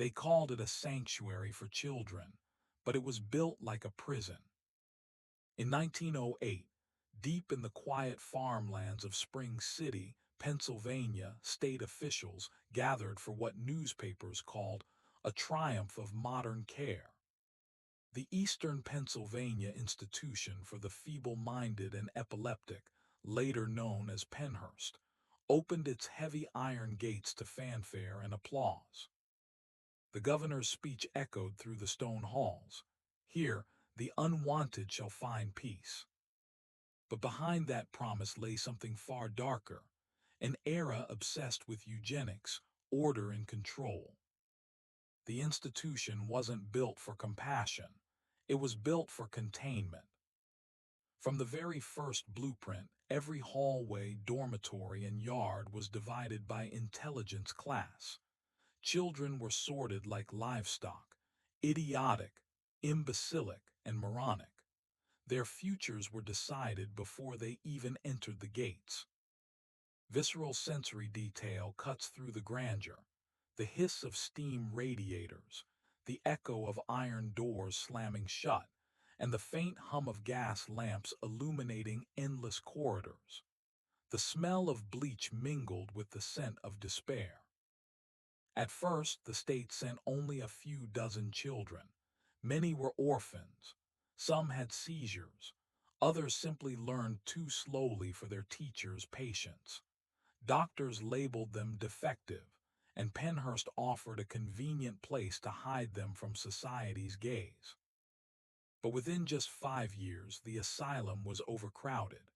They called it a sanctuary for children, but it was built like a prison. In 1908, deep in the quiet farmlands of Spring City, Pennsylvania, state officials gathered for what newspapers called a triumph of modern care. The Eastern Pennsylvania Institution for the Feeble-Minded and Epileptic, later known as Pennhurst, opened its heavy iron gates to fanfare and applause. The governor's speech echoed through the stone halls. Here, the unwanted shall find peace. But behind that promise lay something far darker, an era obsessed with eugenics, order, and control. The institution wasn't built for compassion. It was built for containment. From the very first blueprint, every hallway, dormitory, and yard was divided by intelligence class. Children were sorted like livestock, idiotic, imbecilic, and moronic. Their futures were decided before they even entered the gates. Visceral sensory detail cuts through the grandeur, the hiss of steam radiators, the echo of iron doors slamming shut, and the faint hum of gas lamps illuminating endless corridors. The smell of bleach mingled with the scent of despair. At first, the state sent only a few dozen children. Many were orphans. Some had seizures. Others simply learned too slowly for their teachers' patience. Doctors labeled them defective, and Pennhurst offered a convenient place to hide them from society's gaze. But within just 5 years, the asylum was overcrowded.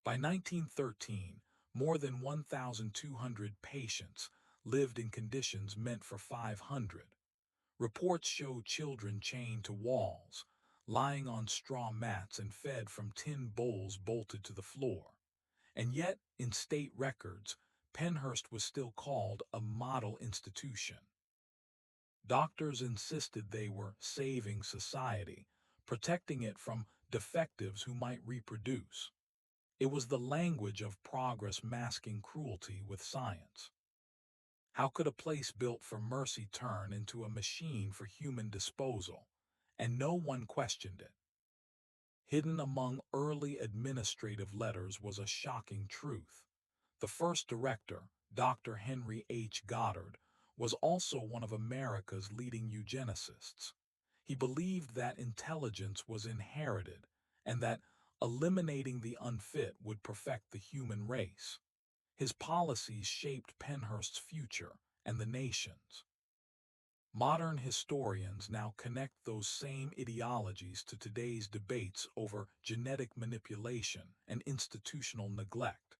By 1913, more than 1,200 patients lived in conditions meant for 500. Reports show children chained to walls, lying on straw mats and fed from tin bowls bolted to the floor. And yet, in state records, Pennhurst was still called a model institution. Doctors insisted they were saving society, protecting it from defectives who might reproduce. It was the language of progress masking cruelty with science. How could a place built for mercy turn into a machine for human disposal? And no one questioned it. Hidden among early administrative letters was a shocking truth. The first director, Dr. Henry H. Goddard, was also one of America's leading eugenicists. He believed that intelligence was inherited and that eliminating the unfit would perfect the human race. His policies shaped Pennhurst's future and the nation's. Modern historians now connect those same ideologies to today's debates over genetic manipulation and institutional neglect.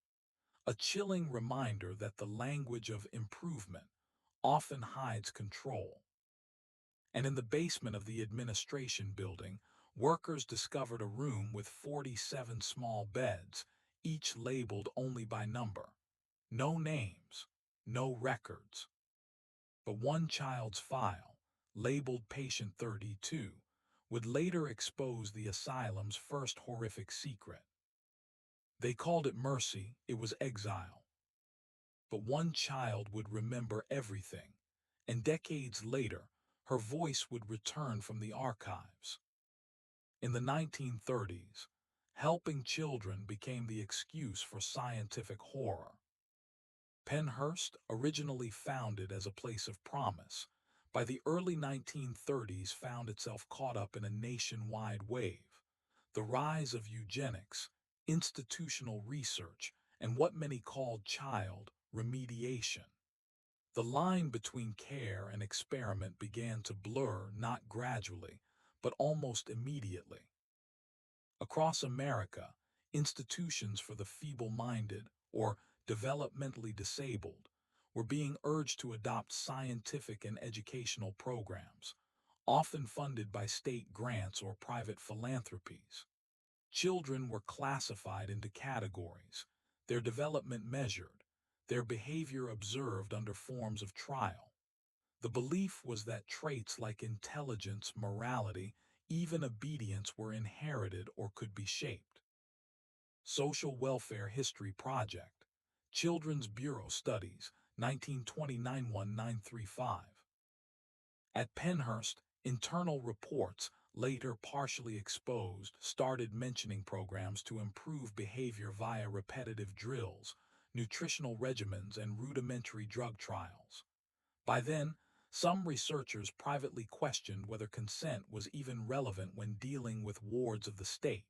A chilling reminder that the language of improvement often hides control. And in the basement of the administration building, workers discovered a room with 47 small beds, each labeled only by number. No names, no records. But one child's file, labeled Patient 32, would later expose the asylum's first horrific secret. They called it mercy, it was exile. But one child would remember everything, and decades later, her voice would return from the archives. In the 1930s, helping children became the excuse for scientific horror. Pennhurst, originally founded as a place of promise, by the early 1930s found itself caught up in a nationwide wave. The rise of eugenics, institutional research, and what many called child remediation. The line between care and experiment began to blur not gradually, but almost immediately. Across America, institutions for the feeble-minded or developmentally disabled were being urged to adopt scientific and educational programs, often funded by state grants or private philanthropies. Children were classified into categories, their development measured, their behavior observed under forms of trial. The belief was that traits like intelligence, morality, even obedience were inherited or could be shaped. Social Welfare History Project, Children's Bureau Studies, 1929-1935. At Penhurst, internal reports, later partially exposed, started mentioning programs to improve behavior via repetitive drills, nutritional regimens, and rudimentary drug trials. By then, some researchers privately questioned whether consent was even relevant when dealing with wards of the state.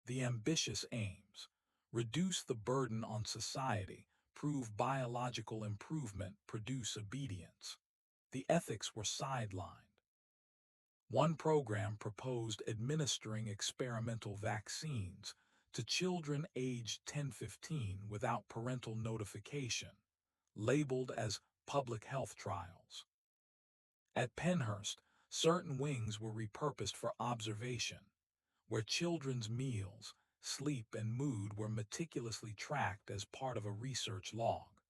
The ambitious aims: reduce the burden on society, prove biological improvement, produce obedience. The ethics were sidelined. One program proposed administering experimental vaccines to children aged 10–15 without parental notification, labeled as public health trials. At Penhurst, certain wings were repurposed for observation, where children's meals, sleep, and mood were meticulously tracked as part of a research log.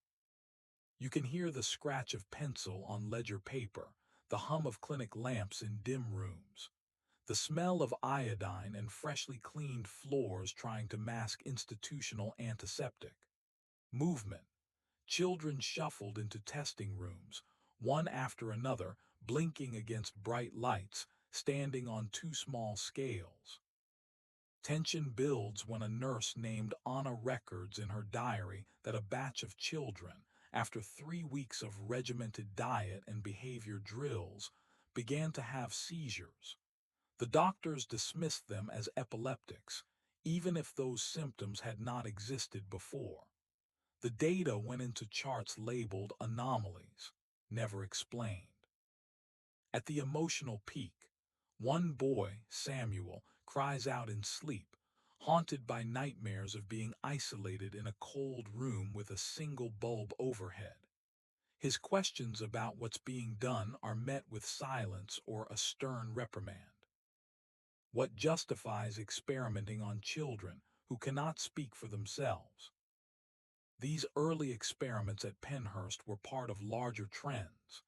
You can hear the scratch of pencil on ledger paper, the hum of clinic lamps in dim rooms, the smell of iodine and freshly cleaned floors trying to mask institutional antiseptic. Movement. Children shuffled into testing rooms, one after another, blinking against bright lights, standing on two small scales. Tension builds when a nurse named Anna records in her diary that a batch of children, after 3 weeks of regimented diet and behavior drills, began to have seizures. The doctors dismissed them as epileptics, even if those symptoms had not existed before. The data went into charts labeled anomalies, never explained. At the emotional peak, one boy, Samuel, cries out in sleep, haunted by nightmares of being isolated in a cold room with a single bulb overhead. His questions about what's being done are met with silence or a stern reprimand. What justifies experimenting on children who cannot speak for themselves? These early experiments at Penhurst were part of larger trends: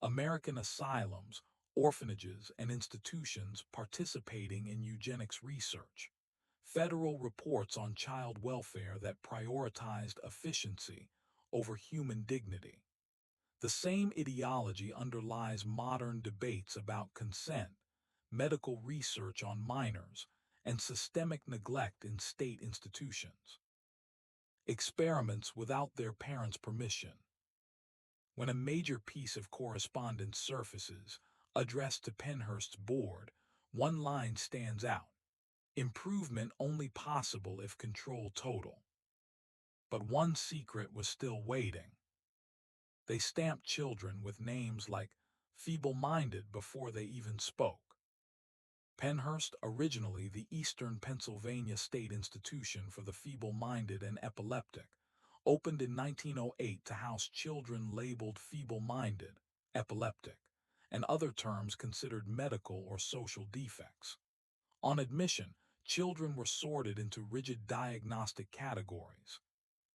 American asylums, orphanages, and institutions participating in eugenics research, federal reports on child welfare that prioritized efficiency over human dignity. The same ideology underlies modern debates about consent, medical research on minors, and systemic neglect in state institutions. Experiments without their parents' permission. When a major piece of correspondence surfaces, addressed to Penhurst's board, one line stands out: improvement only possible if control total. But one secret was still waiting. They stamped children with names like feeble-minded before they even spoke. Penhurst, originally the Eastern Pennsylvania State Institution for the Feeble-Minded and Epileptic, opened in 1908 to house children labeled feeble-minded, epileptic, and other terms considered medical or social defects. On admission, children were sorted into rigid diagnostic categories: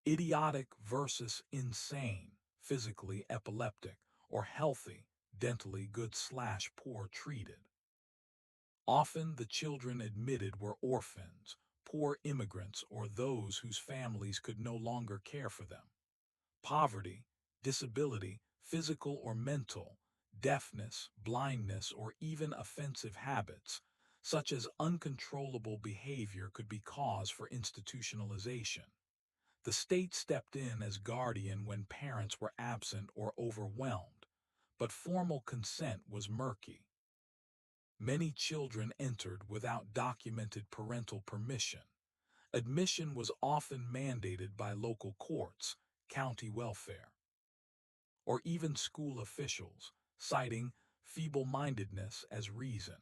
idiotic versus insane, physically epileptic, or healthy, dentally good/poor treated. Often the children admitted were orphans, poor immigrants, or those whose families could no longer care for them. Poverty, disability, physical or mental, deafness, blindness, or even offensive habits, such as uncontrollable behavior, could be cause for institutionalization. The state stepped in as guardian when parents were absent or overwhelmed, but formal consent was murky. Many children entered without documented parental permission. Admission was often mandated by local courts, county welfare, or even school officials, citing feeble-mindedness as reason.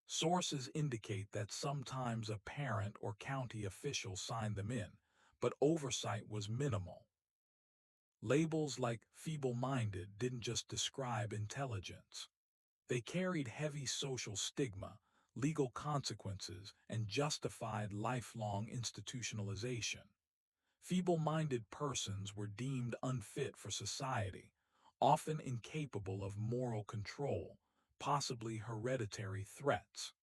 Sources indicate that sometimes a parent or county official signed them in, but oversight was minimal. Labels like feeble-minded didn't just describe intelligence. They carried heavy social stigma, legal consequences, and justified lifelong institutionalization. Feeble-minded persons were deemed unfit for society, often incapable of moral control, possibly hereditary threats.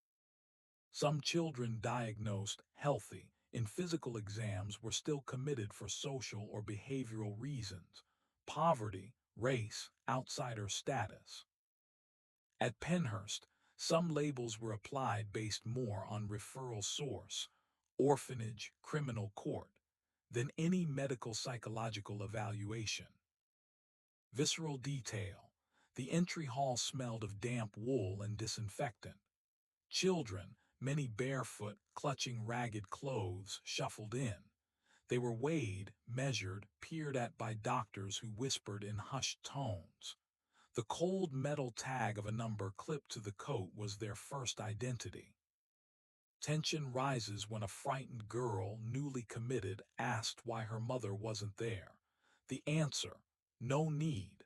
Some children diagnosed healthy in physical exams were still committed for social or behavioral reasons: poverty, race, outsider status. At Penhurst, some labels were applied based more on referral source, orphanage, criminal court, than any medical psychological evaluation. Visceral detail. The entry hall smelled of damp wool and disinfectant. Children, many barefoot, clutching ragged clothes, shuffled in. They were weighed, measured, peered at by doctors who whispered in hushed tones. The cold metal tag of a number clipped to the coat was their first identity. Tension rises when a frightened girl, newly committed, asked why her mother wasn't there. The answer: no need.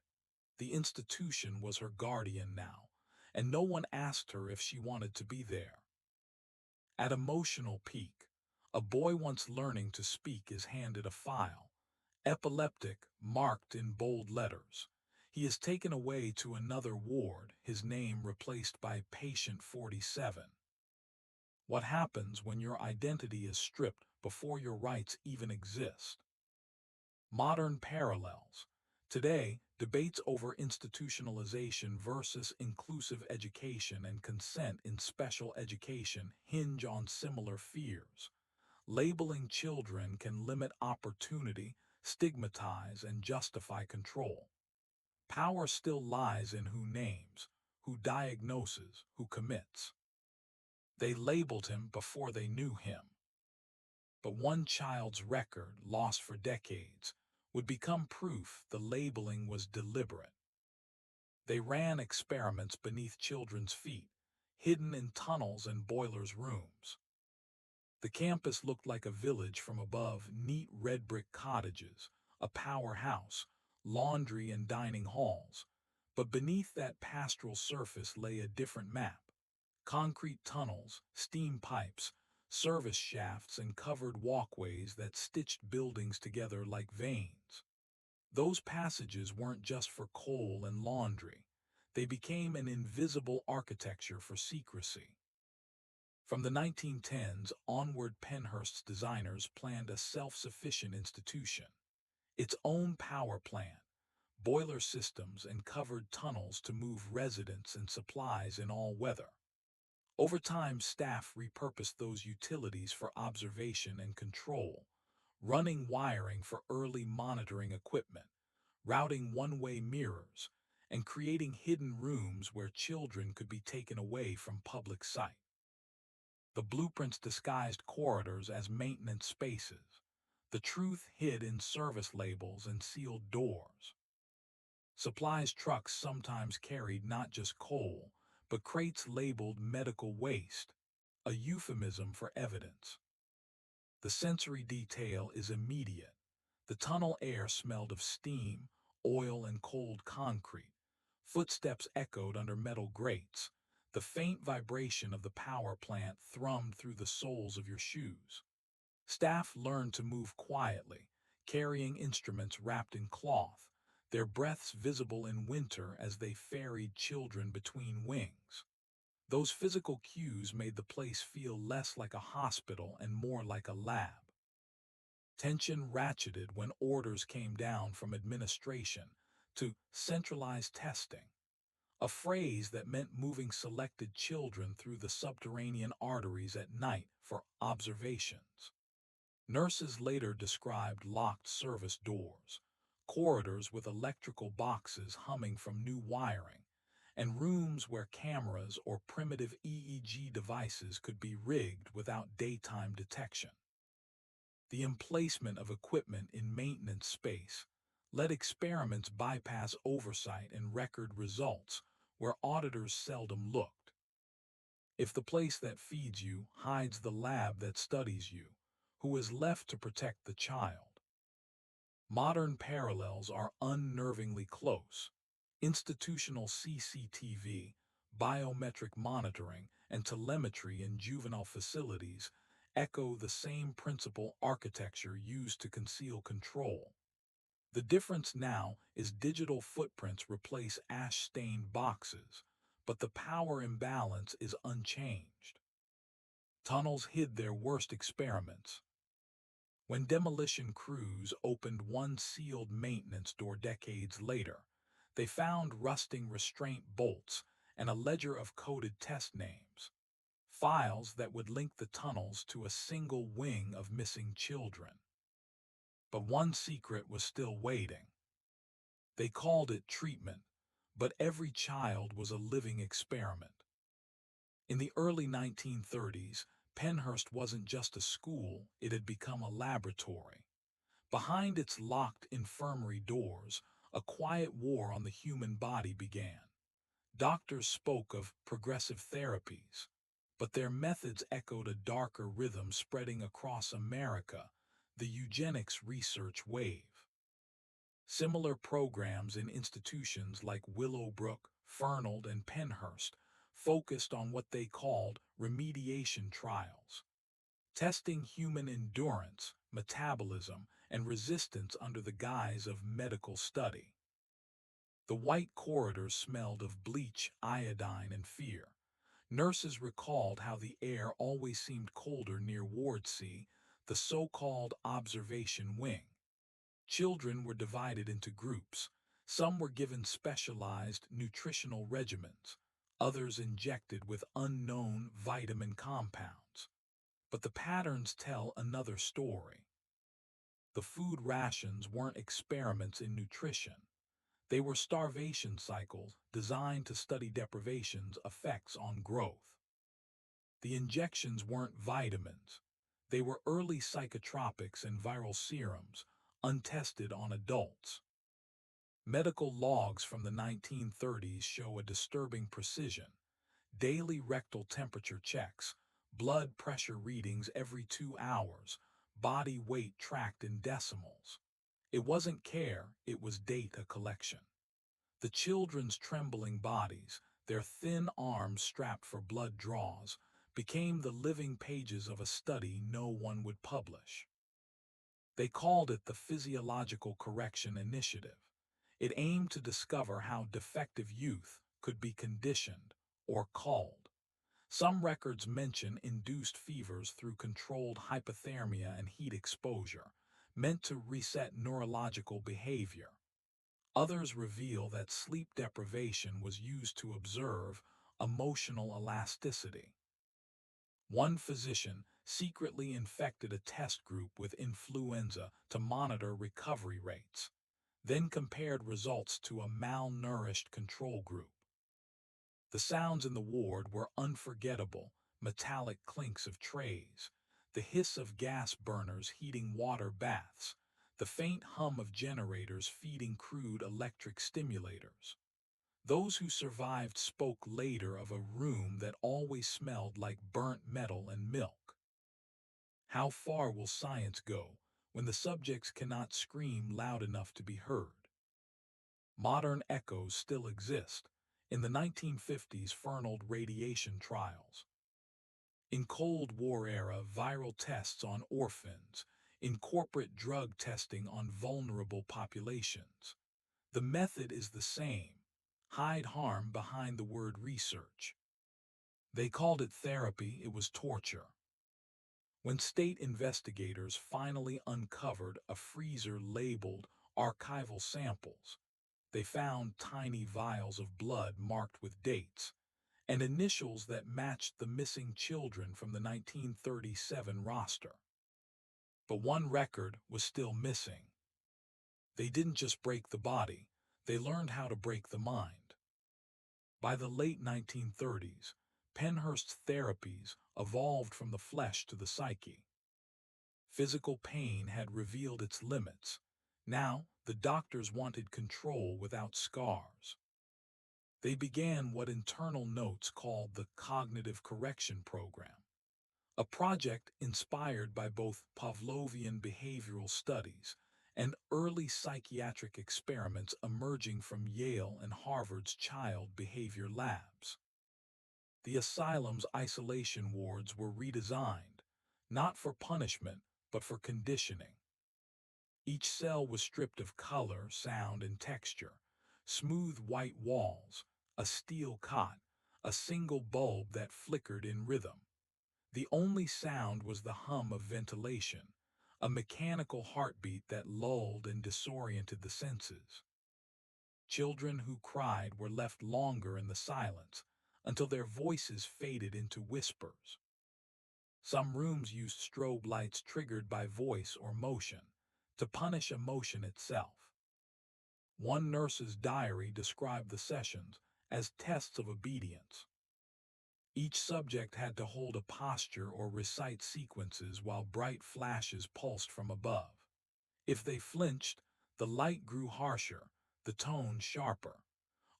The institution was her guardian now, and no one asked her if she wanted to be there. At emotional peak, a boy once learning to speak is handed a file, epileptic, marked in bold letters. He is taken away to another ward, his name replaced by patient 47. What happens when your identity is stripped before your rights even exist? Modern parallels. Today, debates over institutionalization versus inclusive education and consent in special education hinge on similar fears. Labeling children can limit opportunity, stigmatize, and justify control. Power still lies in who names, who diagnoses, who commits. They labeled him before they knew him. But one child's record, lost for decades, would become proof the labeling was deliberate. They ran experiments beneath children's feet, hidden in tunnels and boilers' rooms. The campus looked like a village from above: neat red brick cottages, a powerhouse, laundry and dining halls. But beneath that pastoral surface lay a different map. Concrete tunnels, steam pipes, service shafts, and covered walkways that stitched buildings together like veins. Those passages weren't just for coal and laundry. They became an invisible architecture for secrecy. From the 1910s onward, Penhurst's designers planned a self-sufficient institution. Its own power plant, boiler systems, and covered tunnels to move residents and supplies in all weather. Over time, staff repurposed those utilities for observation and control, running wiring for early monitoring equipment, routing one-way mirrors, and creating hidden rooms where children could be taken away from public sight. The blueprints disguised corridors as maintenance spaces, the truth hid in service labels and sealed doors. Supplies trucks sometimes carried not just coal, but crates labeled medical waste, a euphemism for evidence. The sensory detail is immediate. The tunnel air smelled of steam, oil, and cold concrete. Footsteps echoed under metal grates. The faint vibration of the power plant thrummed through the soles of your shoes. Staff learned to move quietly, carrying instruments wrapped in cloth, their breaths visible in winter as they ferried children between wings. Those physical cues made the place feel less like a hospital and more like a lab. Tension ratcheted when orders came down from administration to centralize testing, a phrase that meant moving selected children through the subterranean arteries at night for observations. Nurses later described locked service doors, corridors with electrical boxes humming from new wiring, and rooms where cameras or primitive EEG devices could be rigged without daytime detection. The emplacement of equipment in maintenance space let experiments bypass oversight and record results where auditors seldom looked. If the place that feeds you hides the lab that studies you, who is left to protect the child? Modern parallels are unnervingly close. Institutional CCTV, biometric monitoring, and telemetry in juvenile facilities echo the same principal architecture used to conceal control. The difference now is digital footprints replace ash-stained boxes, but the power imbalance is unchanged. Tunnels hid their worst experiments. When demolition crews opened one sealed maintenance door decades later, they found rusting restraint bolts and a ledger of coded test names, files that would link the tunnels to a single wing of missing children. But one secret was still waiting. They called it treatment, but every child was a living experiment. In the early 1930s, Penhurst wasn't just a school, it had become a laboratory. Behind its locked infirmary doors, a quiet war on the human body began. Doctors spoke of progressive therapies, but their methods echoed a darker rhythm spreading across America, the eugenics research wave. Similar programs in institutions like Willowbrook, Fernald, and Penhurst focused on what they called remediation trials, testing human endurance, metabolism, and resistance under the guise of medical study. The white corridors smelled of bleach, iodine, and fear. Nurses recalled how the air always seemed colder near Ward C, the so-called observation wing. Children were divided into groups. Some were given specialized nutritional regimens, others injected with unknown vitamin compounds. But the patterns tell another story. The food rations weren't experiments in nutrition. They were starvation cycles designed to study deprivation's effects on growth. The injections weren't vitamins. They were early psychotropics and viral serums, untested on adults. Medical logs from the 1930s show a disturbing precision. Daily rectal temperature checks, blood pressure readings every 2 hours, body weight tracked in decimals. It wasn't care, it was data collection. The children's trembling bodies, their thin arms strapped for blood draws, became the living pages of a study no one would publish. They called it the Physiological Correction Initiative. It aimed to discover how defective youth could be conditioned or culled. Some records mention induced fevers through controlled hypothermia and heat exposure, meant to reset neurological behavior. Others reveal that sleep deprivation was used to observe emotional elasticity. One physician secretly infected a test group with influenza to monitor recovery rates, then compared results to a malnourished control group. The sounds in the ward were unforgettable: metallic clinks of trays, the hiss of gas burners heating water baths, the faint hum of generators feeding crude electric stimulators. Those who survived spoke later of a room that always smelled like burnt metal and milk. How far will science go when the subjects cannot scream loud enough to be heard? Modern echoes still exist. In the 1950s, Fernald radiation trials. In Cold War era, viral tests on orphans. In corporate drug testing on vulnerable populations. The method is the same. Hide harm behind the word research. They called it therapy, it was torture. When state investigators finally uncovered a freezer labeled archival samples, they found tiny vials of blood marked with dates and initials that matched the missing children from the 1937 roster. But one record was still missing. They didn't just break the body, they learned how to break the mind. By the late 1930s, Penhurst's therapies evolved from the flesh to the psyche. Physical pain had revealed its limits. Now, the doctors wanted control without scars. They began what internal notes called the Cognitive Correction Program, a project inspired by both Pavlovian behavioral studies and early psychiatric experiments emerging from Yale and Harvard's child behavior labs. The asylum's isolation wards were redesigned, not for punishment, but for conditioning. Each cell was stripped of color, sound, and texture: smooth white walls, a steel cot, a single bulb that flickered in rhythm. The only sound was the hum of ventilation, a mechanical heartbeat that lulled and disoriented the senses. Children who cried were left longer in the silence, until their voices faded into whispers. Some rooms used strobe lights triggered by voice or motion to punish emotion itself. One nurse's diary described the sessions as tests of obedience. Each subject had to hold a posture or recite sequences while bright flashes pulsed from above. If they flinched, the light grew harsher, the tone sharper.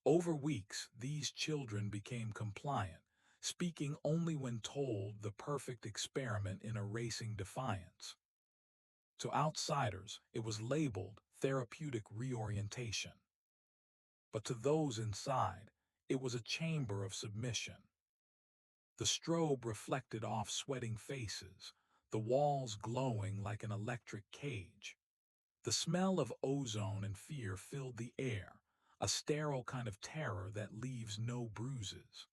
Over weeks, these children became compliant, speaking only when told, the perfect experiment in erasing defiance. To outsiders, it was labeled therapeutic reorientation. But to those inside, it was a chamber of submission. The strobe reflected off sweating faces, the walls glowing like an electric cage. The smell of ozone and fear filled the air, a sterile kind of terror that leaves no bruises.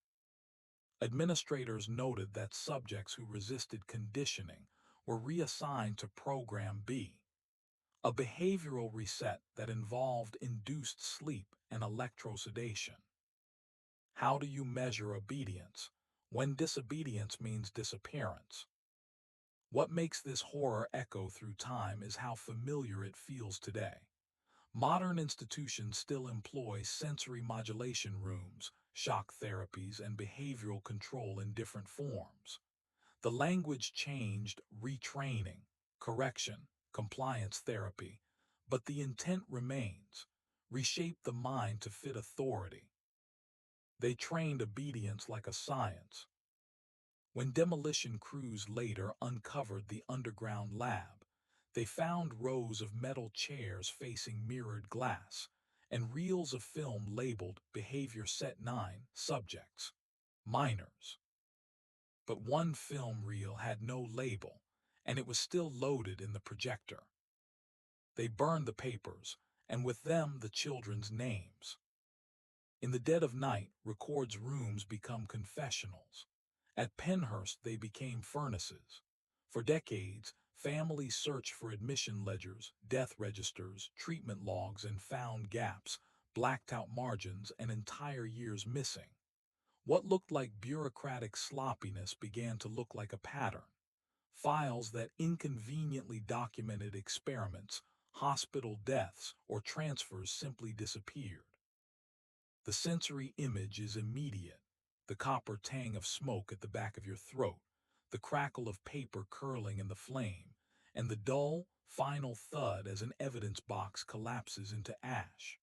Administrators noted that subjects who resisted conditioning were reassigned to Program B, a behavioral reset that involved induced sleep and electrosedation. How do you measure obedience when disobedience means disappearance? What makes this horror echo through time is how familiar it feels today. Modern institutions still employ sensory modulation rooms, shock therapies, and behavioral control in different forms. The language changed: retraining, correction, compliance therapy, but the intent remains: reshape the mind to fit authority. They trained obedience like a science. When demolition crews later uncovered the underground lab, they found rows of metal chairs facing mirrored glass and reels of film labeled Behavior Set 9 subjects, minors. But one film reel had no label, and it was still loaded in the projector. They burned the papers, and with them the children's names. In the dead of night, records rooms become confessionals. At Penhurst, they became furnaces. For decades, families searched for admission ledgers, death registers, treatment logs, and found gaps, blacked out margins, and entire years missing. What looked like bureaucratic sloppiness began to look like a pattern. Files that inconveniently documented experiments, hospital deaths, or transfers simply disappeared. The sensory image is immediate: the copper tang of smoke at the back of your throat, the crackle of paper curling in the flame, and the dull, final thud as an evidence box collapses into ash.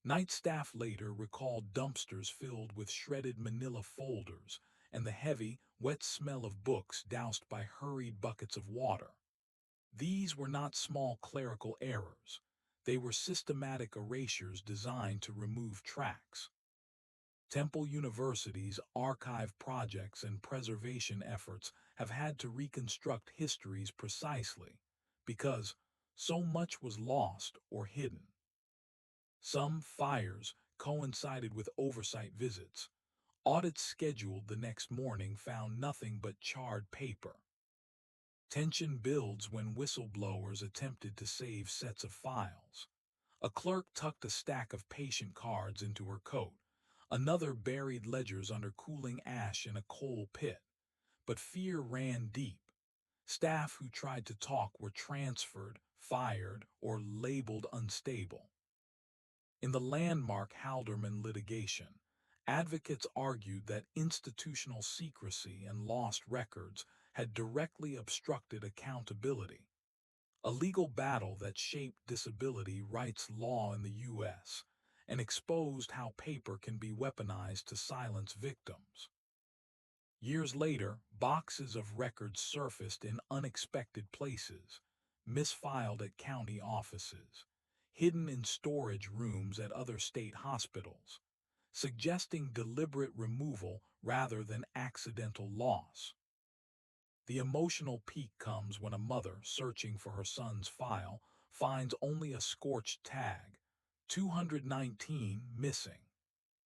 Night staff later recalled dumpsters filled with shredded manila folders and the heavy, wet smell of books doused by hurried buckets of water. These were not small clerical errors. They were systematic erasures designed to remove tracks. Temple University's archive projects and preservation efforts have had to reconstruct histories precisely because so much was lost or hidden. Some fires coincided with oversight visits. Audits scheduled the next morning found nothing but charred paper. Tension builds when whistleblowers attempted to save sets of files. A clerk tucked a stack of patient cards into her coat. Another buried ledgers under cooling ash in a coal pit. But fear ran deep. Staff who tried to talk were transferred, fired, or labeled unstable. In the landmark Halderman litigation, advocates argued that institutional secrecy and lost records had directly obstructed accountability. A legal battle that shaped disability rights law in the U.S. and exposed how paper can be weaponized to silence victims. Years later, boxes of records surfaced in unexpected places, misfiled at county offices, hidden in storage rooms at other state hospitals, suggesting deliberate removal rather than accidental loss. The emotional peak comes when a mother searching for her son's file finds only a scorched tag, 219 missing.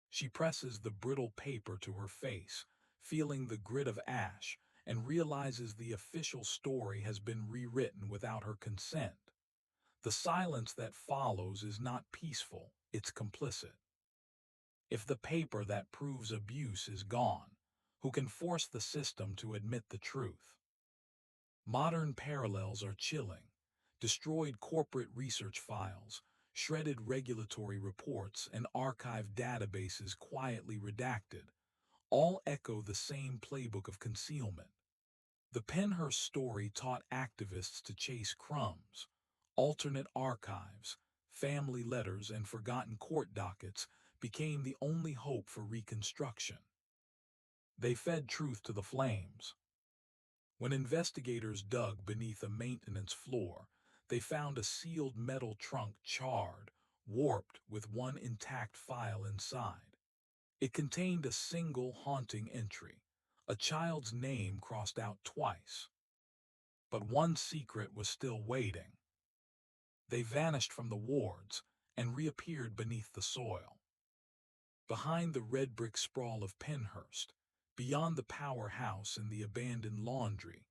She presses the brittle paper to her face, feeling the grit of ash, and realizes the official story has been rewritten without her consent. The silence that follows is not peaceful, it's complicit. If the paper that proves abuse is gone, who can force the system to admit the truth? Modern parallels are chilling. Destroyed corporate research files, shredded regulatory reports, and archived databases quietly redacted, all echo the same playbook of concealment. The Pennhurst story taught activists to chase crumbs. Alternate archives, family letters, and forgotten court dockets became the only hope for reconstruction. They fed truth to the flames. When investigators dug beneath a maintenance floor, they found a sealed metal trunk charred, warped with one intact file inside. It contained a single haunting entry, a child's name crossed out twice. But one secret was still waiting. They vanished from the wards and reappeared beneath the soil. Behind the red brick sprawl of Pennhurst, beyond the powerhouse and the abandoned laundry,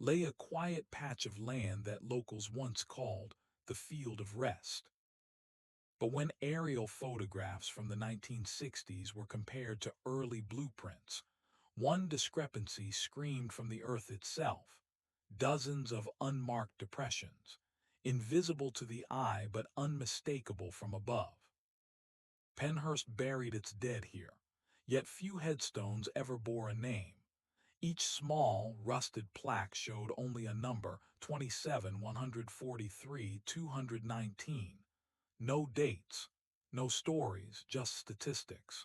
lay a quiet patch of land that locals once called the Field of Rest. But when aerial photographs from the 1960s were compared to early blueprints, one discrepancy screamed from the earth itself: dozens of unmarked depressions, invisible to the eye but unmistakable from above. Pennhurst buried its dead here, yet few headstones ever bore a name. Each small, rusted plaque showed only a number: 27, 143, 219. No dates, no stories, just statistics.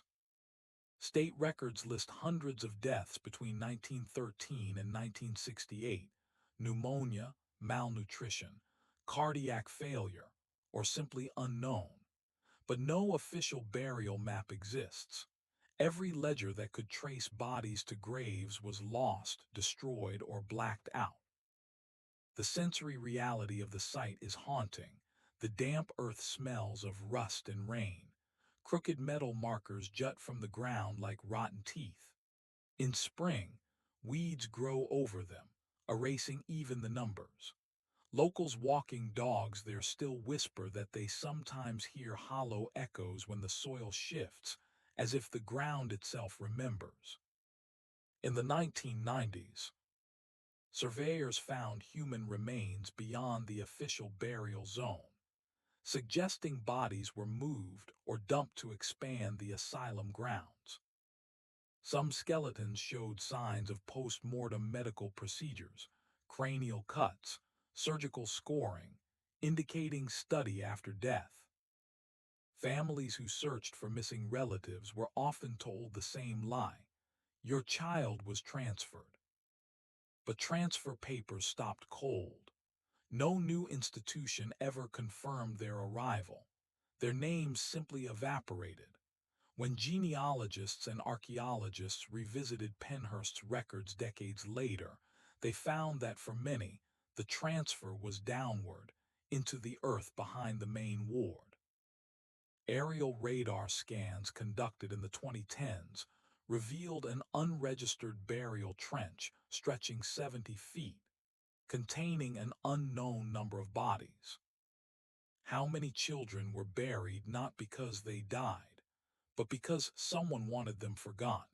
State records list hundreds of deaths between 1913 and 1968: pneumonia, malnutrition, cardiac failure, or simply unknown. But no official burial map exists. Every ledger that could trace bodies to graves was lost, destroyed, or blacked out. The sensory reality of the site is haunting. The damp earth smells of rust and rain. Crooked metal markers jut from the ground like rotten teeth. In spring, weeds grow over them, erasing even the numbers. Locals walking dogs there still whisper that they sometimes hear hollow echoes when the soil shifts, as if the ground itself remembers. In the 1990s, surveyors found human remains beyond the official burial zone, suggesting bodies were moved or dumped to expand the asylum grounds. Some skeletons showed signs of post-mortem medical procedures, cranial cuts, surgical scoring, indicating study after death. Families who searched for missing relatives were often told the same lie: your child was transferred. But transfer papers stopped cold. No new institution ever confirmed their arrival. Their names simply evaporated. When genealogists and archaeologists revisited Pennhurst's records decades later, they found that for many, the transfer was downward, into the earth behind the main ward. Aerial radar scans conducted in the 2010s revealed an unregistered burial trench stretching 70 feet, containing an unknown number of bodies. How many children were buried not because they died, but because someone wanted them forgotten?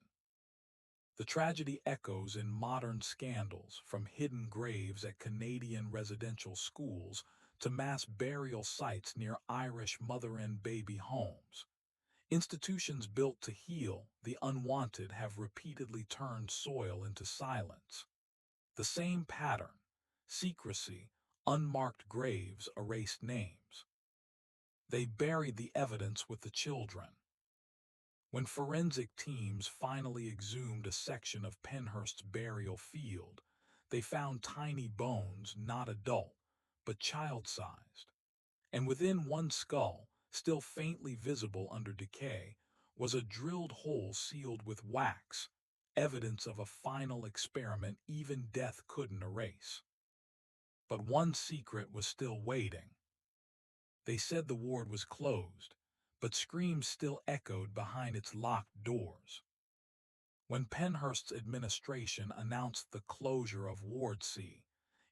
The tragedy echoes in modern scandals, from hidden graves at Canadian residential schools to mass burial sites near Irish mother and baby homes. Institutions built to heal the unwanted have repeatedly turned soil into silence. The same pattern: secrecy, unmarked graves, erased names. They buried the evidence with the children. When forensic teams finally exhumed a section of Pennhurst's burial field, they found tiny bones, not adult, but child-sized. And within one skull, still faintly visible under decay, was a drilled hole sealed with wax, evidence of a final experiment even death couldn't erase. But one secret was still waiting. They said the ward was closed, but screams still echoed behind its locked doors. When Pennhurst's administration announced the closure of Ward C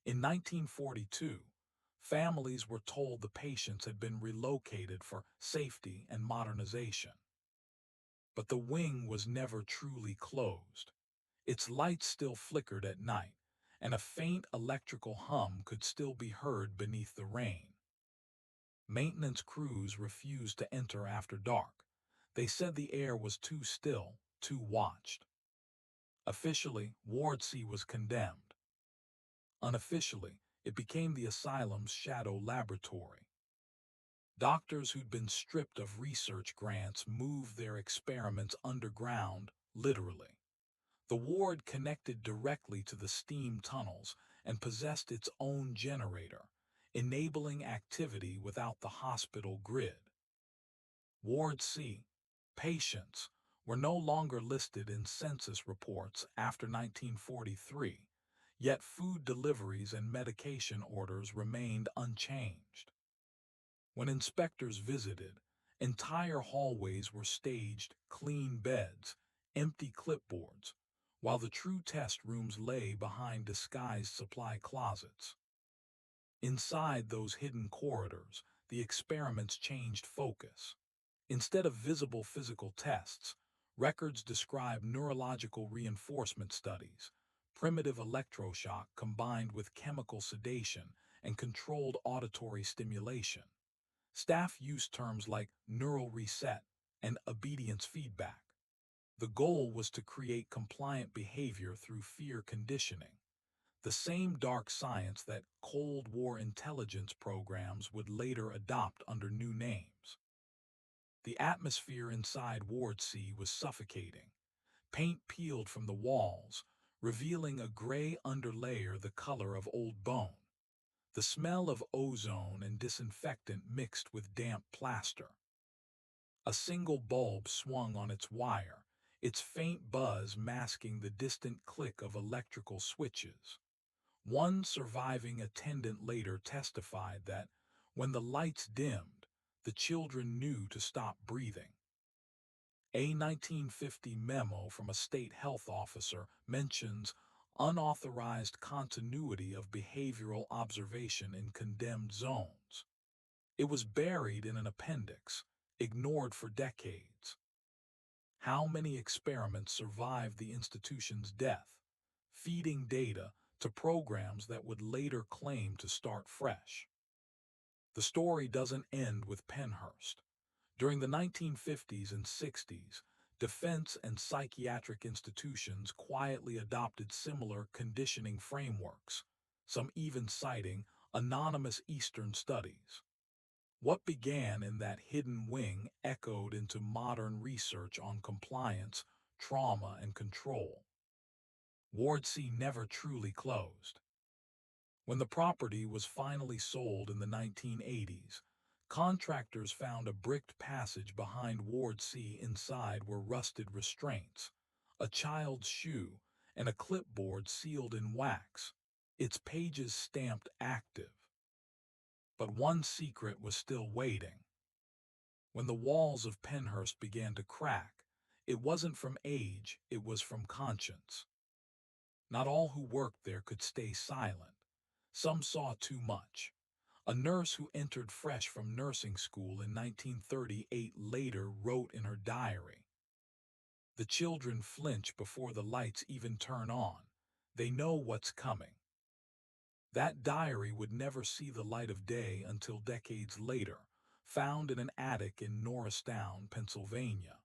in 1942, families were told the patients had been relocated for safety and modernization. But the wing was never truly closed. Its lights still flickered at night, and a faint electrical hum could still be heard beneath the rain. Maintenance crews refused to enter after dark. They said the air was too still, too watched. Officially, Ward C was condemned. Unofficially, it became the asylum's shadow laboratory. Doctors who'd been stripped of research grants moved their experiments underground, literally. The ward connected directly to the steam tunnels and possessed its own generator, enabling activity without the hospital grid. Ward C patients were no longer listed in census reports after 1943, yet food deliveries and medication orders remained unchanged. When inspectors visited, entire hallways were staged clean beds, empty clipboards, while the true test rooms lay behind disguised supply closets. Inside those hidden corridors, the experiments changed focus. Instead of visible physical tests, records describe neurological reinforcement studies, primitive electroshock combined with chemical sedation and controlled auditory stimulation. Staff used terms like neural reset and obedience feedback. The goal was to create compliant behavior through fear conditioning, the same dark science that Cold War intelligence programs would later adopt under new names. The atmosphere inside Ward C was suffocating. Paint peeled from the walls, revealing a gray underlayer the color of old bone. The smell of ozone and disinfectant mixed with damp plaster. A single bulb swung on its wire, its faint buzz masking the distant click of electrical switches. One surviving attendant later testified that, when the lights dimmed, the children knew to stop breathing. A 1950 memo from a state health officer mentions unauthorized continuity of behavioral observation in condemned zones. It was buried in an appendix, ignored for decades. How many experiments survived the institution's death, feeding data to programs that would later claim to start fresh? The story doesn't end with Pennhurst. During the 1950s and 60s, defense and psychiatric institutions quietly adopted similar conditioning frameworks, some even citing anonymous Eastern studies. What began in that hidden wing echoed into modern research on compliance, trauma, and control. Ward C never truly closed. When the property was finally sold in the 1980s, contractors found a bricked passage behind Ward C. Inside were rusted restraints, a child's shoe, and a clipboard sealed in wax, its pages stamped active. But one secret was still waiting. When the walls of Pennhurst began to crack, it wasn't from age, it was from conscience. Not all who worked there could stay silent. Some saw too much. A nurse who entered fresh from nursing school in 1938 later wrote in her diary, "The children flinch before the lights even turn on. They know what's coming." That diary would never see the light of day until decades later, found in an attic in Norristown, Pennsylvania.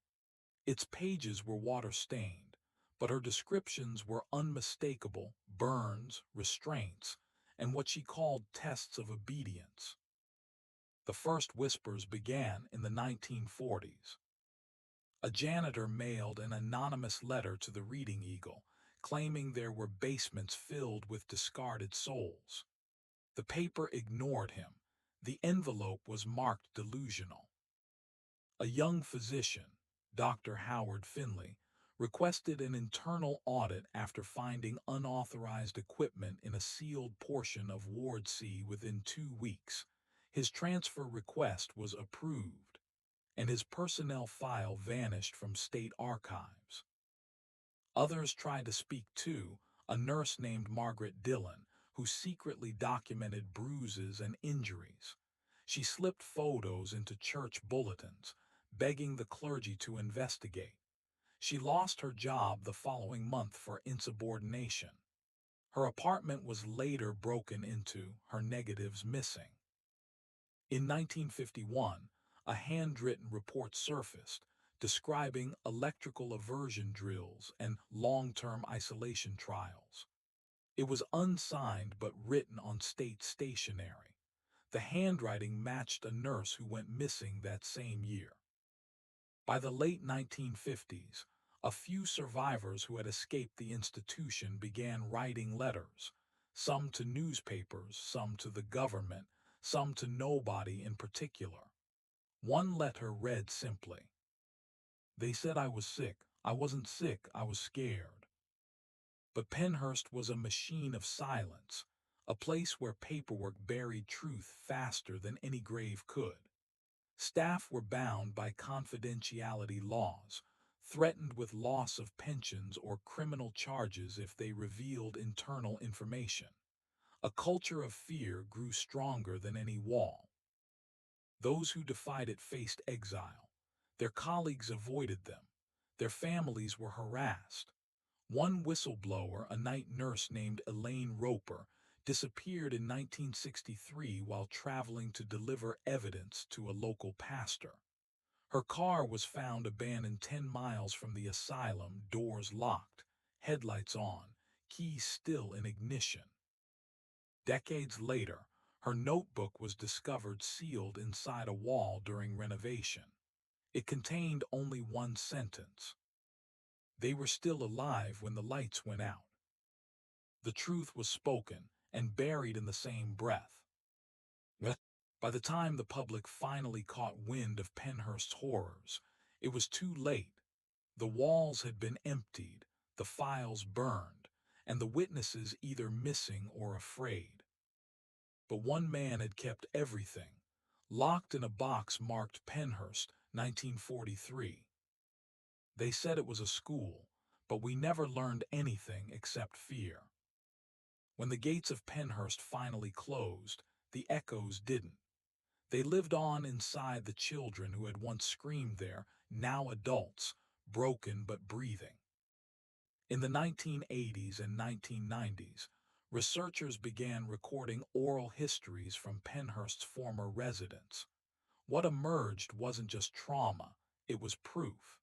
Its pages were water-stained, but her descriptions were unmistakable: burns, restraints, and what she called tests of obedience. The first whispers began in the 1940s. A janitor mailed an anonymous letter to the Reading Eagle, claiming there were basements filled with discarded souls. The paper ignored him. The envelope was marked delusional. A young physician, Dr. Howard Finley, requested an internal audit after finding unauthorized equipment in a sealed portion of Ward C within 2 weeks. His transfer request was approved, and his personnel file vanished from state archives. Others tried to speak too: a nurse named Margaret Dillon, who secretly documented bruises and injuries. She slipped photos into church bulletins, begging the clergy to investigate. She lost her job the following month for insubordination. Her apartment was later broken into, her negatives missing. In 1951, a handwritten report surfaced describing electrical aversion drills and long-term isolation trials. It was unsigned but written on state stationery. The handwriting matched a nurse who went missing that same year. By the late 1950s, a few survivors who had escaped the institution began writing letters, some to newspapers, some to the government, some to nobody in particular. One letter read simply, "They said I was sick. I wasn't sick, I was scared." But Penhurst was a machine of silence, a place where paperwork buried truth faster than any grave could. Staff were bound by confidentiality laws, threatened with loss of pensions or criminal charges if they revealed internal information. A culture of fear grew stronger than any wall. Those who defied it faced exile. Their colleagues avoided them. Their families were harassed. One whistleblower, a night nurse named Elaine Roper, disappeared in 1963 while traveling to deliver evidence to a local pastor. Her car was found abandoned 10 miles from the asylum, doors locked, headlights on, keys still in ignition. Decades later, her notebook was discovered sealed inside a wall during renovation. It contained only one sentence: "They were still alive when the lights went out." The truth was spoken and buried in the same breath. But by the time the public finally caught wind of Penhurst's horrors, it was too late. The walls had been emptied, the files burned, and the witnesses either missing or afraid. But one man had kept everything, locked in a box marked Penhurst, 1943. They said it was a school, but we never learned anything except fear. When the gates of Penhurst finally closed, the echoes didn't. They lived on inside the children who had once screamed there, now adults, broken but breathing. In the 1980s and 1990s, researchers began recording oral histories from Penhurst's former residents. What emerged wasn't just trauma, it was proof.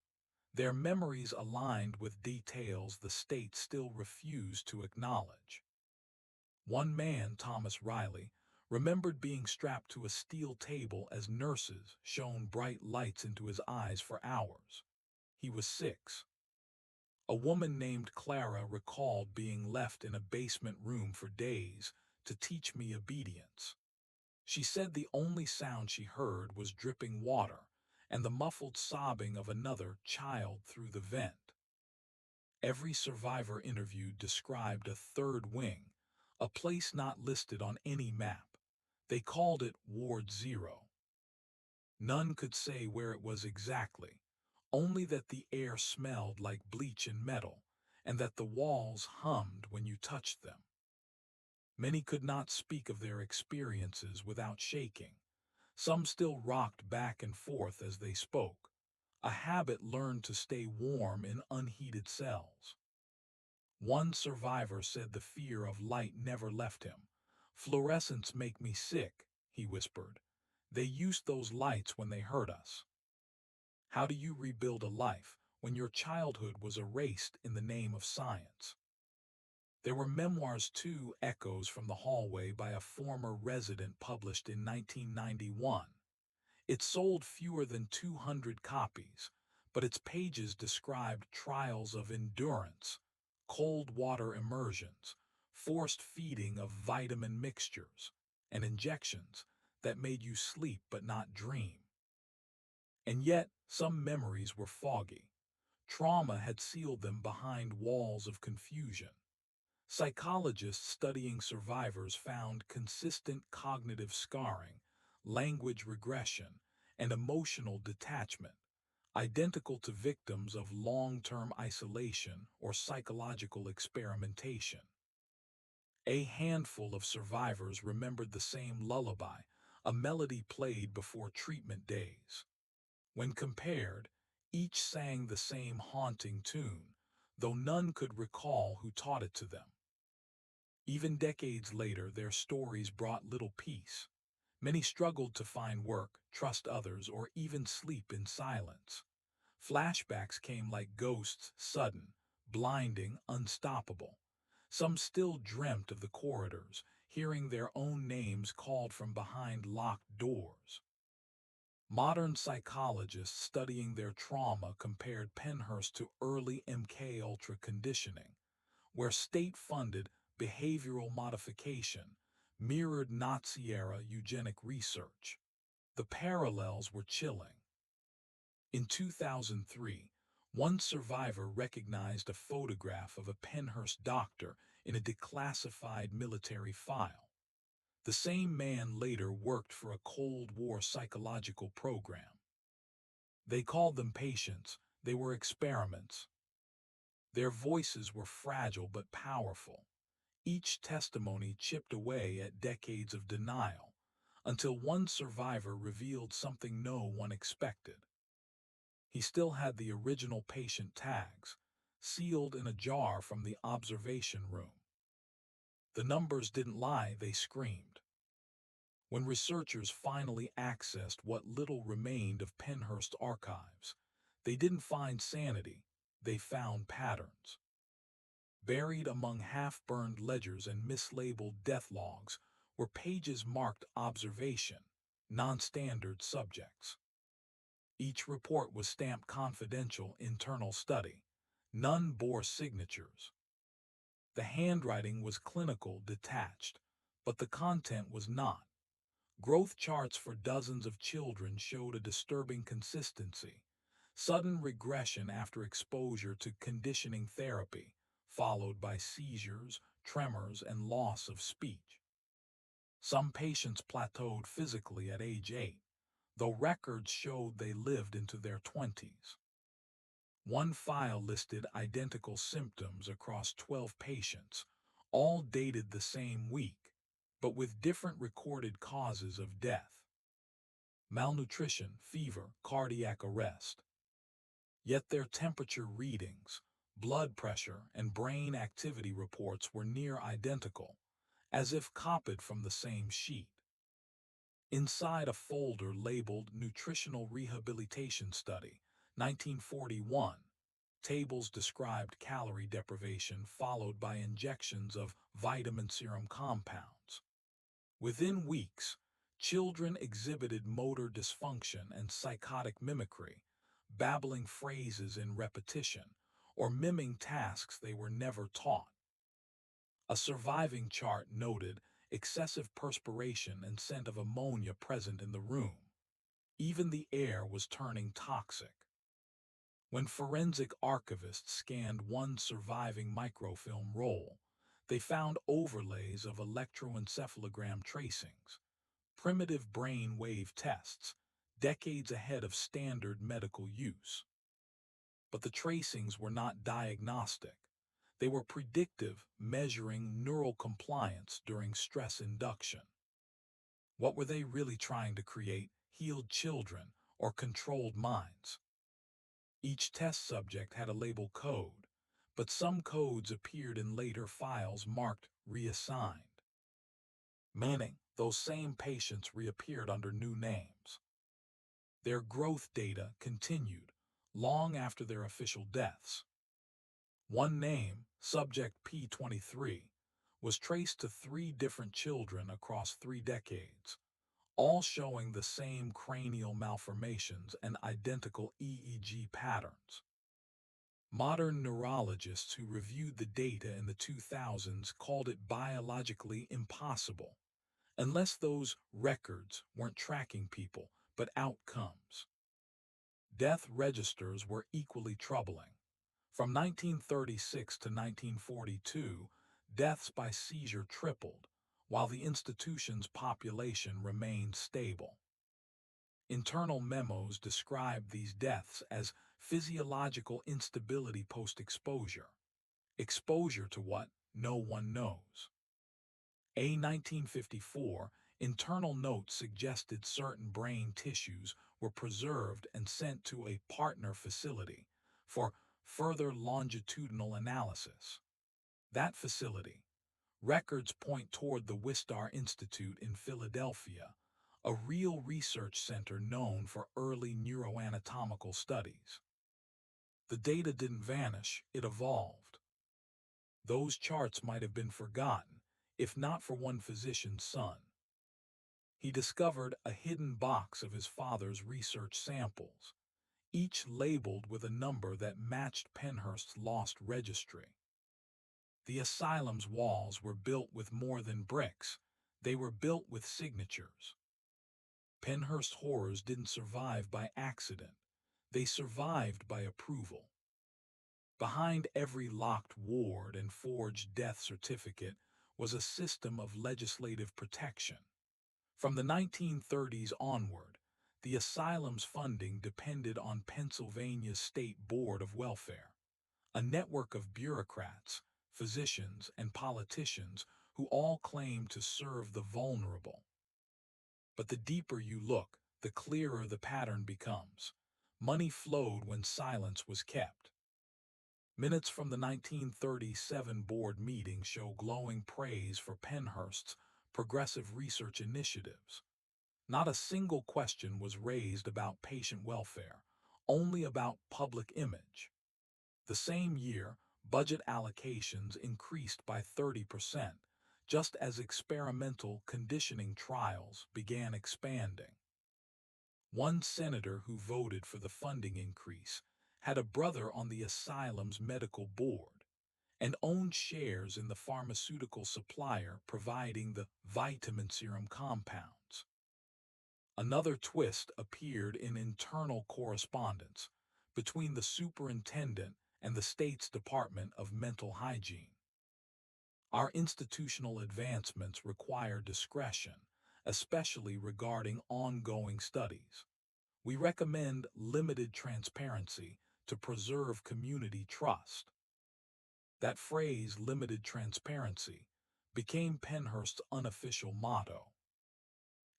Their memories aligned with details the state still refused to acknowledge. One man, Thomas Riley, remembered being strapped to a steel table as nurses shone bright lights into his eyes for hours. He was 6. A woman named Clara recalled being left in a basement room for days to teach me obedience. She said the only sound she heard was dripping water and the muffled sobbing of another child through the vent. Every survivor interviewed described a third wing, a place not listed on any map. They called it Ward Zero. None could say where it was exactly, only that the air smelled like bleach and metal, and that the walls hummed when you touched them. Many could not speak of their experiences without shaking. Some still rocked back and forth as they spoke, a habit learned to stay warm in unheated cells. One survivor said the fear of light never left him. "Fluorescents make me sick," he whispered. "They used those lights when they hurt us." How do you rebuild a life when your childhood was erased in the name of science? There were memoirs too, Echoes from the Hallway by a former resident, published in 1991. It sold fewer than 200 copies, but its pages described trials of endurance, cold water immersions, forced feeding of vitamin mixtures, and injections that made you sleep but not dream. And yet, some memories were foggy. Trauma had sealed them behind walls of confusion. Psychologists studying survivors found consistent cognitive scarring, language regression, and emotional detachment, identical to victims of long-term isolation or psychological experimentation. A handful of survivors remembered the same lullaby, a melody played before treatment days. When compared, each sang the same haunting tune, though none could recall who taught it to them. Even decades later, their stories brought little peace. Many struggled to find work, trust others, or even sleep in silence. Flashbacks came like ghosts, sudden, blinding, unstoppable. Some still dreamt of the corridors, hearing their own names called from behind locked doors. Modern psychologists studying their trauma compared Pennhurst to early MKUltra conditioning, where state-funded behavioral modification mirrored Nazi-era eugenic research. The parallels were chilling. In 2003, one survivor recognized a photograph of a Pennhurst doctor in a declassified military file. The same man later worked for a Cold War psychological program. They called them patients, they were experiments. Their voices were fragile but powerful. Each testimony chipped away at decades of denial, until one survivor revealed something no one expected. He still had the original patient tags, sealed in a jar from the observation room. The numbers didn't lie, they screamed. When researchers finally accessed what little remained of Pennhurst archives, they didn't find sanity, they found patterns. Buried among half-burned ledgers and mislabeled death logs were pages marked observation, non-standard subjects. Each report was stamped confidential internal study. None bore signatures. The handwriting was clinical, detached, but the content was not. Growth charts for dozens of children showed a disturbing consistency. Sudden regression after exposure to conditioning therapy, followed by seizures, tremors, and loss of speech. Some patients plateaued physically at age 8, though records showed they lived into their 20s. One file listed identical symptoms across 12 patients, all dated the same week, but with different recorded causes of death. Malnutrition, fever, cardiac arrest. Yet their temperature readings, blood pressure, and brain activity reports were near identical, as if copied from the same sheet. Inside a folder labeled Nutritional Rehabilitation Study, 1941, tables described calorie deprivation followed by injections of vitamin serum compounds. Within weeks, children exhibited motor dysfunction and psychotic mimicry, babbling phrases in repetition, or miming tasks they were never taught. A surviving chart noted excessive perspiration and scent of ammonia present in the room. Even the air was turning toxic. When forensic archivists scanned one surviving microfilm roll, they found overlays of electroencephalogram tracings, primitive brain wave tests, decades ahead of standard medical use. But the tracings were not diagnostic. They were predictive, measuring neural compliance during stress induction. What were they really trying to create? Healed children or controlled minds? Each test subject had a label code, but some codes appeared in later files marked reassigned, meaning those same patients reappeared under new names. Their growth data continued long after their official deaths. One name, subject P23, was traced to 3 different children across 3 decades, all showing the same cranial malformations and identical EEG patterns. Modern neurologists who reviewed the data in the 2000s called it biologically impossible, unless those records weren't tracking people, but outcomes. Death registers were equally troubling. From 1936 to 1942, deaths by seizure tripled, while the institution's population remained stable. Internal memos described these deaths as physiological instability post-exposure. Exposure to what? No one knows. A 1954 internal note suggested certain brain tissues were preserved and sent to a partner facility for further longitudinal analysis. That facility, records point toward the Wistar Institute in Philadelphia, a real research center known for early neuroanatomical studies. The data didn't vanish, it evolved. Those charts might have been forgotten, if not for one physician's son. He discovered a hidden box of his father's research samples, each labeled with a number that matched Penhurst's lost registry. The asylum's walls were built with more than bricks, they were built with signatures. Penhurst's horrors didn't survive by accident, they survived by approval. Behind every locked ward and forged death certificate was a system of legislative protection. From the 1930s onward, the asylum's funding depended on Pennsylvania's State Board of Welfare, a network of bureaucrats, physicians, and politicians who all claimed to serve the vulnerable. But the deeper you look, the clearer the pattern becomes. Money flowed when silence was kept. Minutes from the 1937 board meeting show glowing praise for Penhurst's progressive research initiatives. Not a single question was raised about patient welfare, only about public image. The same year, budget allocations increased by 30%, just as experimental conditioning trials began expanding. One senator who voted for the funding increase had a brother on the asylum's medical board and owned shares in the pharmaceutical supplier providing the vitamin serum compounds. Another twist appeared in internal correspondence between the superintendent and the state's Department of Mental Hygiene. Our institutional advancements require discretion, especially regarding ongoing studies. We recommend limited transparency to preserve community trust. That phrase, limited transparency, became Penhurst's unofficial motto.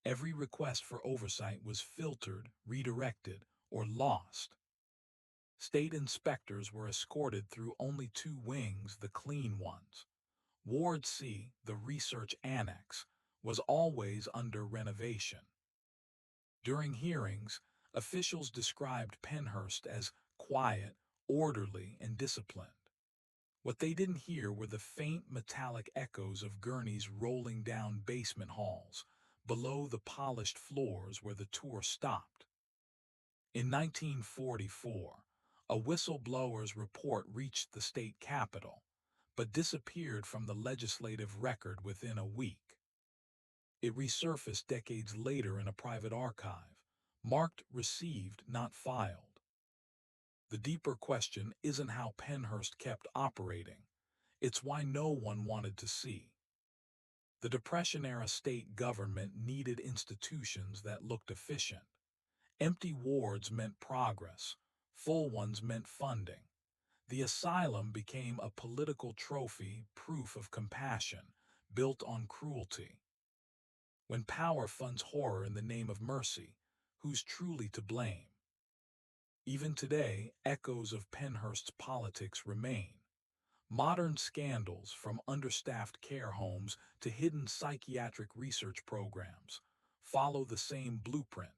Every request for oversight was filtered, redirected, or lost. State inspectors were escorted through only two wings, the clean ones. Ward C, the research annex, was always under renovation. During hearings, officials described Penhurst as quiet, orderly, and disciplined. What they didn't hear were the faint metallic echoes of gurneys rolling down basement halls, below the polished floors where the tour stopped. In 1944, a whistleblower's report reached the state capitol, but disappeared from the legislative record within a week. It resurfaced decades later in a private archive, marked received, not filed. The deeper question isn't how Penhurst kept operating, it's why no one wanted to see. The Depression-era state government needed institutions that looked efficient. Empty wards meant progress, full ones meant funding. The asylum became a political trophy, proof of compassion, built on cruelty. When power funds horror in the name of mercy, who's truly to blame? Even today, echoes of Penhurst's politics remain. Modern scandals, from understaffed care homes to hidden psychiatric research programs, follow the same blueprint: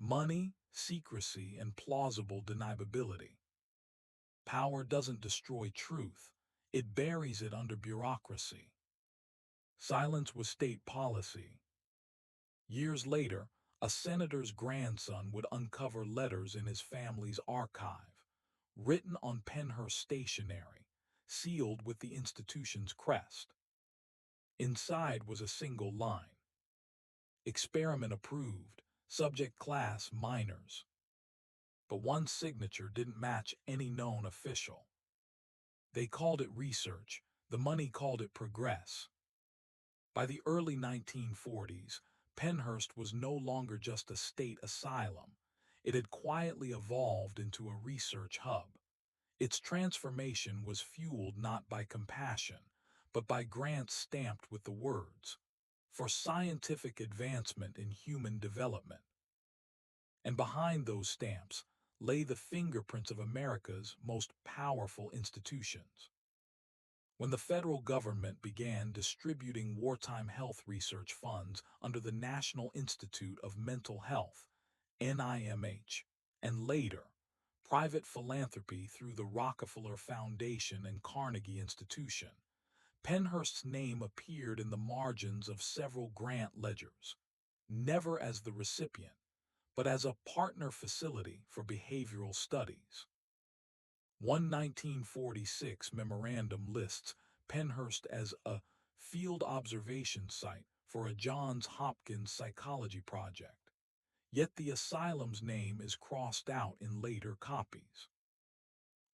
money, secrecy, and plausible deniability. Power doesn't destroy truth, it buries it under bureaucracy. Silence was state policy. Years later, a senator's grandson would uncover letters in his family's archive, written on Penhurst stationery, sealed with the institution's crest. Inside was a single line: experiment approved, subject class minors. But one signature didn't match any known official. They called it research, the money called it progress. By the early 1940s, Penhurst was no longer just a state asylum. It had quietly evolved into a research hub. Its transformation was fueled not by compassion, but by grants stamped with the words, "For scientific advancement in human development." And behind those stamps lay the fingerprints of America's most powerful institutions. When the federal government began distributing wartime health research funds under the National Institute of Mental Health, NIMH, and later, private philanthropy through the Rockefeller Foundation and Carnegie Institution, Pennhurst's name appeared in the margins of several grant ledgers, never as the recipient, but as a partner facility for behavioral studies. One 1946 memorandum lists Pennhurst as a field observation site for a Johns Hopkins psychology project, yet the asylum's name is crossed out in later copies.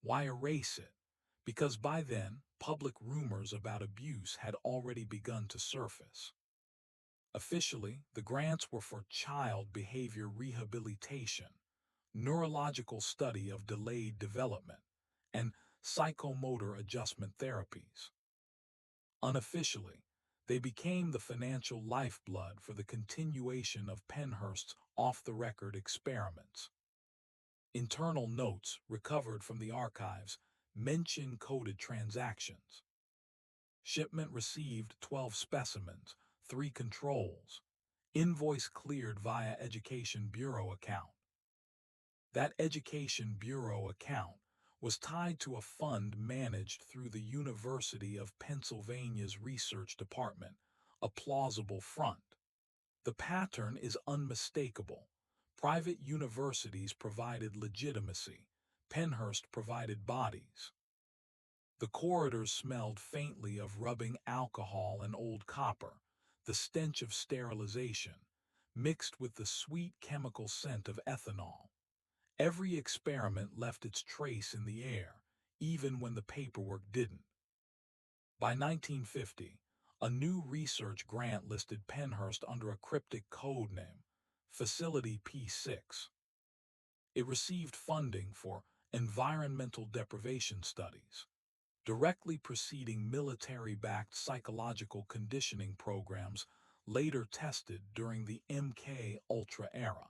Why erase it? Because by then, public rumors about abuse had already begun to surface. Officially, the grants were for child behavior rehabilitation, neurological study of delayed development, and psychomotor adjustment therapies. Unofficially, they became the financial lifeblood for the continuation of Pennhurst's off-the-record experiments. Internal notes recovered from the archives mention coded transactions. Shipment received 12 specimens, 3 controls. Invoice cleared via Education Bureau account. That Education Bureau account was tied to a fund managed through the University of Pennsylvania's Research Department, a plausible front. The pattern is unmistakable. Private universities provided legitimacy. Pennhurst provided bodies. The corridors smelled faintly of rubbing alcohol and old copper, the stench of sterilization, mixed with the sweet chemical scent of ethanol. Every experiment left its trace in the air, even when the paperwork didn't. By 1950, a new research grant listed Pennhurst under a cryptic code name, Facility P6. It received funding for environmental deprivation studies, directly preceding military-backed psychological conditioning programs later tested during the MKUltra era.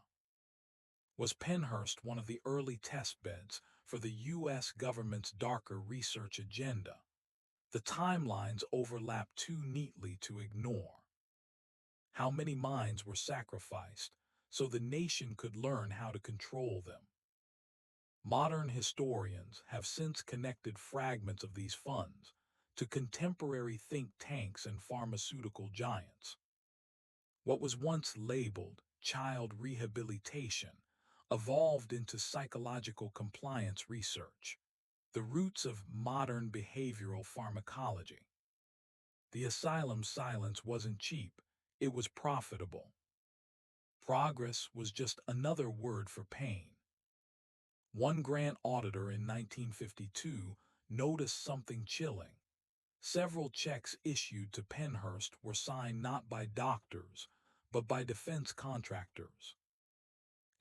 Was Pennhurst one of the early test beds for the U.S. government's darker research agenda? The timelines overlap too neatly to ignore. How many minds were sacrificed so the nation could learn how to control them? Modern historians have since connected fragments of these funds to contemporary think tanks and pharmaceutical giants. What was once labeled child rehabilitation evolved into psychological compliance research, the roots of modern behavioral pharmacology. The asylum's silence wasn't cheap, it was profitable. Progress was just another word for pain. One grant auditor in 1952 noticed something chilling. Several checks issued to Pennhurst were signed not by doctors, but by defense contractors.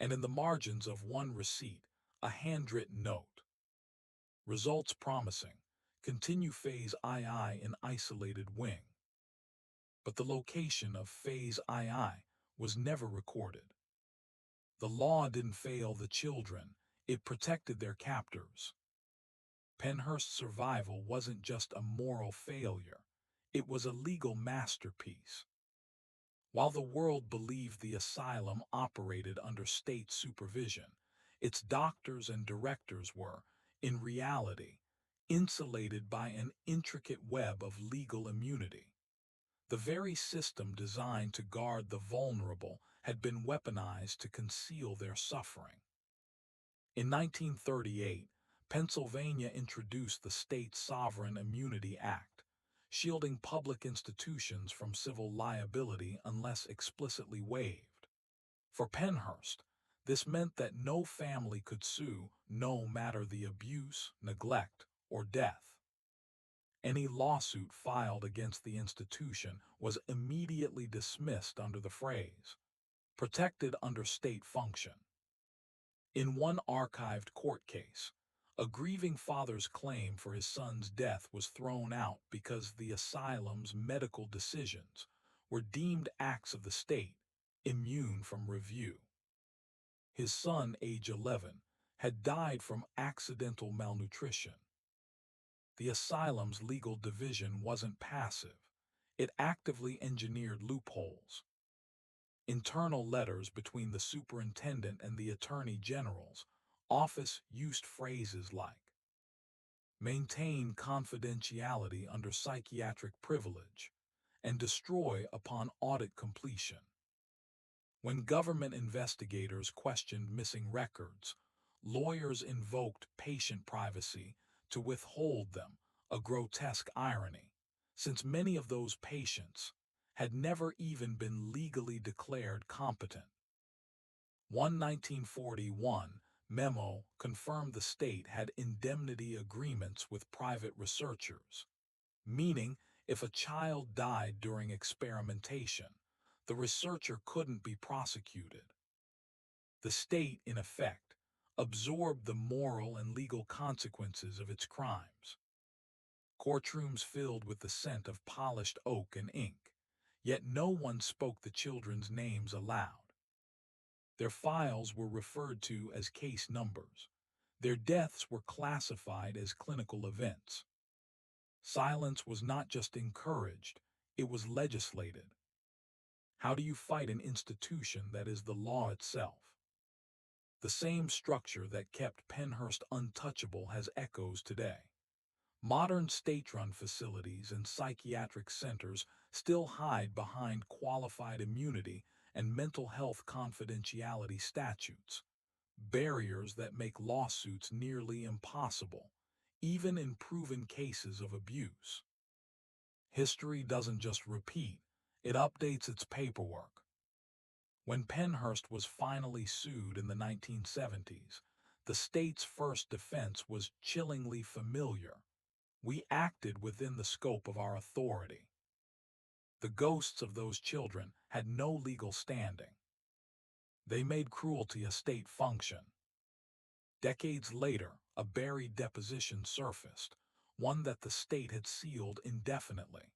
And in the margins of one receipt, a handwritten note. Results promising. Continue Phase II in isolated wing. But the location of Phase II was never recorded. The law didn't fail the children, it protected their captors. Pennhurst's survival wasn't just a moral failure, it was a legal masterpiece. While the world believed the asylum operated under state supervision, its doctors and directors were, in reality, insulated by an intricate web of legal immunity. The very system designed to guard the vulnerable had been weaponized to conceal their suffering. In 1938, Pennsylvania introduced the State Sovereign Immunity Act, shielding public institutions from civil liability unless explicitly waived. For Pennhurst, this meant that no family could sue, no matter the abuse, neglect, or death. Any lawsuit filed against the institution was immediately dismissed under the phrase, protected under state function. In one archived court case, a grieving father's claim for his son's death was thrown out because the asylum's medical decisions were deemed acts of the state, immune from review. His son, age 11, had died from accidental malnutrition. The asylum's legal division wasn't passive. It actively engineered loopholes. Internal letters between the superintendent and the attorney general's office used phrases like, "Maintain confidentiality under psychiatric privilege," and "destroy upon audit completion." When government investigators questioned missing records, lawyers invoked patient privacy to withhold them, a grotesque irony, since many of those patients had never even been legally declared competent. One 1941 memo confirmed the state had indemnity agreements with private researchers, meaning if a child died during experimentation, the researcher couldn't be prosecuted. The state, in effect, absorbed the moral and legal consequences of its crimes. Courtrooms filled with the scent of polished oak and ink, yet no one spoke the children's names aloud. Their files were referred to as case numbers. Their deaths were classified as clinical events. Silence was not just encouraged, it was legislated. How do you fight an institution that is the law itself? The same structure that kept Pennhurst untouchable has echoes today. Modern state-run facilities and psychiatric centers still hide behind qualified immunity and mental health confidentiality statutes, barriers that make lawsuits nearly impossible, even in proven cases of abuse. History doesn't just repeat, it updates its paperwork. When Pennhurst was finally sued in the 1970s, the state's first defense was chillingly familiar. We acted within the scope of our authority. The ghosts of those children had no legal standing. They made cruelty a state function. Decades later, a buried deposition surfaced, one that the state had sealed indefinitely.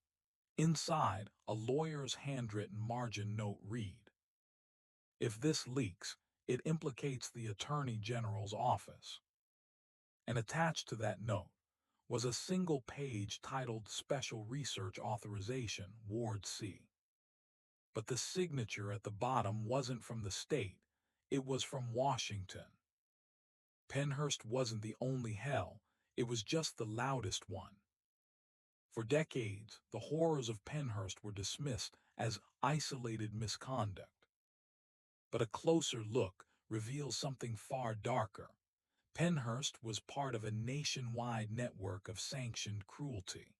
Inside, a lawyer's handwritten margin note read, "If this leaks, it implicates the Attorney General's office." And attached to that note was a single page titled Special Research Authorization, Ward C. But the signature at the bottom wasn't from the state, it was from Washington. Pennhurst wasn't the only hell, it was just the loudest one. For decades, the horrors of Pennhurst were dismissed as isolated misconduct. But a closer look reveals something far darker. Pennhurst was part of a nationwide network of sanctioned cruelty.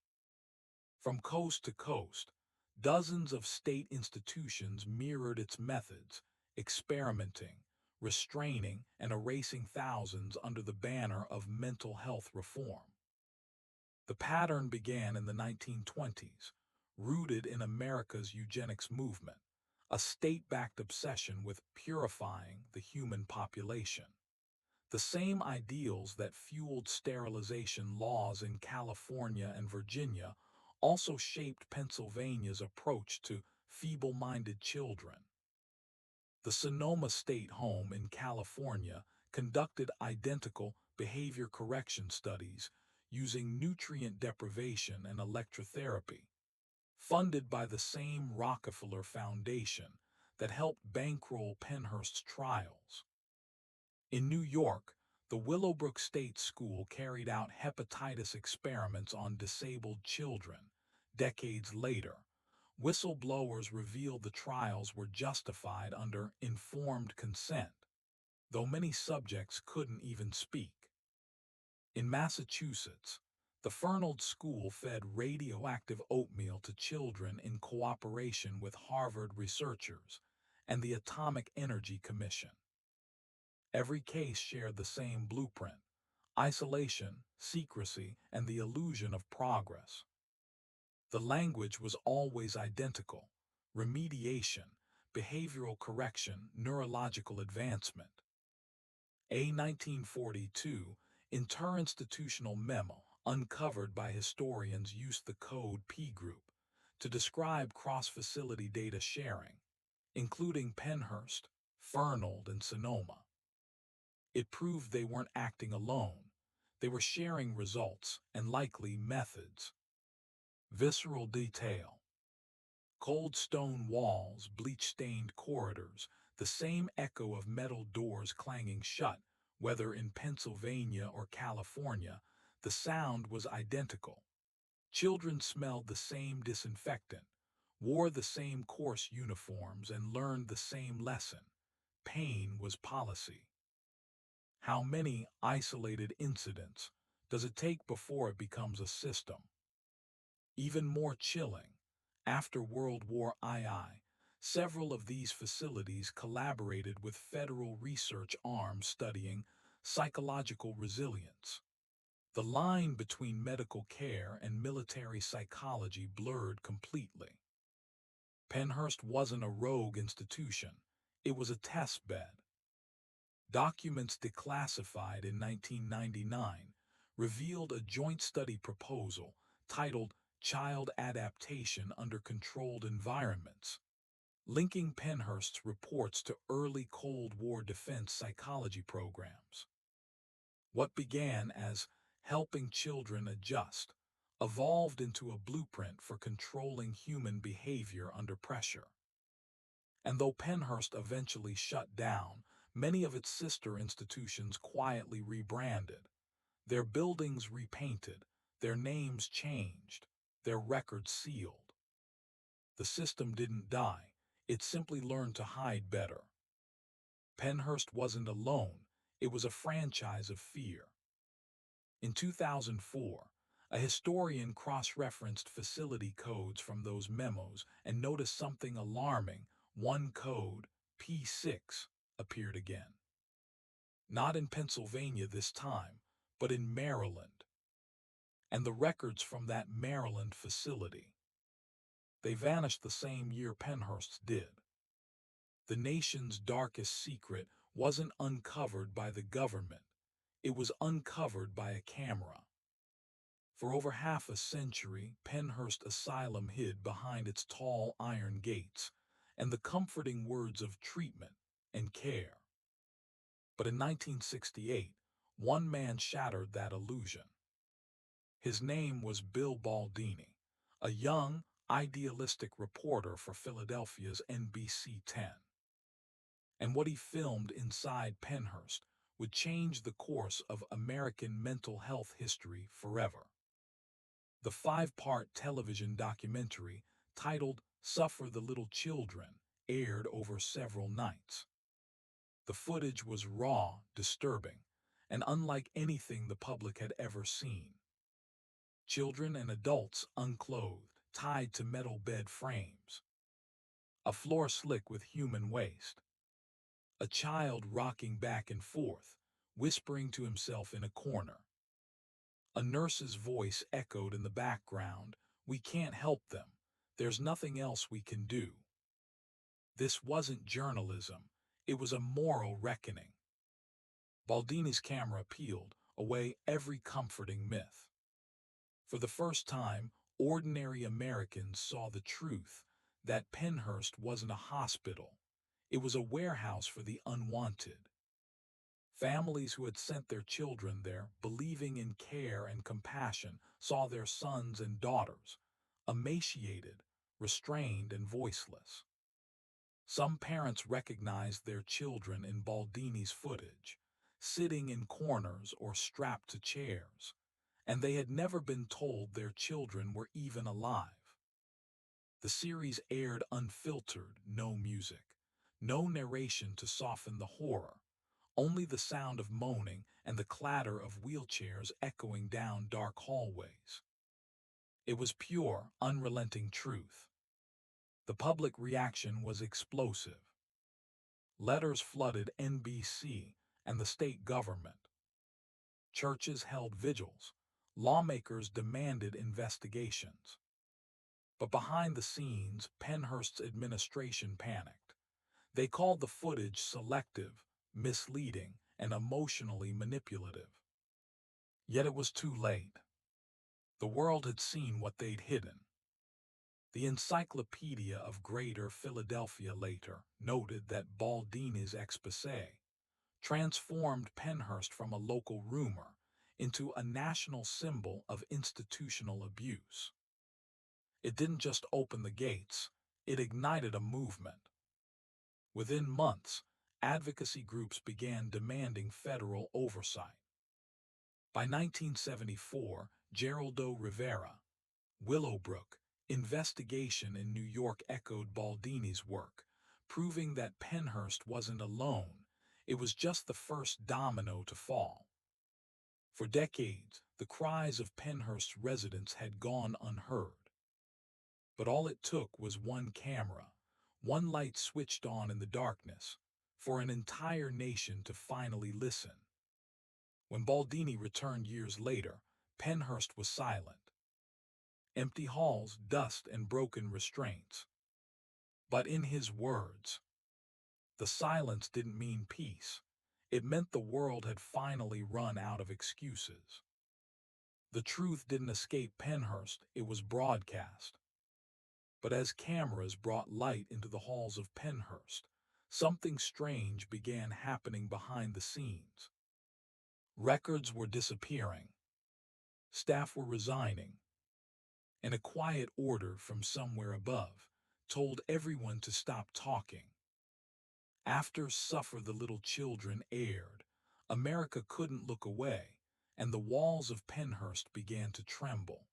From coast to coast, dozens of state institutions mirrored its methods, experimenting, restraining, and erasing thousands under the banner of mental health reform. The pattern began in the 1920s, rooted in America's eugenics movement, a state-backed obsession with purifying the human population. The same ideals that fueled sterilization laws in California and Virginia also shaped Pennsylvania's approach to feeble-minded children. The Sonoma State Home in California conducted identical behavior correction studies using nutrient deprivation and electrotherapy, funded by the same Rockefeller Foundation that helped bankroll Pennhurst's trials. In New York, the Willowbrook State School carried out hepatitis experiments on disabled children. Decades later, whistleblowers revealed the trials were justified under informed consent, though many subjects couldn't even speak. In Massachusetts, the Fernald School fed radioactive oatmeal to children in cooperation with Harvard researchers and the Atomic Energy Commission. Every case shared the same blueprint: isolation, secrecy, and the illusion of progress. The language was always identical: remediation, behavioral correction, neurological advancement. A 1942 interinstitutional memo uncovered by historians used the code P group to describe cross-facility data sharing, including Pennhurst, Fernald, and Sonoma. It proved they weren't acting alone. They were sharing results and likely methods. Visceral detail. Cold stone walls, bleach-stained corridors, the same echo of metal doors clanging shut, whether in Pennsylvania or California, the sound was identical. Children smelled the same disinfectant, wore the same coarse uniforms, and learned the same lesson. Pain was policy. How many isolated incidents does it take before it becomes a system? Even more chilling, after World War II, several of these facilities collaborated with federal research arms studying psychological resilience. The line between medical care and military psychology blurred completely. Pennhurst wasn't a rogue institution. It was a test bed. Documents declassified in 1999 revealed a joint study proposal titled Child Adaptation Under Controlled Environments, linking Pennhurst's reports to early Cold War defense psychology programs. What began as helping children adjust evolved into a blueprint for controlling human behavior under pressure. And though Pennhurst eventually shut down, many of its sister institutions quietly rebranded. Their buildings repainted, their names changed, their records sealed. The system didn't die, it simply learned to hide better. Pennhurst wasn't alone, it was a franchise of fear. In 2004, a historian cross-referenced facility codes from those memos and noticed something alarming. One code, P6, appeared again. Not in Pennsylvania this time, but in Maryland. And the records from that Maryland facility. They vanished the same year Pennhurst's did. The nation's darkest secret wasn't uncovered by the government. It was uncovered by a camera. For over half a century, Pennhurst Asylum hid behind its tall iron gates and the comforting words of treatment and care. But in 1968, one man shattered that illusion. His name was Bill Baldini, a young, idealistic reporter for Philadelphia's NBC 10. And what he filmed inside Pennhurst would change the course of American mental health history forever. The 5-part television documentary, titled Suffer the Little Children, aired over several nights. The footage was raw, disturbing, and unlike anything the public had ever seen. Children and adults unclothed, tied to metal bed frames. A floor slick with human waste. A child rocking back and forth, whispering to himself in a corner. A nurse's voice echoed in the background, "We can't help them. There's nothing else we can do." This wasn't journalism. It was a moral reckoning. Baldini's camera peeled away every comforting myth. For the first time, ordinary Americans saw the truth that Pennhurst wasn't a hospital. It was a warehouse for the unwanted. Families who had sent their children there, believing in care and compassion, saw their sons and daughters, emaciated, restrained, and voiceless. Some parents recognized their children in Baldini's footage, sitting in corners or strapped to chairs, and they had never been told their children were even alive. The series aired unfiltered, no music, no narration to soften the horror, only the sound of moaning and the clatter of wheelchairs echoing down dark hallways. It was pure, unrelenting truth. The public reaction was explosive. Letters flooded NBC and the state government. Churches held vigils. Lawmakers demanded investigations. But behind the scenes, Pennhurst's administration panicked. They called the footage selective, misleading, and emotionally manipulative. Yet it was too late. The world had seen what they'd hidden. The Encyclopedia of Greater Philadelphia later noted that Baldini's exposé, transformed Pennhurst from a local rumor into a national symbol of institutional abuse. It didn't just open the gates, it ignited a movement. Within months, advocacy groups began demanding federal oversight. By 1974, Geraldo Rivera, Willowbrook, investigation in New York echoed Baldini's work, proving that Pennhurst wasn't alone. It was just the first domino to fall. For decades, the cries of Pennhurst's residents had gone unheard. But all it took was one camera, one light switched on in the darkness, for an entire nation to finally listen. When Baldini returned years later, Pennhurst was silent. Empty halls, dust, and broken restraints. But in his words, the silence didn't mean peace. It meant the world had finally run out of excuses. The truth didn't escape Pennhurst, it was broadcast. But as cameras brought light into the halls of Pennhurst, something strange began happening behind the scenes. Records were disappearing. Staff were resigning. And a quiet order from somewhere above told everyone to stop talking. After Suffer the Little Children aired, America couldn't look away, and the walls of Pennhurst began to tremble.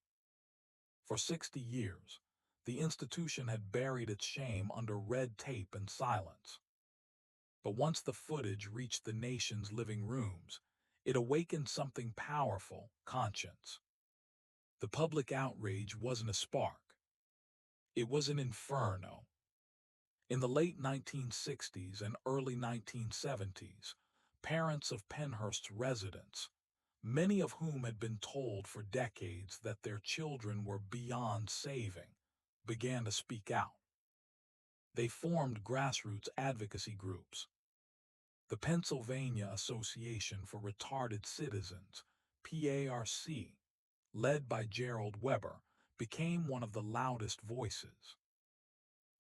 For 60 years, the institution had buried its shame under red tape and silence. But once the footage reached the nation's living rooms, it awakened something powerful: conscience. The public outrage wasn't a spark. It was an inferno. In the late 1960s and early 1970s, parents of Pennhurst's residents, many of whom had been told for decades that their children were beyond saving, began to speak out. They formed grassroots advocacy groups. The Pennsylvania Association for Retarded Citizens, PARC, led by Gerald Weber, became one of the loudest voices.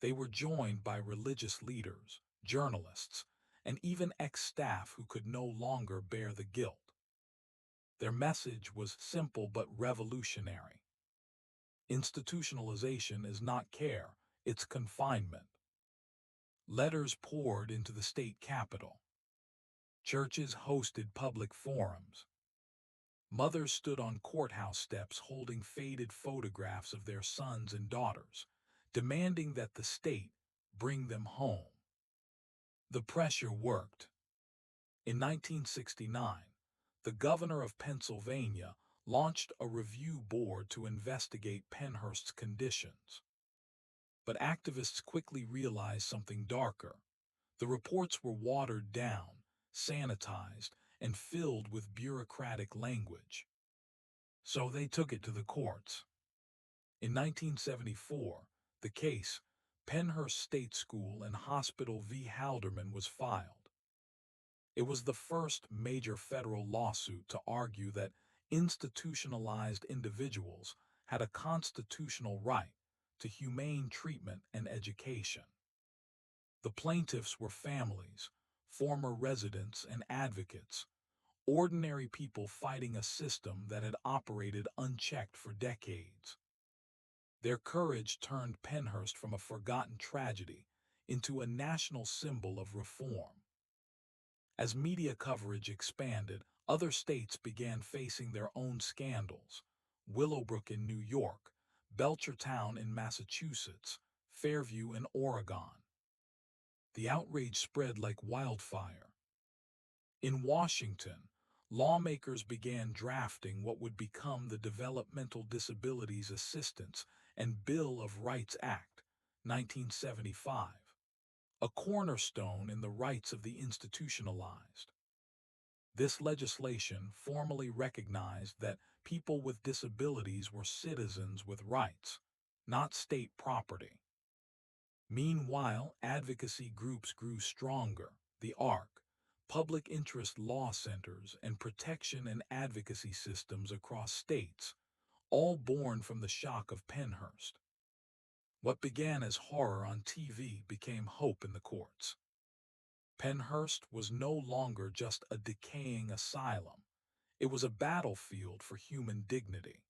They were joined by religious leaders, journalists, and even ex-staff who could no longer bear the guilt. Their message was simple but revolutionary. Institutionalization is not care, it's confinement. Letters poured into the state capitol. Churches hosted public forums. Mothers stood on courthouse steps holding faded photographs of their sons and daughters, demanding that the state bring them home. The pressure worked. In 1969, the governor of Pennsylvania launched a review board to investigate Pennhurst's conditions. But activists quickly realized something darker. The reports were watered down, sanitized, and filled with bureaucratic language. So they took it to the courts. In 1974, the case, Pennhurst State School and Hospital v. Halderman, was filed. It was the first major federal lawsuit to argue that institutionalized individuals had a constitutional right to humane treatment and education. The plaintiffs were families, former residents, and advocates, ordinary people fighting a system that had operated unchecked for decades. Their courage turned Pennhurst from a forgotten tragedy into a national symbol of reform. As media coverage expanded, other states began facing their own scandals: Willowbrook in New York, Belchertown in Massachusetts, Fairview in Oregon. The outrage spread like wildfire. In Washington, lawmakers began drafting what would become the Developmental Disabilities Assistance and Bill of Rights Act, 1975, a cornerstone in the rights of the institutionalized. This legislation formally recognized that people with disabilities were citizens with rights, not state property. Meanwhile, advocacy groups grew stronger. The ARC, public interest law centers, and protection and advocacy systems across states, all born from the shock of Pennhurst. What began as horror on TV became hope in the courts. Penhurst was no longer just a decaying asylum. It was a battlefield for human dignity.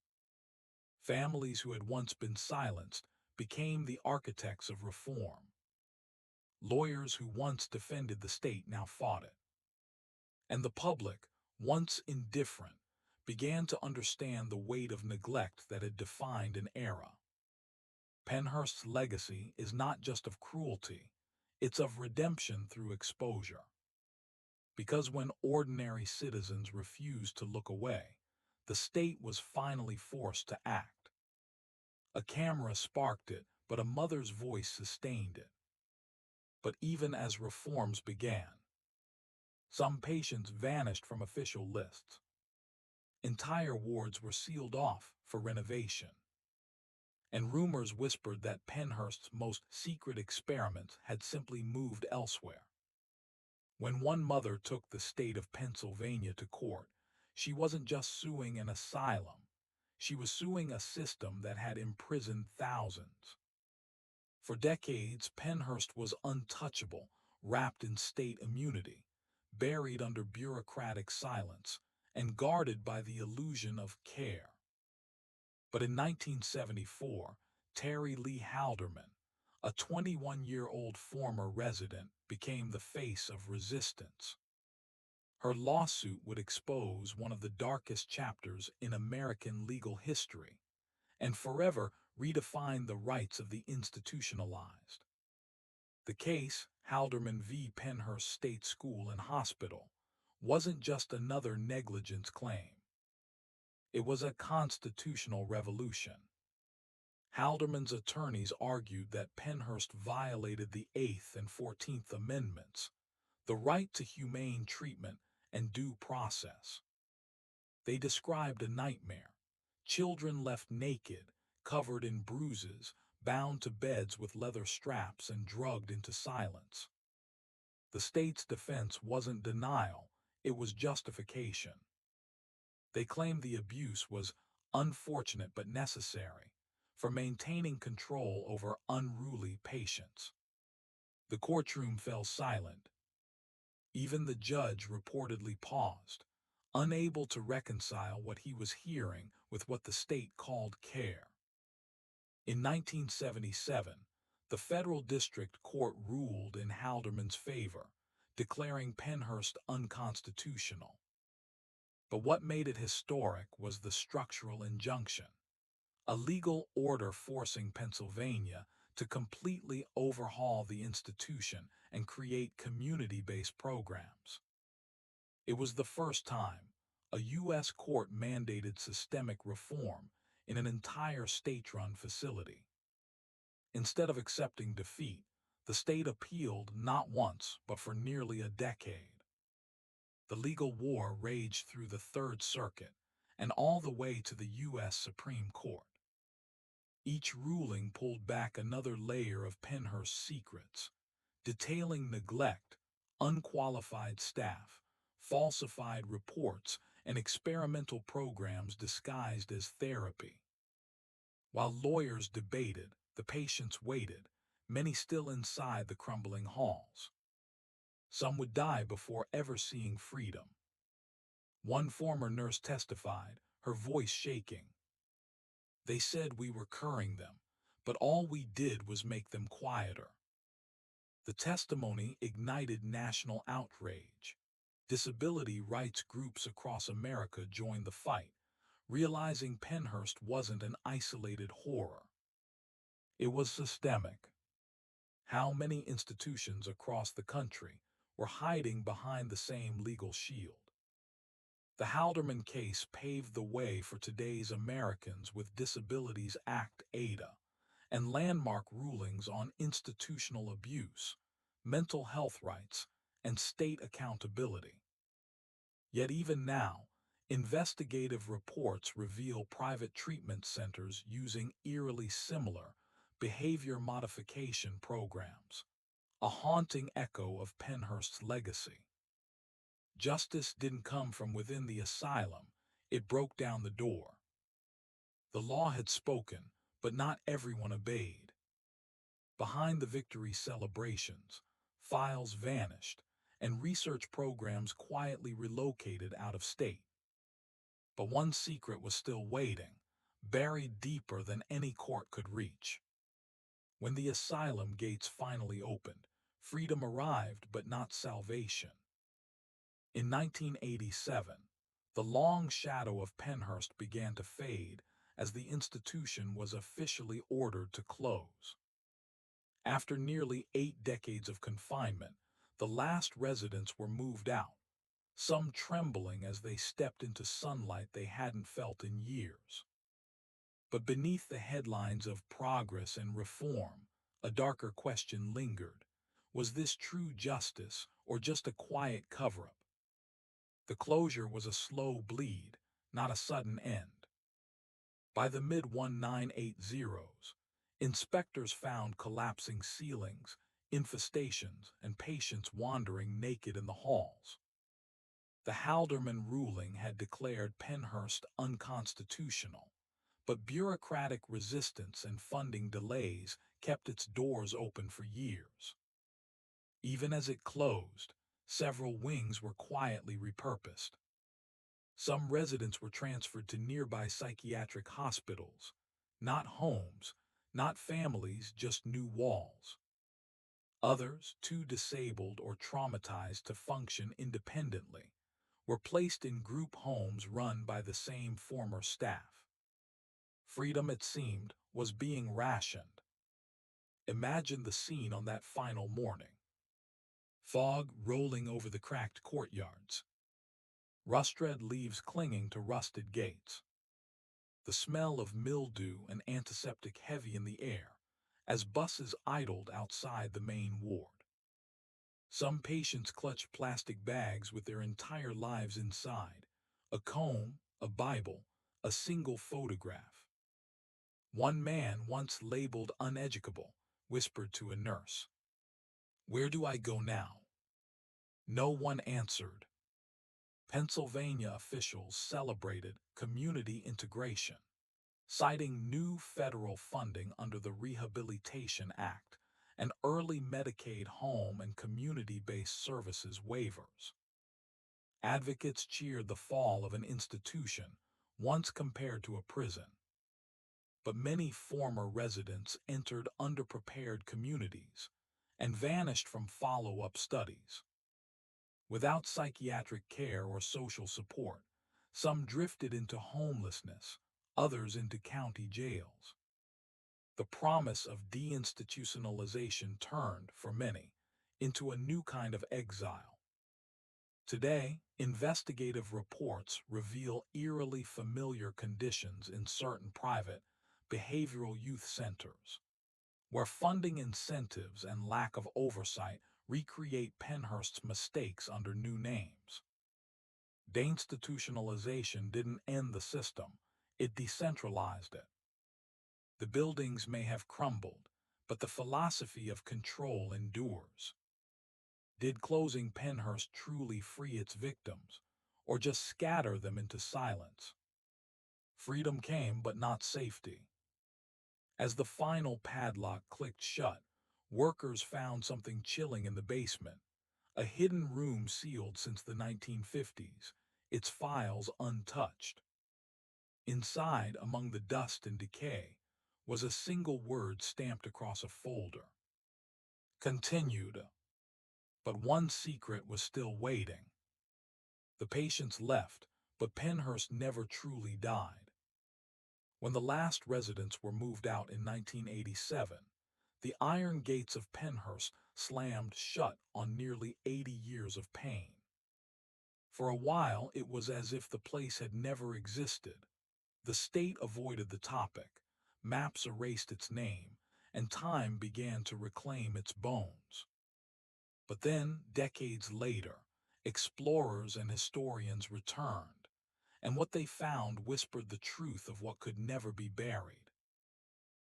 Families who had once been silenced became the architects of reform. Lawyers who once defended the state now fought it. And the public, once indifferent, began to understand the weight of neglect that had defined an era. Penhurst's legacy is not just of cruelty, it's of redemption through exposure. Because when ordinary citizens refused to look away, the state was finally forced to act. A camera sparked it, but a mother's voice sustained it. But even as reforms began, some patients vanished from official lists. Entire wards were sealed off for renovation. And rumors whispered that Penhurst's most secret experiments had simply moved elsewhere. When one mother took the state of Pennsylvania to court, she wasn't just suing an asylum. She was suing a system that had imprisoned thousands. For decades, Penhurst was untouchable, wrapped in state immunity, buried under bureaucratic silence, and guarded by the illusion of care. But in 1974, Terry Lee Halderman, a 21-year-old former resident, became the face of resistance. Her lawsuit would expose one of the darkest chapters in American legal history and forever redefine the rights of the institutionalized. The case, Halderman v. Penhurst State School and Hospital, wasn't just another negligence claim. It was a constitutional revolution. Halderman's attorneys argued that Penhurst violated the 8th and 14th Amendments, the right to humane treatment and due process. They described a nightmare: children left naked, covered in bruises, bound to beds with leather straps and drugged into silence. The state's defense wasn't denial, it was justification. They claimed the abuse was unfortunate but necessary for maintaining control over unruly patients. The courtroom fell silent. Even the judge reportedly paused, unable to reconcile what he was hearing with what the state called care. In 1977, the federal district court ruled in Halderman's favor, declaring Penhurst unconstitutional. But what made it historic was the structural injunction, a legal order forcing Pennsylvania to completely overhaul the institution and create community-based programs. It was the first time a U.S. court mandated systemic reform in an entire state-run facility. Instead of accepting defeat, the state appealed not once but for nearly a decade. The legal war raged through the Third Circuit and all the way to the U.S. Supreme Court. Each ruling pulled back another layer of Penhurst's secrets, detailing neglect, unqualified staff, falsified reports, and experimental programs disguised as therapy. While lawyers debated, the patients waited, many still inside the crumbling halls. Some would die before ever seeing freedom. One former nurse testified, her voice shaking. "They said we were curing them, but all we did was make them quieter." The testimony ignited national outrage. Disability rights groups across America joined the fight, realizing Penhurst wasn't an isolated horror. It was systemic. How many institutions across the country were hiding behind the same legal shield? The Halderman case paved the way for today's Americans with Disabilities Act (ADA) and landmark rulings on institutional abuse, mental health rights, and state accountability. Yet even now, investigative reports reveal private treatment centers using eerily similar behavior modification programs, a haunting echo of Penhurst's legacy. Justice didn't come from within the asylum, it broke down the door. The law had spoken, but not everyone obeyed. Behind the victory celebrations, files vanished, and research programs quietly relocated out of state. But one secret was still waiting, buried deeper than any court could reach. When the asylum gates finally opened, freedom arrived but not salvation. In 1987, the long shadow of Pennhurst began to fade as the institution was officially ordered to close. After nearly 8 decades of confinement, the last residents were moved out, some trembling as they stepped into sunlight they hadn't felt in years. But beneath the headlines of progress and reform, a darker question lingered. Was this true justice or just a quiet cover-up? The closure was a slow bleed, not a sudden end. By the mid-1980s, inspectors found collapsing ceilings, infestations, and patients wandering naked in the halls. The Halderman ruling had declared Pennhurst unconstitutional, but bureaucratic resistance and funding delays kept its doors open for years. Even as it closed, several wings were quietly repurposed. Some residents were transferred to nearby psychiatric hospitals, not homes, not families, just new walls. Others, too disabled or traumatized to function independently, were placed in group homes run by the same former staff. Freedom, it seemed, was being rationed. Imagine the scene on that final morning. Fog rolling over the cracked courtyards. Rust-red leaves clinging to rusted gates. The smell of mildew and antiseptic heavy in the air as buses idled outside the main ward. Some patients clutched plastic bags with their entire lives inside, a comb, a Bible, a single photograph. One man, once labeled uneducable, whispered to a nurse, "Where do I go now?" No one answered. Pennsylvania officials celebrated community integration, citing new federal funding under the Rehabilitation Act and early Medicaid home and community-based services waivers. Advocates cheered the fall of an institution once compared to a prison. But many former residents entered underprepared communities and vanished from follow-up studies. Without psychiatric care or social support, some drifted into homelessness, others into county jails. The promise of deinstitutionalization turned, for many, into a new kind of exile. Today, investigative reports reveal eerily familiar conditions in certain private, behavioral youth centers, where funding incentives and lack of oversight recreate Pennhurst's mistakes under new names. Deinstitutionalization didn't end the system, it decentralized it. The buildings may have crumbled, but the philosophy of control endures. Did closing Pennhurst truly free its victims, or just scatter them into silence? Freedom came, but not safety. As the final padlock clicked shut, workers found something chilling in the basement, a hidden room sealed since the 1950s, its files untouched. Inside, among the dust and decay, was a single word stamped across a folder. Continued. But one secret was still waiting. The patients left, but Pennhurst never truly died. When the last residents were moved out in 1987, the iron gates of Pennhurst slammed shut on nearly 80 years of pain. For a while, it was as if the place had never existed. The state avoided the topic, maps erased its name, and time began to reclaim its bones. But then, decades later, explorers and historians returned, and what they found whispered the truth of what could never be buried.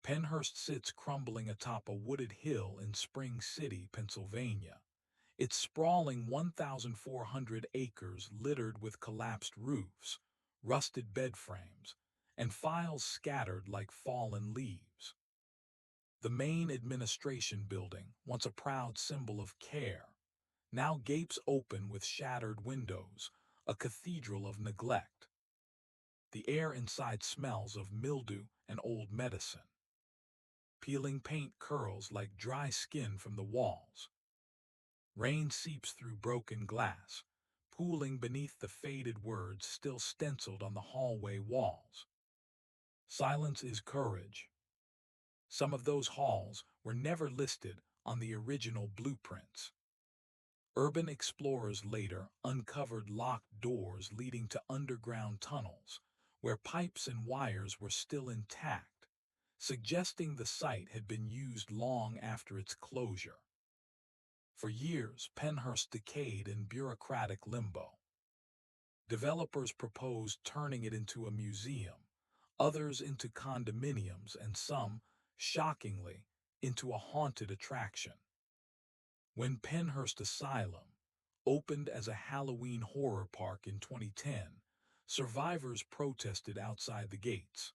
Pennhurst sits crumbling atop a wooded hill in Spring City, Pennsylvania, its sprawling 1,400 acres littered with collapsed roofs, rusted bed frames, and files scattered like fallen leaves. The main administration building, once a proud symbol of care, now gapes open with shattered windows, a cathedral of neglect. The air inside smells of mildew and old medicine. Peeling paint curls like dry skin from the walls. Rain seeps through broken glass, pooling beneath the faded words still stenciled on the hallway walls. Silence is courage. Some of those halls were never listed on the original blueprints. Urban explorers later uncovered locked doors leading to underground tunnels, where pipes and wires were still intact, suggesting the site had been used long after its closure. For years, Penhurst decayed in bureaucratic limbo. Developers proposed turning it into a museum, others into condominiums, and some, shockingly, into a haunted attraction. When Penhurst Asylum opened as a Halloween horror park in 2010, survivors protested outside the gates.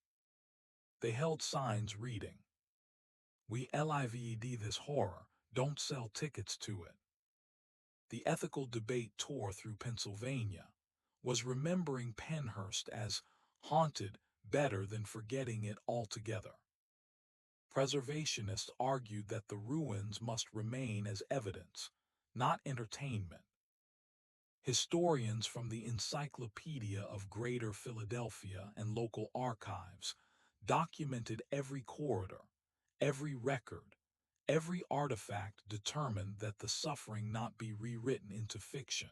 They held signs reading, "We live this horror, don't sell tickets to it." The ethical debate tore through Pennsylvania. Was remembering Penhurst as haunted better than forgetting it altogether? Preservationists argued that the ruins must remain as evidence, not entertainment. Historians from the Encyclopedia of Greater Philadelphia and local archives documented every corridor, every record, every artifact, determined that the suffering not be rewritten into fiction.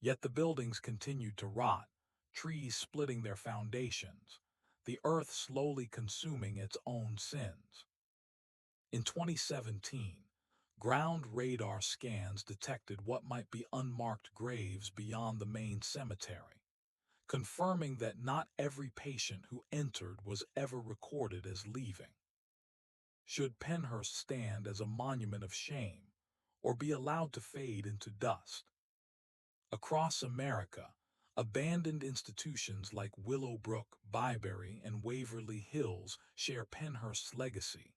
Yet the buildings continued to rot, trees splitting their foundations, the earth slowly consuming its own sins. In 2017, ground radar scans detected what might be unmarked graves beyond the main cemetery, confirming that not every patient who entered was ever recorded as leaving. Should Penhurst stand as a monument of shame, or be allowed to fade into dust? Across America, abandoned institutions like Willowbrook, Byberry, and Waverly Hills share Penhurst's legacy,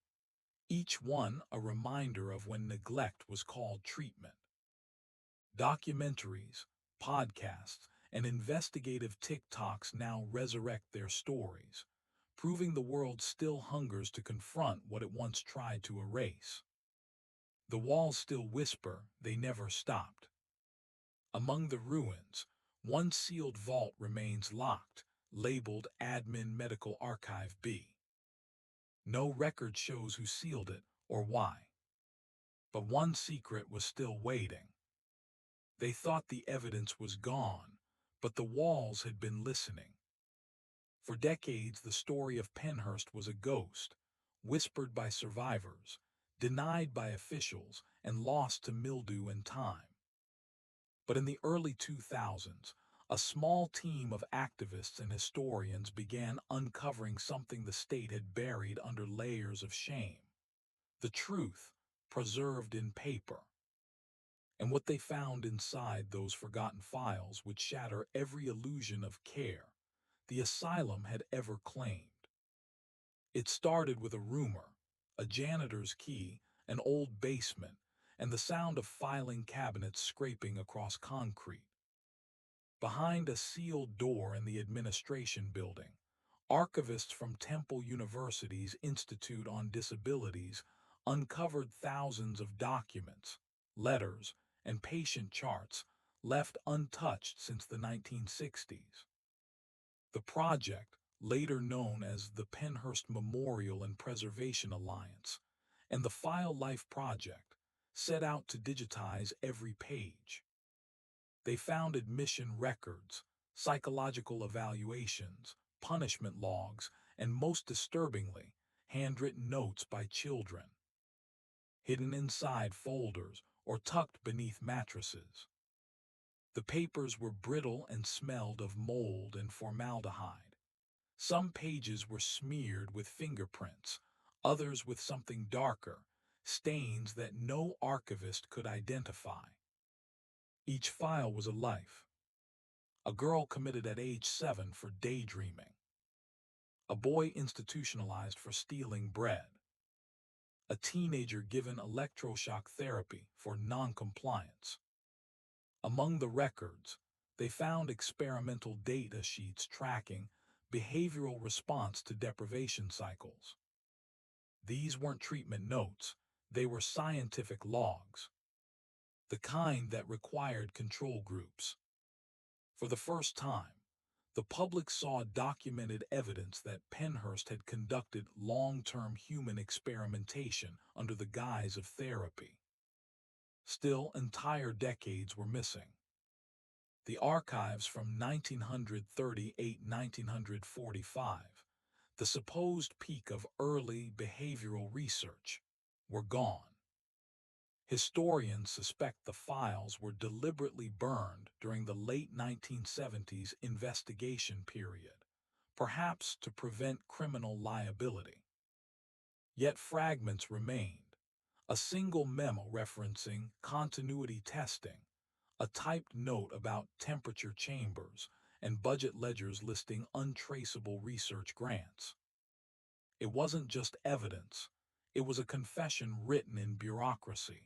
each one a reminder of when neglect was called treatment. Documentaries, podcasts, and investigative TikToks now resurrect their stories, proving the world still hungers to confront what it once tried to erase. The walls still whisper, they never stopped. Among the ruins, one sealed vault remains locked, labeled Admin Medical Archive B. No record shows who sealed it or why. But one secret was still waiting. They thought the evidence was gone, but the walls had been listening. For decades, the story of Penhurst was a ghost, whispered by survivors, denied by officials, and lost to mildew and time. But in the early 2000s, a small team of activists and historians began uncovering something the state had buried under layers of shame. The truth, preserved in paper. And what they found inside those forgotten files would shatter every illusion of care the asylum had ever claimed. It started with a rumor, a janitor's key, an old basement, and the sound of filing cabinets scraping across concrete. Behind a sealed door in the administration building, archivists from Temple University's Institute on Disabilities uncovered thousands of documents, letters, and patient charts left untouched since the 1960s. The project, later known as the Penhurst Memorial and Preservation Alliance, and the File Life Project, set out to digitize every page. They found admission records, psychological evaluations, punishment logs, and most disturbingly, handwritten notes by children, hidden inside folders or tucked beneath mattresses. The papers were brittle and smelled of mold and formaldehyde. Some pages were smeared with fingerprints, others with something darker, stains that no archivist could identify. Each file was a life. A girl committed at age 7 for daydreaming. A boy institutionalized for stealing bread. a teenager given electroshock therapy for noncompliance. Among the records, they found experimental data sheets tracking behavioral response to deprivation cycles. These weren't treatment notes, they were scientific logs, the kind that required control groups. For the first time, the public saw documented evidence that Pennhurst had conducted long-term human experimentation under the guise of therapy. Still, entire decades were missing. The archives from 1938–1945, the supposed peak of early behavioral research, were gone. Historians suspect the files were deliberately burned during the late 1970s investigation period, perhaps to prevent criminal liability. Yet fragments remained, a single memo referencing continuity testing, a typed note about temperature chambers, and budget ledgers listing untraceable research grants. It wasn't just evidence, it was a confession written in bureaucracy.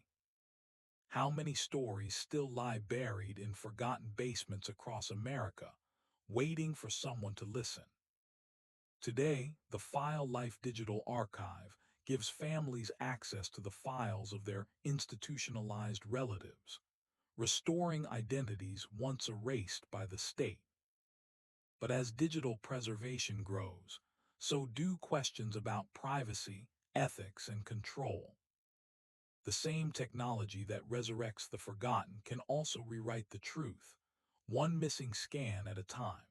How many stories still lie buried in forgotten basements across America, waiting for someone to listen? Today, the File Life Digital Archive gives families access to the files of their institutionalized relatives, restoring identities once erased by the state. But as digital preservation grows, so do questions about privacy, ethics, and control. The same technology that resurrects the forgotten can also rewrite the truth, one missing scan at a time.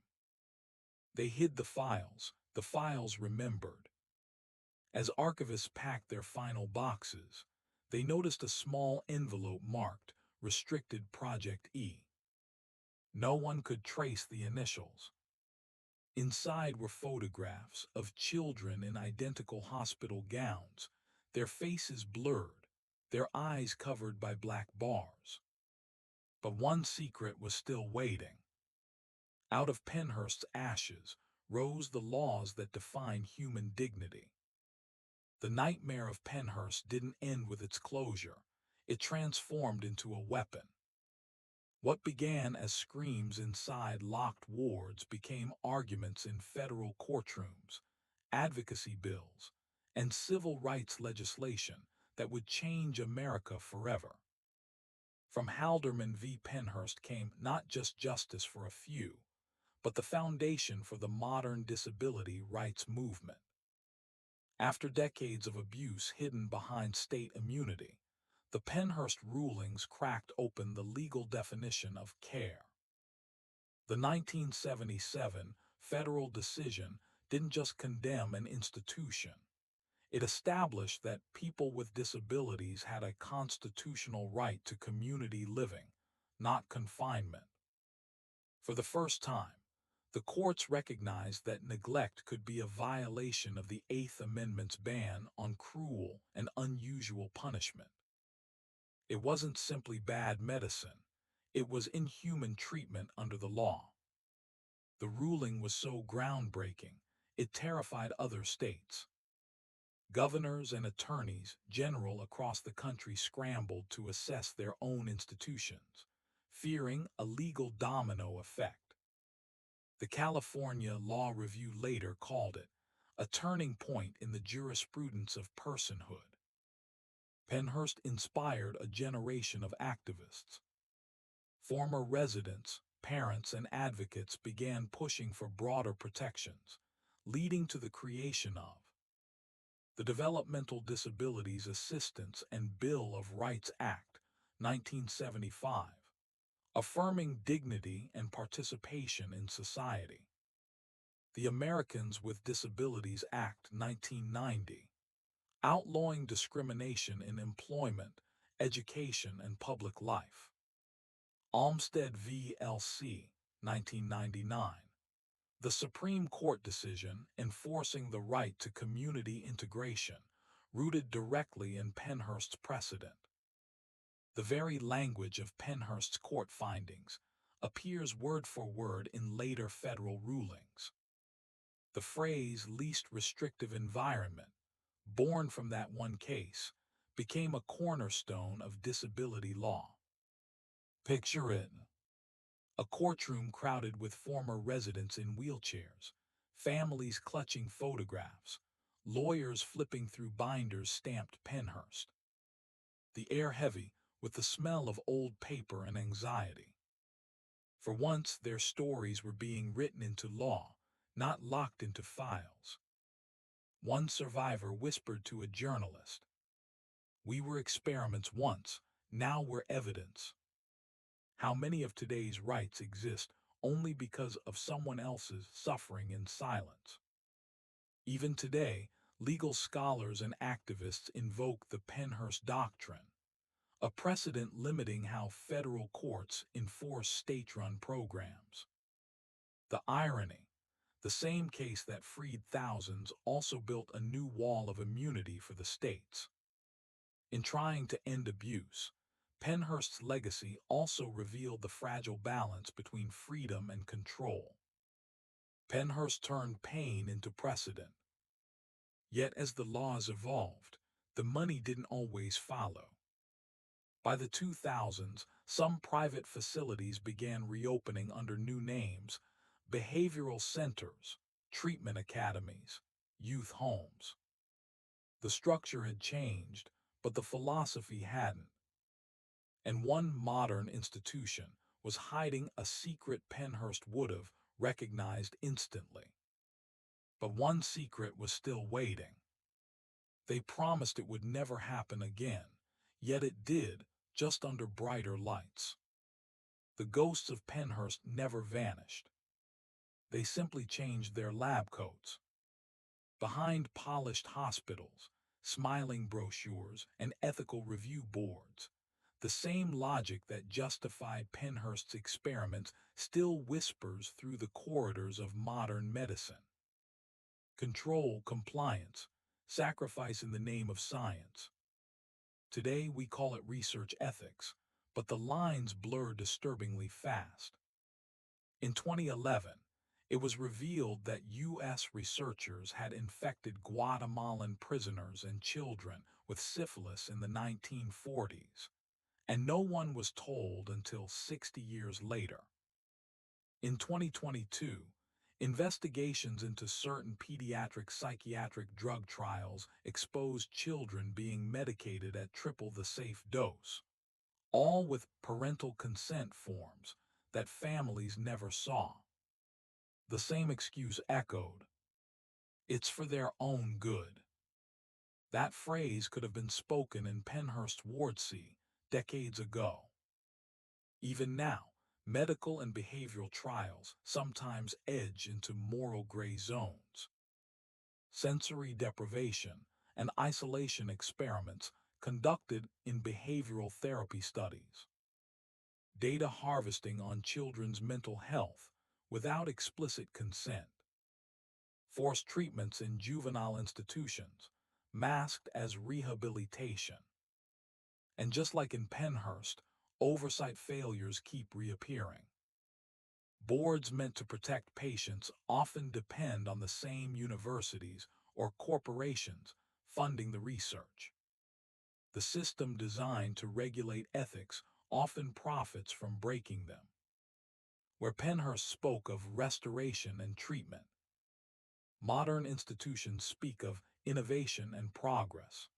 They hid the files remembered. As archivists packed their final boxes, they noticed a small envelope marked Restricted Project E. No one could trace the initials. Inside were photographs of children in identical hospital gowns, their faces blurred, their eyes covered by black bars. But one secret was still waiting. Out of Pennhurst's ashes rose the laws that define human dignity. The nightmare of Pennhurst didn't end with its closure. It transformed into a weapon. What began as screams inside locked wards became arguments in federal courtrooms, advocacy bills, and civil rights legislation that would change America forever. From Halderman v. Pennhurst came not just justice for a few, but the foundation for the modern disability rights movement. After decades of abuse hidden behind state immunity, the Pennhurst rulings cracked open the legal definition of care. The 1977 federal decision didn't just condemn an institution. It established that people with disabilities had a constitutional right to community living, not confinement. For the first time, the courts recognized that neglect could be a violation of the Eighth Amendment's ban on cruel and unusual punishment. It wasn't simply bad medicine, it was inhuman treatment under the law. The ruling was so groundbreaking, it terrified other states. Governors and attorneys general across the country scrambled to assess their own institutions, fearing a legal domino effect. The California Law Review later called it a turning point in the jurisprudence of personhood. Pennhurst inspired a generation of activists. Former residents, parents, and advocates began pushing for broader protections, leading to the creation of the Developmental Disabilities Assistance and Bill of Rights Act, 1975, affirming dignity and participation in society. The Americans with Disabilities Act, 1990, outlawing discrimination in employment, education, and public life. Olmstead v. LC, 1999, the Supreme Court decision enforcing the right to community integration, rooted directly in Pennhurst's precedent. The very language of Pennhurst's court findings appears word for word in later federal rulings. The phrase least restrictive environment, born from that one case, became a cornerstone of disability law. Picture it. A courtroom crowded with former residents in wheelchairs, families clutching photographs, lawyers flipping through binders stamped Pennhurst. The air heavy with the smell of old paper and anxiety. For once, their stories were being written into law, not locked into files. One survivor whispered to a journalist, "We were experiments once, now we're evidence." How many of today's rights exist only because of someone else's suffering in silence? Even today, legal scholars and activists invoke the Pennhurst Doctrine, a precedent limiting how federal courts enforce state-run programs. The irony, the same case that freed thousands also built a new wall of immunity for the states. In trying to end abuse, Pennhurst's legacy also revealed the fragile balance between freedom and control. Pennhurst turned pain into precedent. Yet as the laws evolved, the money didn't always follow. By the 2000s, some private facilities began reopening under new names: behavioral centers, treatment academies, youth homes. The structure had changed, but the philosophy hadn't. And one modern institution was hiding a secret Pennhurst would have recognized instantly. But one secret was still waiting. They promised it would never happen again, yet it did, just under brighter lights. The ghosts of Pennhurst never vanished. They simply changed their lab coats. Behind polished hospitals, smiling brochures, and ethical review boards, the same logic that justified Pennhurst's experiments still whispers through the corridors of modern medicine. Control, compliance, sacrifice in the name of science. Today we call it research ethics, but the lines blur disturbingly fast. In 2011, it was revealed that U.S. researchers had infected Guatemalan prisoners and children with syphilis in the 1940s, and no one was told until 60 years later. In 2022, investigations into certain pediatric psychiatric drug trials exposed children being medicated at triple the safe dose, all with parental consent forms that families never saw. The same excuse echoed: "It's for their own good." That phrase could have been spoken in Pennhurst Ward C decades ago. Even now, medical and behavioral trials sometimes edge into moral gray zones. Sensory deprivation and isolation experiments conducted in behavioral therapy studies. Data harvesting on children's mental health without explicit consent. Forced treatments in juvenile institutions, masked as rehabilitation. And just like in Pennhurst, oversight failures keep reappearing. Boards meant to protect patients often depend on the same universities or corporations funding the research. The system designed to regulate ethics often profits from breaking them. Where Pennhurst spoke of restoration and treatment, modern institutions speak of innovation and progress.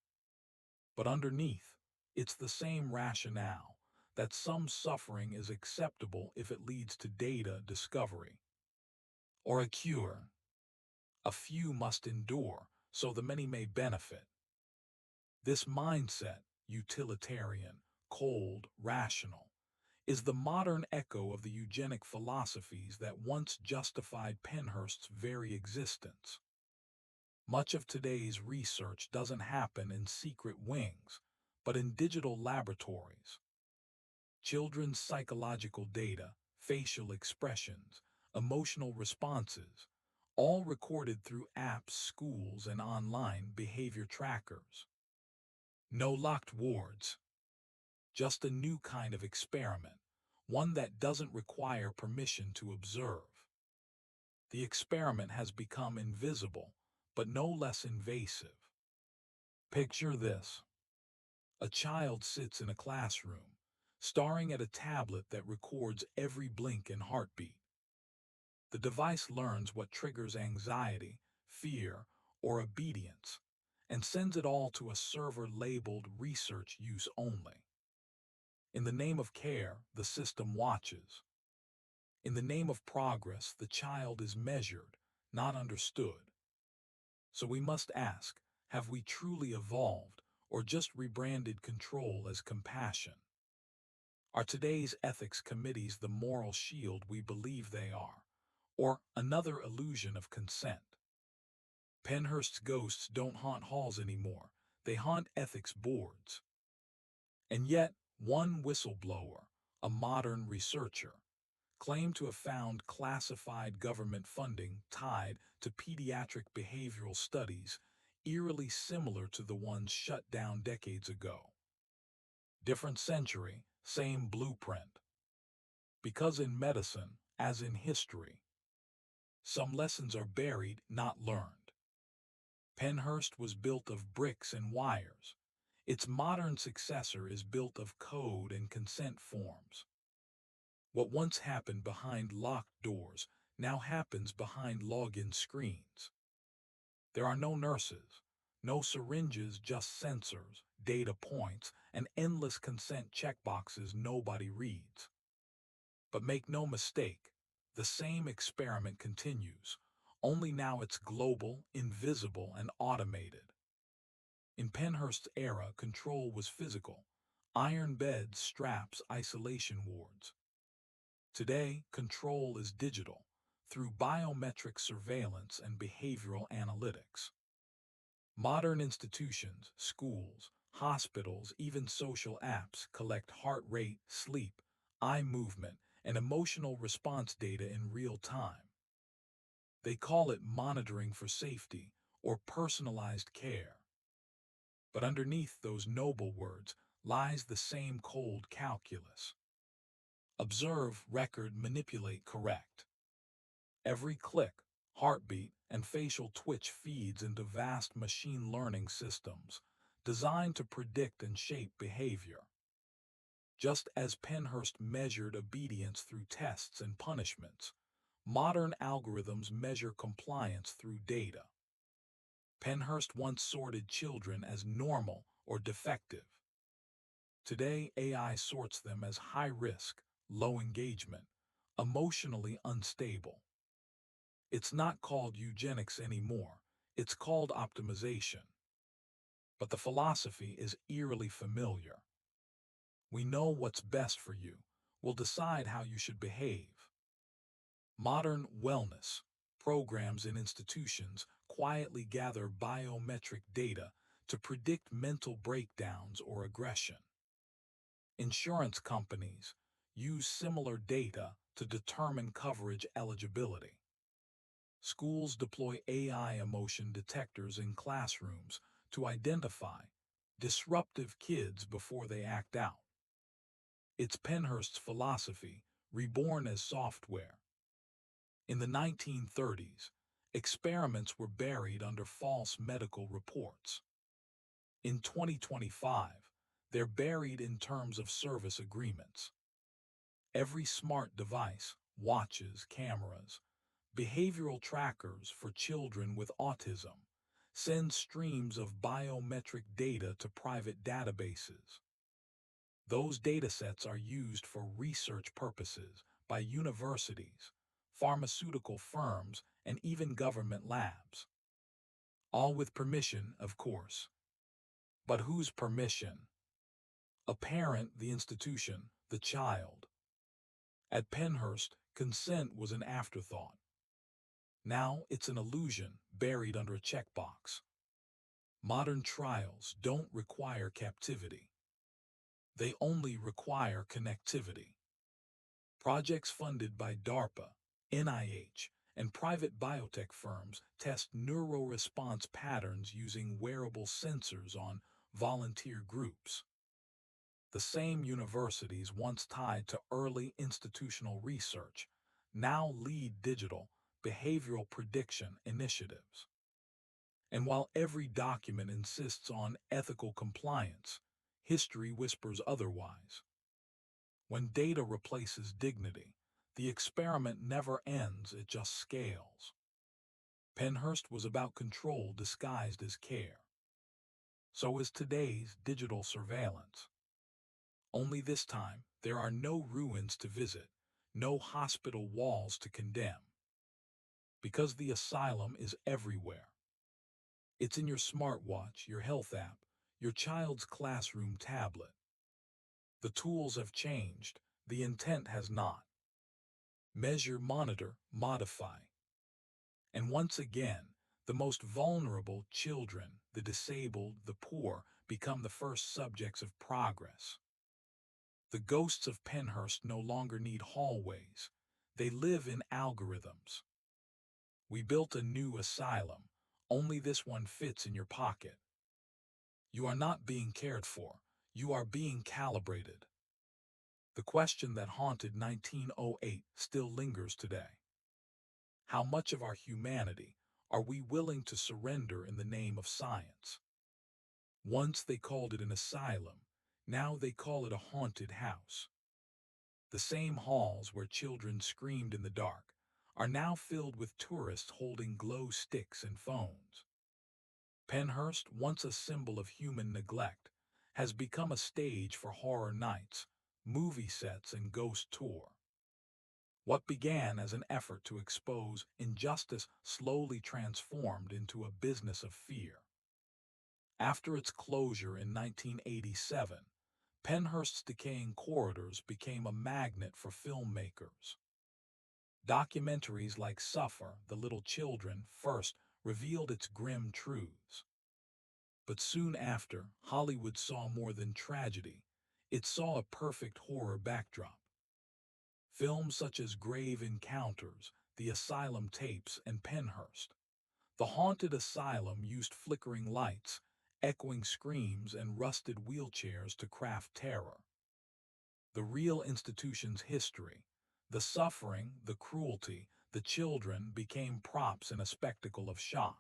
But underneath, it's the same rationale that some suffering is acceptable if it leads to data discovery or a cure. A few must endure so the many may benefit. This mindset, utilitarian, cold, rational, is the modern echo of the eugenic philosophies that once justified Pennhurst's very existence. Much of today's research doesn't happen in secret wings, but in digital laboratories. Children's psychological data, facial expressions, emotional responses, all recorded through apps, schools, and online behavior trackers. No locked wards, just a new kind of experiment, one that doesn't require permission to observe. The experiment has become invisible, but no less invasive. Picture this. A child sits in a classroom, staring at a tablet that records every blink and heartbeat. The device learns what triggers anxiety, fear, or obedience, and sends it all to a server labeled research use only. In the name of care, the system watches. In the name of progress, the child is measured, not understood. So we must ask, have we truly evolved, or just rebranded control as compassion? Are today's ethics committees the moral shield we believe they are, or another illusion of consent? Pennhurst's ghosts don't haunt halls anymore, they haunt ethics boards. And yet, one whistleblower, a modern researcher, claimed to have found classified government funding tied to pediatric behavioral studies eerily similar to the ones shut down decades ago. Different century, same blueprint. Because in medicine, as in history, some lessons are buried, not learned. Pennhurst was built of bricks and wires. Its modern successor is built of code and consent forms. What once happened behind locked doors now happens behind login screens. There are no nurses, no syringes, just sensors, data points, and endless consent checkboxes nobody reads. But make no mistake, the same experiment continues, only now it's global, invisible, and automated. In Pennhurst's era, control was physical: iron beds, straps, isolation wards. Today, control is digital, through biometric surveillance and behavioral analytics. Modern institutions, schools, hospitals, even social apps collect heart rate, sleep, eye movement, and emotional response data in real time. They call it monitoring for safety or personalized care. But underneath those noble words lies the same cold calculus. Observe, record, manipulate, correct. Every click, heartbeat, and facial twitch feeds into vast machine learning systems designed to predict and shape behavior. Just as Pennhurst measured obedience through tests and punishments, modern algorithms measure compliance through data. Pennhurst once sorted children as normal or defective. Today, AI sorts them as high risk, low engagement, emotionally unstable. It's not called eugenics anymore, it's called optimization. But the philosophy is eerily familiar. We know what's best for you, we'll decide how you should behave. Modern wellness programs and institutions quietly gather biometric data to predict mental breakdowns or aggression. Insurance companies use similar data to determine coverage eligibility. Schools deploy AI emotion detectors in classrooms to identify disruptive kids before they act out. It's Pennhurst's philosophy, reborn as software. In the 1930s, experiments were buried under false medical reports. In 2025, they're buried in terms of service agreements. Every smart device, watches, cameras, behavioral trackers for children with autism, sends streams of biometric data to private databases. Those datasets are used for research purposes by universities, pharmaceutical firms, and even government labs. All with permission, of course. But whose permission? A parent, the institution, the child. At Pennhurst, consent was an afterthought. Now it's an illusion buried under a checkbox. Modern trials don't require captivity. They only require connectivity. Projects funded by DARPA, NIH, and private biotech firms test neuroresponse patterns using wearable sensors on volunteer groups. The same universities once tied to early institutional research now lead digital behavioral prediction initiatives. And while every document insists on ethical compliance, history whispers otherwise. When data replaces dignity, the experiment never ends, it just scales. Penhurst was about control disguised as care. So is today's digital surveillance. Only this time, there are no ruins to visit, no hospital walls to condemn. Because the asylum is everywhere. It's in your smartwatch, your health app, your child's classroom tablet. The tools have changed, the intent has not. Measure, monitor, modify. And once again, the most vulnerable children, the disabled, the poor, become the first subjects of progress. The ghosts of Penhurst no longer need hallways. They live in algorithms. We built a new asylum. Only this one fits in your pocket. You are not being cared for. You are being calibrated. The question that haunted 1908 still lingers today. How much of our humanity are we willing to surrender in the name of science? Once they called it an asylum, now they call it a haunted house. The same halls where children screamed in the dark are now filled with tourists holding glow sticks and phones. Penhurst, once a symbol of human neglect, has become a stage for horror nights, movie sets, and ghost tour. What began as an effort to expose injustice slowly transformed into a business of fear. After its closure in 1987, Penhurst's decaying corridors became a magnet for filmmakers. Documentaries like Suffer, the Little Children first revealed its grim truths. But soon after, Hollywood saw more than tragedy. It saw a perfect horror backdrop. Films such as Grave Encounters, The Asylum Tapes, and Penhurst. The haunted asylum used flickering lights, echoing screams, and rusted wheelchairs to craft terror. The real institution's history, the suffering, the cruelty, the children became props in a spectacle of shock.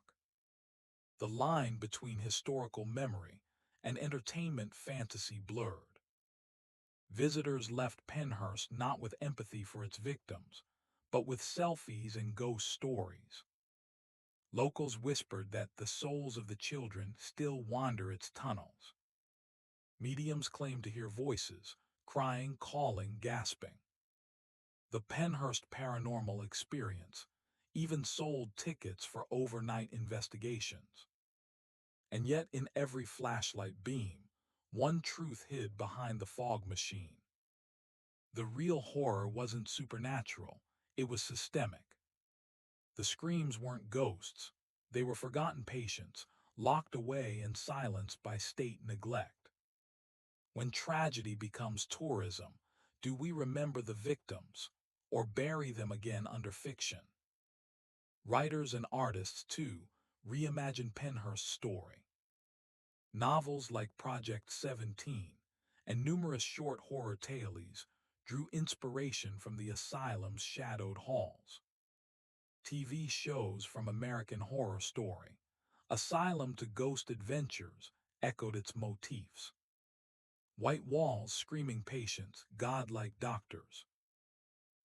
The line between historical memory and entertainment fantasy blurred. Visitors left Penhurst not with empathy for its victims, but with selfies and ghost stories. Locals whispered that the souls of the children still wander its tunnels. Mediums claimed to hear voices, crying, calling, gasping. The Penhurst Paranormal Experience even sold tickets for overnight investigations. And yet in every flashlight beam, one truth hid behind the fog machine. The real horror wasn't supernatural, it was systemic. The screams weren't ghosts, they were forgotten patients, locked away and silenced by state neglect. When tragedy becomes tourism, do we remember the victims, or bury them again under fiction? Writers and artists, too, reimagine Penhurst's story. Novels like Project 17 and numerous short horror tales drew inspiration from the asylum's shadowed halls. TV shows from American Horror Story, Asylum to Ghost Adventures echoed its motifs. White walls, screaming patients, godlike doctors.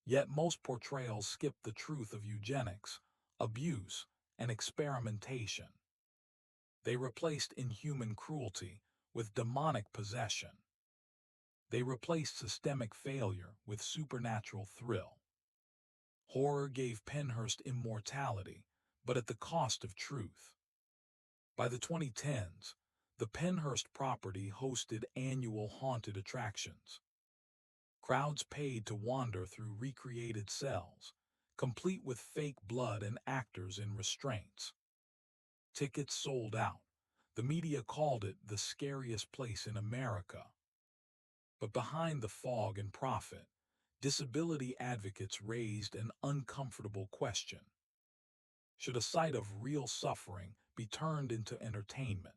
Yet most portrayals skip the truth of eugenics, abuse, and experimentation. They replaced inhuman cruelty with demonic possession. They replaced systemic failure with supernatural thrill. Horror gave Penhurst immortality, but at the cost of truth. By the 2010s, the Penhurst property hosted annual haunted attractions. Crowds paid to wander through recreated cells, complete with fake blood and actors in restraints. Tickets sold out. The media called it the scariest place in America. But behind the fog and profit, disability advocates raised an uncomfortable question. Should a site of real suffering be turned into entertainment?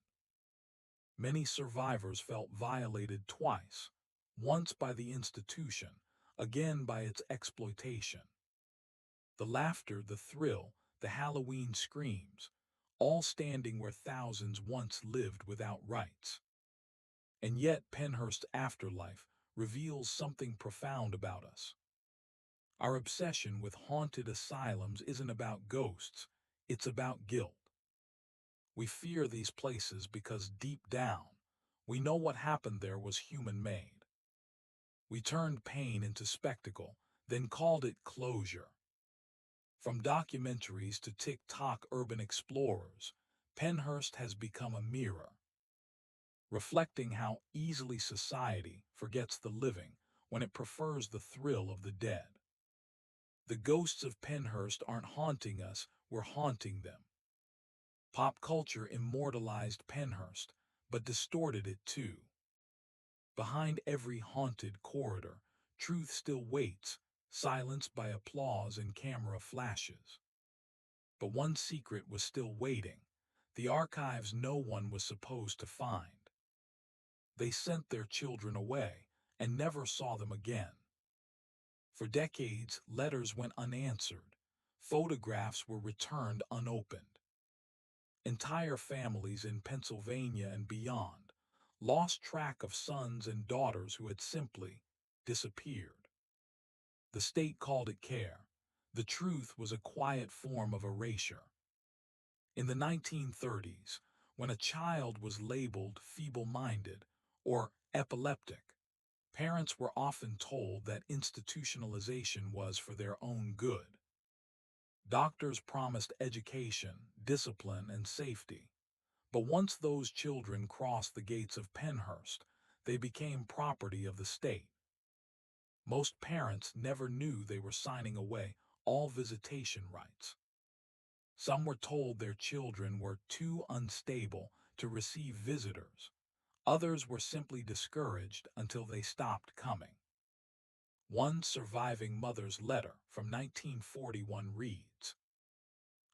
Many survivors felt violated twice, once by the institution, again by its exploitation. The laughter, the thrill, the Halloween screams, all standing where thousands once lived without rights. And yet Penhurst's afterlife reveals something profound about us. Our obsession with haunted asylums isn't about ghosts, it's about guilt. We fear these places because deep down, we know what happened there was human-made. We turned pain into spectacle, then called it closure. From documentaries to TikTok urban explorers, Penhurst has become a mirror, reflecting how easily society forgets the living when it prefers the thrill of the dead. The ghosts of Penhurst aren't haunting us, we're haunting them. Pop culture immortalized Penhurst, but distorted it too. Behind every haunted corridor, truth still waits, silenced by applause and camera flashes. But one secret was still waiting, the archives no one was supposed to find. They sent their children away and never saw them again. For decades, letters went unanswered. Photographs were returned unopened. Entire families in Pennsylvania and beyond lost track of sons and daughters who had simply disappeared. The state called it care. The truth was a quiet form of erasure. In the 1930s, when a child was labeled feeble-minded or epileptic, parents were often told that institutionalization was for their own good. Doctors promised education, discipline, and safety. But once those children crossed the gates of Penhurst, they became property of the state. Most parents never knew they were signing away all visitation rights. Some were told their children were too unstable to receive visitors. Others were simply discouraged until they stopped coming. One surviving mother's letter from 1941 reads,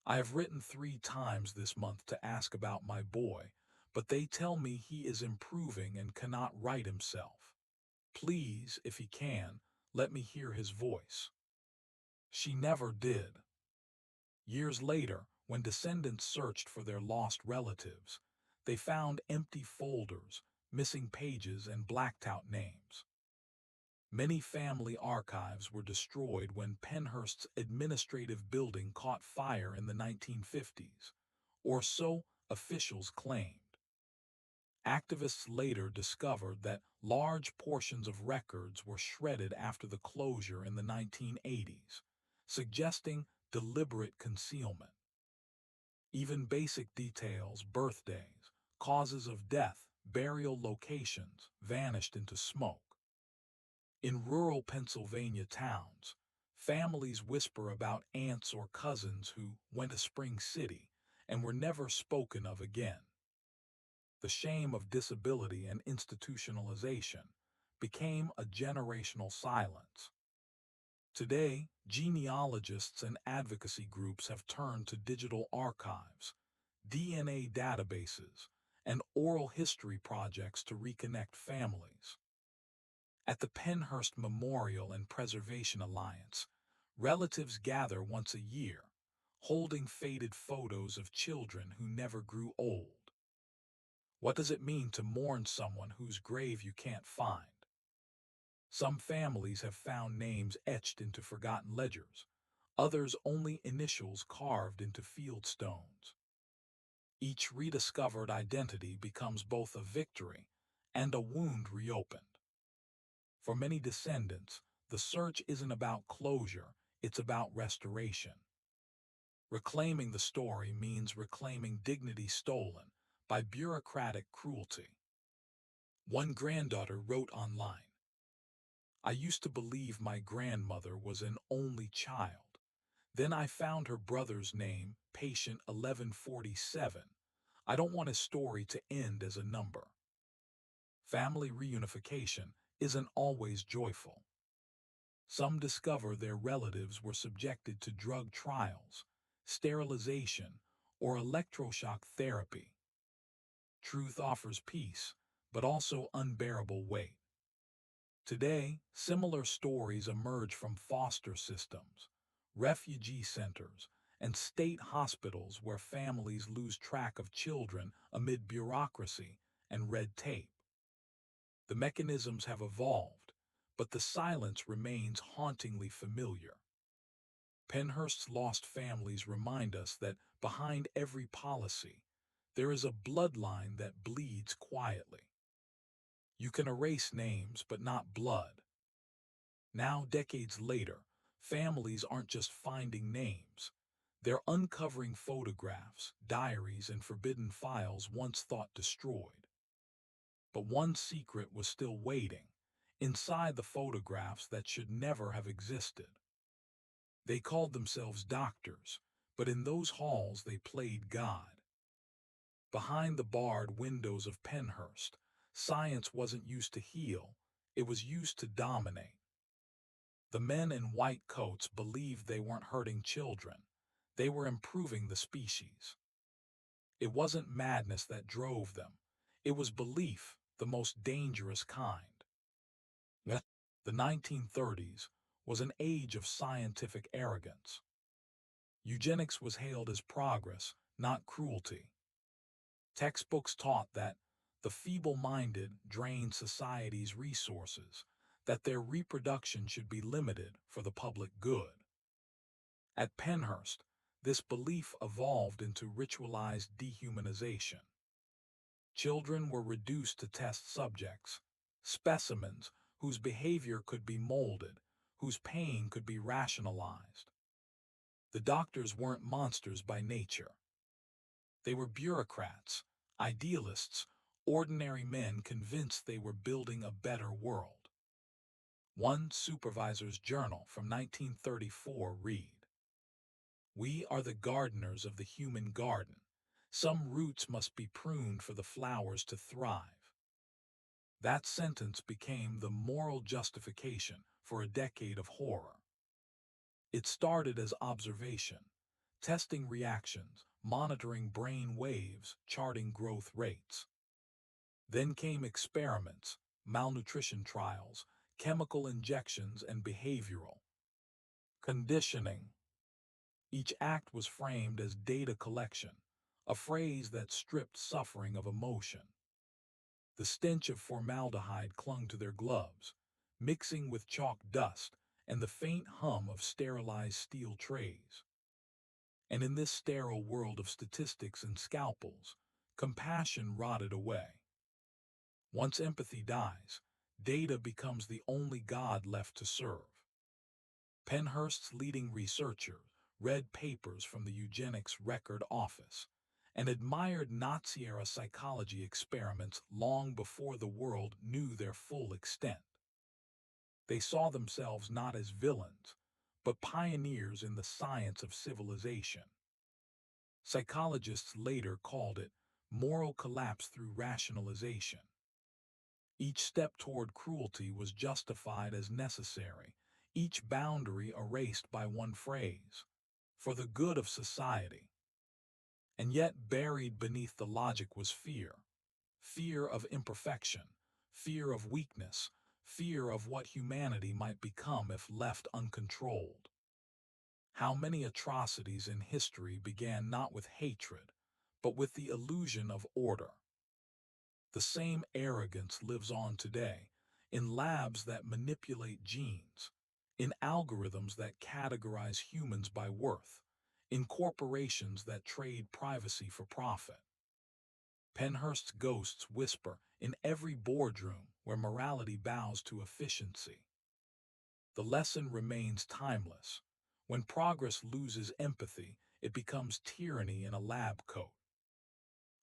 "I have written 3 times this month to ask about my boy, but they tell me he is improving and cannot right himself. Please, if he can, let me hear his voice." She never did. Years later, when descendants searched for their lost relatives, they found empty folders, missing pages, and blacked-out names. Many family archives were destroyed when Penhurst's administrative building caught fire in the 1950s, or so officials claimed. Activists later discovered that large portions of records were shredded after the closure in the 1980s, suggesting deliberate concealment. Even basic details, birthdays, causes of death, burial locations, vanished into smoke. In rural Pennsylvania towns, families whisper about aunts or cousins who went to Spring City and were never spoken of again. The shame of disability and institutionalization became a generational silence. Today, genealogists and advocacy groups have turned to digital archives, DNA databases, and oral history projects to reconnect families. At the Penhurst Memorial and Preservation Alliance, relatives gather once a year, holding faded photos of children who never grew old. What does it mean to mourn someone whose grave you can't find? Some families have found names etched into forgotten ledgers, others only initials carved into field stones. Each rediscovered identity becomes both a victory and a wound reopened. For many descendants, the search isn't about closure, it's about restoration. Reclaiming the story means reclaiming dignity stolen by bureaucratic cruelty. One granddaughter wrote online, "I used to believe my grandmother was an only child. Then I found her brother's name, patient 1147. I don't want his story to end as a number." Family reunification isn't always joyful. Some discover their relatives were subjected to drug trials, sterilization, or electroshock therapy. Truth offers peace, but also unbearable weight. Today, similar stories emerge from foster systems, refugee centers, and state hospitals where families lose track of children amid bureaucracy and red tape. The mechanisms have evolved, but the silence remains hauntingly familiar. Pennhurst's lost families remind us that behind every policy, there is a bloodline that bleeds quietly. You can erase names, but not blood. Now, decades later, families aren't just finding names. They're uncovering photographs, diaries, and forbidden files once thought destroyed. But one secret was still waiting, inside the photographs that should never have existed. They called themselves doctors, but in those halls they played God. Behind the barred windows of Pennhurst, science wasn't used to heal, it was used to dominate. The men in white coats believed they weren't hurting children, they were improving the species. It wasn't madness that drove them, it was belief, the most dangerous kind. Yet, the 1930s was an age of scientific arrogance. Eugenics was hailed as progress, not cruelty. Textbooks taught that the feeble-minded drain society's resources, that their reproduction should be limited for the public good. At Pennhurst, this belief evolved into ritualized dehumanization. Children were reduced to test subjects, specimens whose behavior could be molded, whose pain could be rationalized. The doctors weren't monsters by nature. They were bureaucrats, idealists, ordinary men convinced they were building a better world. One supervisor's journal from 1934 read, "We are the gardeners of the human garden. Some roots must be pruned for the flowers to thrive." That sentence became the moral justification for a decade of horror. It started as observation, testing reactions, monitoring brain waves, charting growth rates. Then came experiments, malnutrition trials, chemical injections, and behavioral conditioning. Each act was framed as data collection, a phrase that stripped suffering of emotion. The stench of formaldehyde clung to their gloves, mixing with chalk dust and the faint hum of sterilized steel trays. And in this sterile world of statistics and scalpels, compassion rotted away. Once empathy dies, data becomes the only god left to serve. Pennhurst's leading researcher read papers from the Eugenics Record Office and admired Nazi-era psychology experiments long before the world knew their full extent. They saw themselves not as villains, but pioneers in the science of civilization. Psychologists later called it moral collapse through rationalization. Each step toward cruelty was justified as necessary, each boundary erased by one phrase, for the good of society. And yet buried beneath the logic was fear. Fear of imperfection, fear of weakness, fear of what humanity might become if left uncontrolled. How many atrocities in history began not with hatred, but with the illusion of order? The same arrogance lives on today, in labs that manipulate genes, in algorithms that categorize humans by worth, in corporations that trade privacy for profit. Pennhurst's ghosts whisper in every boardroom where morality bows to efficiency. The lesson remains timeless. When progress loses empathy, it becomes tyranny in a lab coat.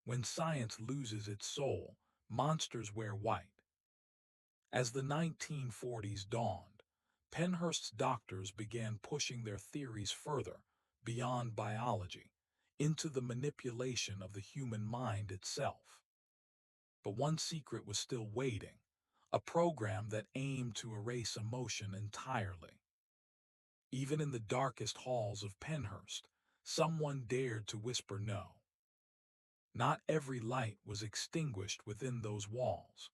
When science loses its soul, monsters wear white. As the 1940s dawned, Pennhurst's doctors began pushing their theories further, beyond biology, into the manipulation of the human mind itself. But one secret was still waiting, a program that aimed to erase emotion entirely. Even in the darkest halls of Pennhurst, someone dared to whisper no. Not every light was extinguished within those walls.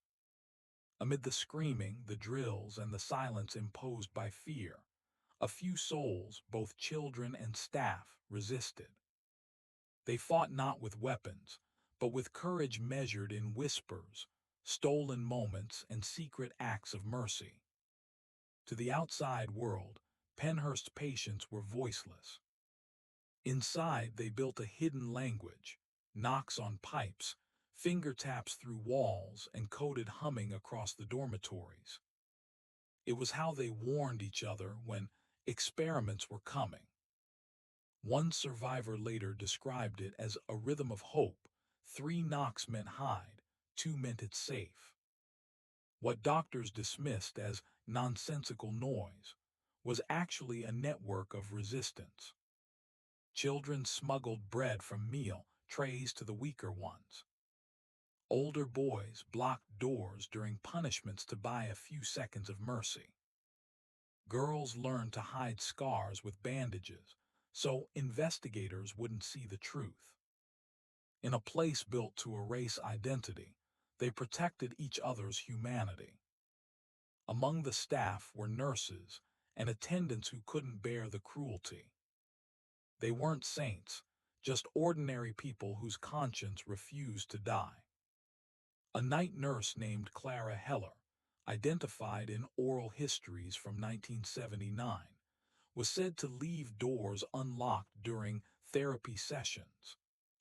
Amid the screaming, the drills, and the silence imposed by fear, A few souls, both children and staff, resisted. They fought not with weapons, but with courage measured in whispers, stolen moments, and secret acts of mercy. To the outside world, Pennhurst's patients were voiceless. Inside, they built a hidden language, knocks on pipes, finger taps through walls, and coded humming across the dormitories. It was how they warned each other when experiments were coming. One survivor later described it as a rhythm of hope. 3 knocks meant hide, 2 meant it's safe. What doctors dismissed as nonsensical noise was actually a network of resistance. Children smuggled bread from meal trays to the weaker ones. Older boys blocked doors during punishments to buy a few seconds of mercy. Girls learned to hide scars with bandages, so investigators wouldn't see the truth. In a place built to erase identity, they protected each other's humanity. Among the staff were nurses and attendants who couldn't bear the cruelty. They weren't saints, just ordinary people whose conscience refused to die. A night nurse named Clara Heller, identified in oral histories from 1979, was said to leave doors unlocked during therapy sessions,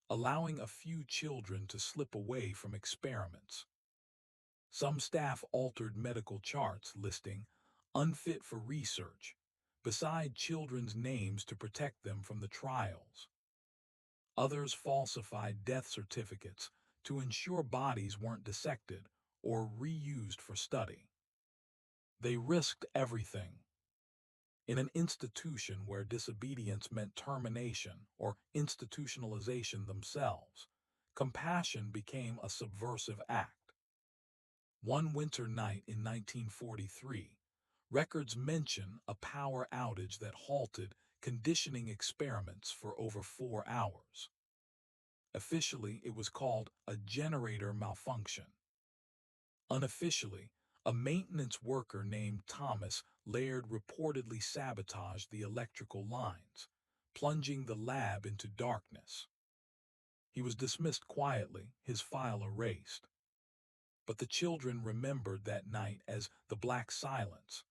allowing a few children to slip away from experiments. Some staff altered medical charts listing unfit for research beside children's names to protect them from the trials. Others falsified death certificates to ensure bodies weren't dissected or reused for study. They risked everything. In an institution where disobedience meant termination or institutionalization themselves, compassion became a subversive act. One winter night in 1943, records mention a power outage that halted conditioning experiments for over 4 hours. Officially, it was called a generator malfunction. Unofficially, a maintenance worker named Thomas Laird reportedly sabotaged the electrical lines, plunging the lab into darkness. He was dismissed quietly, his file erased. But the children remembered that night as the Black Silence,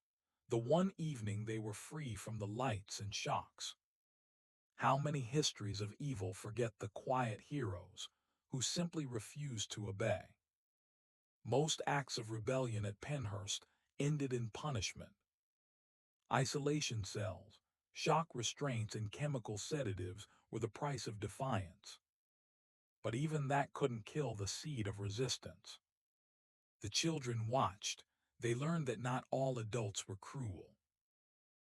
the one evening they were free from the lights and shocks. How many histories of evil forget the quiet heroes who simply refused to obey? Most acts of rebellion at Pennhurst ended in punishment. Isolation cells, shock restraints, and chemical sedatives were the price of defiance. But even that couldn't kill the seed of resistance. The children watched. They learned that not all adults were cruel.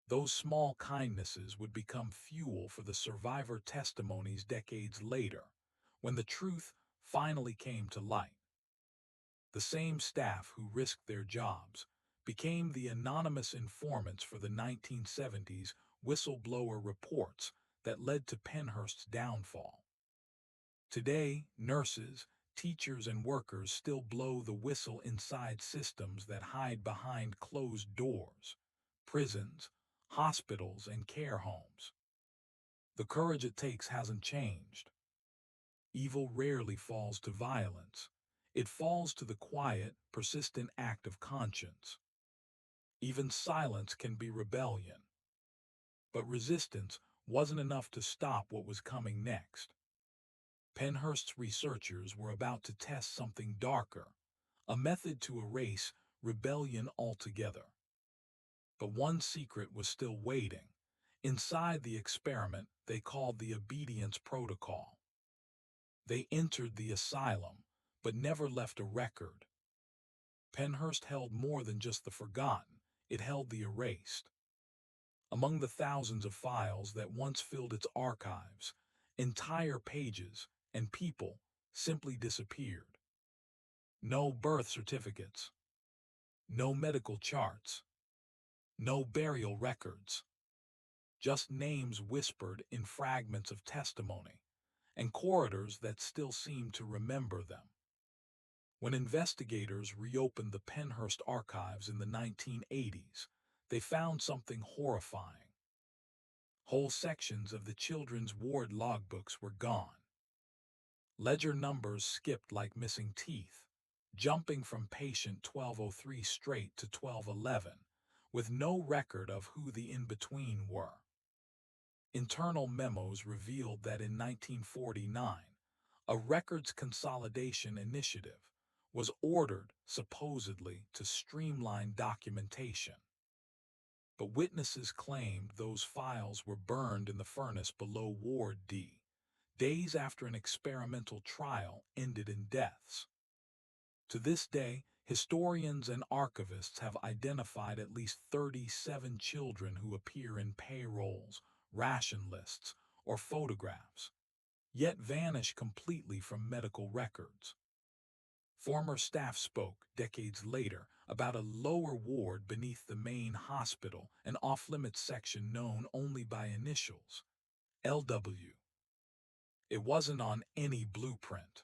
Those small kindnesses would become fuel for the survivor testimonies decades later, when the truth finally came to light. The same staff who risked their jobs became the anonymous informants for the 1970s whistleblower reports that led to Pennhurst's downfall. Today, nurses, teachers, and workers still blow the whistle inside systems that hide behind closed doors, prisons, hospitals, and care homes. The courage it takes hasn't changed. Evil rarely falls to violence. It falls to the quiet, persistent act of conscience. Even silence can be rebellion. But resistance wasn't enough to stop what was coming next. Pennhurst's researchers were about to test something darker, a method to erase rebellion altogether. But one secret was still waiting. Inside the experiment they called the obedience protocol. They entered the asylum, but never left a record. Pennhurst held more than just the forgotten, it held the erased. Among the thousands of files that once filled its archives, entire pages and people simply disappeared. No birth certificates, no medical charts, no burial records, just names whispered in fragments of testimony, and corridors that still seemed to remember them. When investigators reopened the Pennhurst archives in the 1980s, they found something horrifying. Whole sections of the children's ward logbooks were gone. Ledger numbers skipped like missing teeth, jumping from patient 1203 straight to 1211, with no record of who the in-between were. Internal memos revealed that in 1949, a records consolidation initiative was ordered, supposedly, to streamline documentation. But witnesses claimed those files were burned in the furnace below Ward D, days after an experimental trial ended in deaths. To this day, historians and archivists have identified at least 37 children who appear in payrolls, ration lists, or photographs, yet vanish completely from medical records. Former staff spoke, decades later, about a lower ward beneath the main hospital, an off-limits section known only by initials, LW. It wasn't on any blueprint,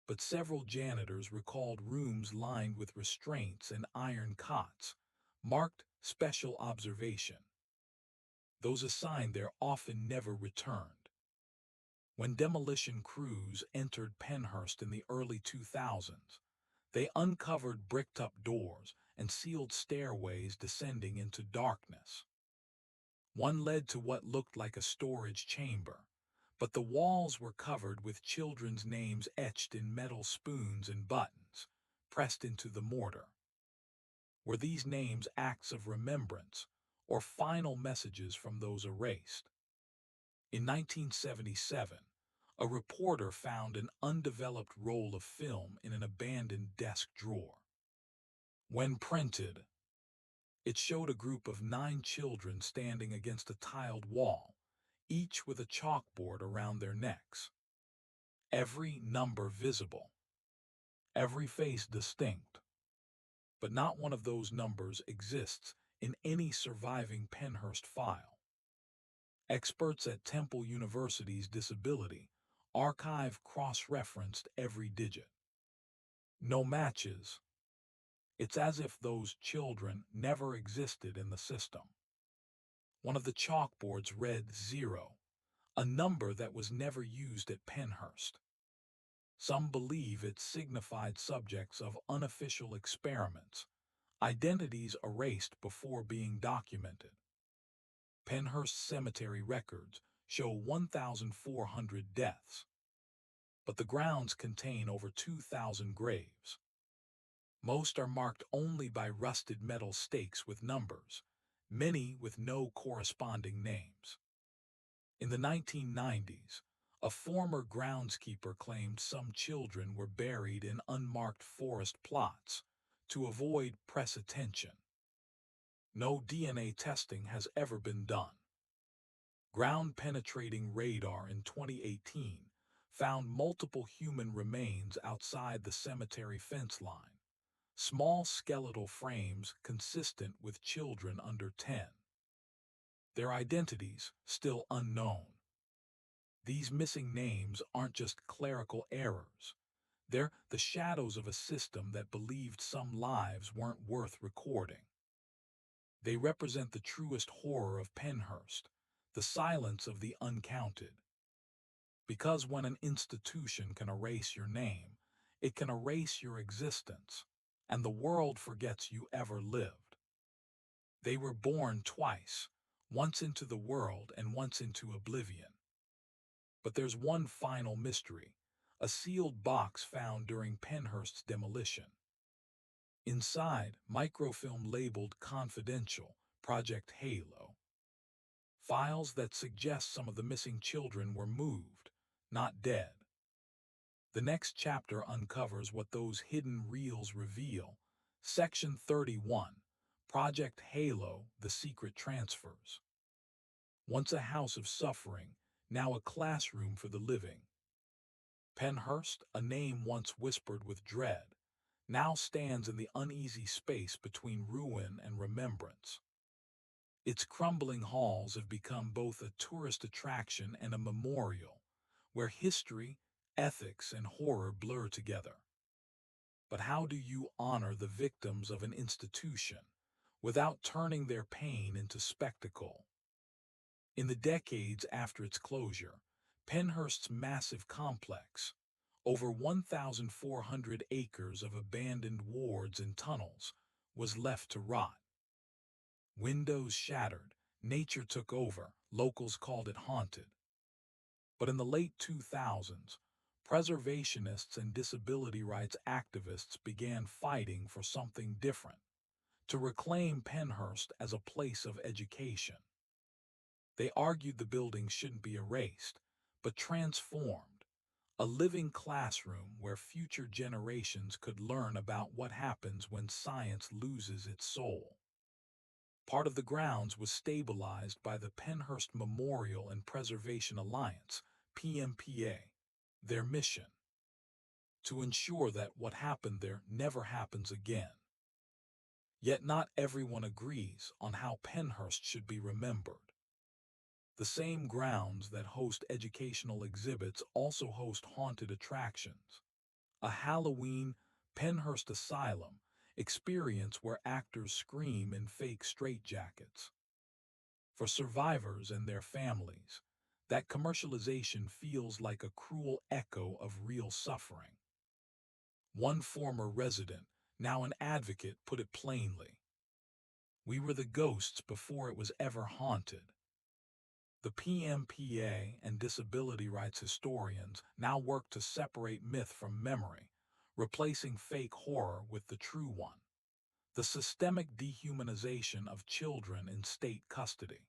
but several janitors recalled rooms lined with restraints and iron cots, marked special observation. Those assigned there often never returned. When demolition crews entered Penhurst in the early 2000s, they uncovered bricked-up doors and sealed stairways descending into darkness. One led to what looked like a storage chamber, but the walls were covered with children's names etched in metal spoons and buttons, pressed into the mortar. Were these names acts of remembrance, or final messages from those erased? In 1977, a reporter found an undeveloped roll of film in an abandoned desk drawer. When printed, it showed a group of 9 children standing against a tiled wall, each with a chalkboard around their necks. Every number visible, every face distinct. But not one of those numbers exists in any surviving Penhurst file. Experts at Temple University's Disability Archive cross-referenced every digit. No matches. It's as if those children never existed in the system. One of the chalkboards read 0, a number that was never used at Penhurst. Some believe it signified subjects of unofficial experiments, identities erased before being documented. Penhurst cemetery records show 1,400 deaths, but the grounds contain over 2,000 graves. Most are marked only by rusted metal stakes with numbers, many with no corresponding names. In the 1990s, a former groundskeeper claimed some children were buried in unmarked forest plots to avoid press attention. No DNA testing has ever been done. Ground-penetrating radar in 2018 found multiple human remains outside the cemetery fence line, small skeletal frames consistent with children under 10. Their identities still unknown. These missing names aren't just clerical errors. They're the shadows of a system that believed some lives weren't worth recording. They represent the truest horror of Penhurst, the silence of the uncounted. Because when an institution can erase your name, it can erase your existence, and the world forgets you ever lived. They were born twice, once into the world and once into oblivion. But there's one final mystery, a sealed box found during Penhurst's demolition. Inside, microfilm labeled Confidential, Project Halo. Files that suggest some of the missing children were moved, not dead. The next chapter uncovers what those hidden reels reveal. Section 31, Project Halo, The Secret Transfers. Once a house of suffering, now a classroom for the living. Penhurst, a name once whispered with dread, now stands in the uneasy space between ruin and remembrance. Its crumbling halls have become both a tourist attraction and a memorial, where history, ethics, and horror blur together. But how do you honor the victims of an institution without turning their pain into spectacle. In the decades after its closure, Penhurst's massive complex, over 1,400 acres of abandoned wards and tunnels, was left to rot. Windows shattered, nature took over, locals called it haunted. But in the late 2000s, preservationists and disability rights activists began fighting for something different, to reclaim Penhurst as a place of education. They argued the building shouldn't be erased, but transformed, a living classroom where future generations could learn about what happens when science loses its soul. Part of the grounds was stabilized by the Penhurst Memorial and Preservation Alliance, PMPA. Their mission: to ensure that what happened there never happens again. Yet not everyone agrees on how Penhurst should be remembered. The same grounds that host educational exhibits also host haunted attractions. A Halloween Penhurst Asylum experience where actors scream in fake straitjackets. For survivors and their families, that commercialization feels like a cruel echo of real suffering. One former resident, now an advocate, put it plainly: "We were the ghosts before it was ever haunted." The PMPA and disability rights historians now work to separate myth from memory, replacing fake horror with the true one: the systemic dehumanization of children in state custody.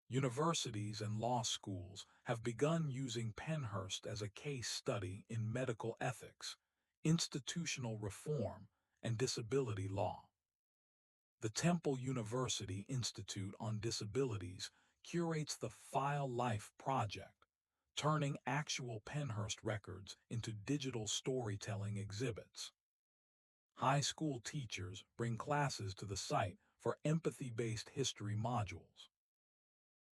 Universities and law schools have begun using Penhurst as a case study in medical ethics, institutional reform, and disability law. The Temple University Institute on Disabilities curates the File Life Project, turning actual Penhurst records into digital storytelling exhibits. High school teachers bring classes to the site for empathy-based history modules.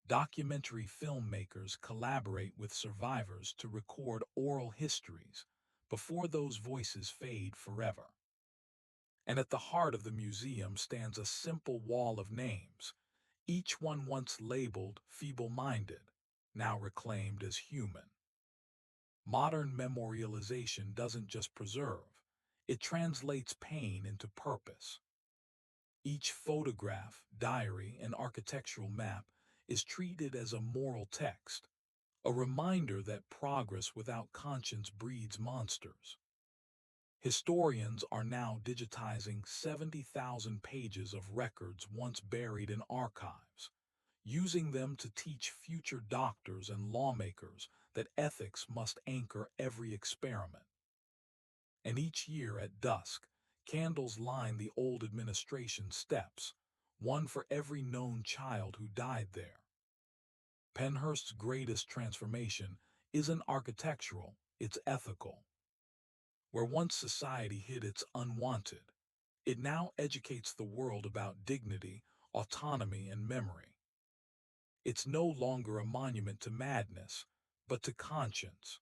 Documentary filmmakers collaborate with survivors to record oral histories before those voices fade forever. And at the heart of the museum stands a simple wall of names, each one once labeled feeble-minded, now reclaimed as human. Modern memorialization doesn't just preserve, it translates pain into purpose. Each photograph, diary, and architectural map is treated as a moral text, a reminder that progress without conscience breeds monsters. Historians are now digitizing 70,000 pages of records once buried in archives, using them to teach future doctors and lawmakers that ethics must anchor every experiment. And each year at dusk, candles line the old administration steps, one for every known child who died there. Penhurst's greatest transformation isn't architectural, it's ethical. Where once society hid its unwanted, it now educates the world about dignity, autonomy, and memory. It's no longer a monument to madness, but to conscience.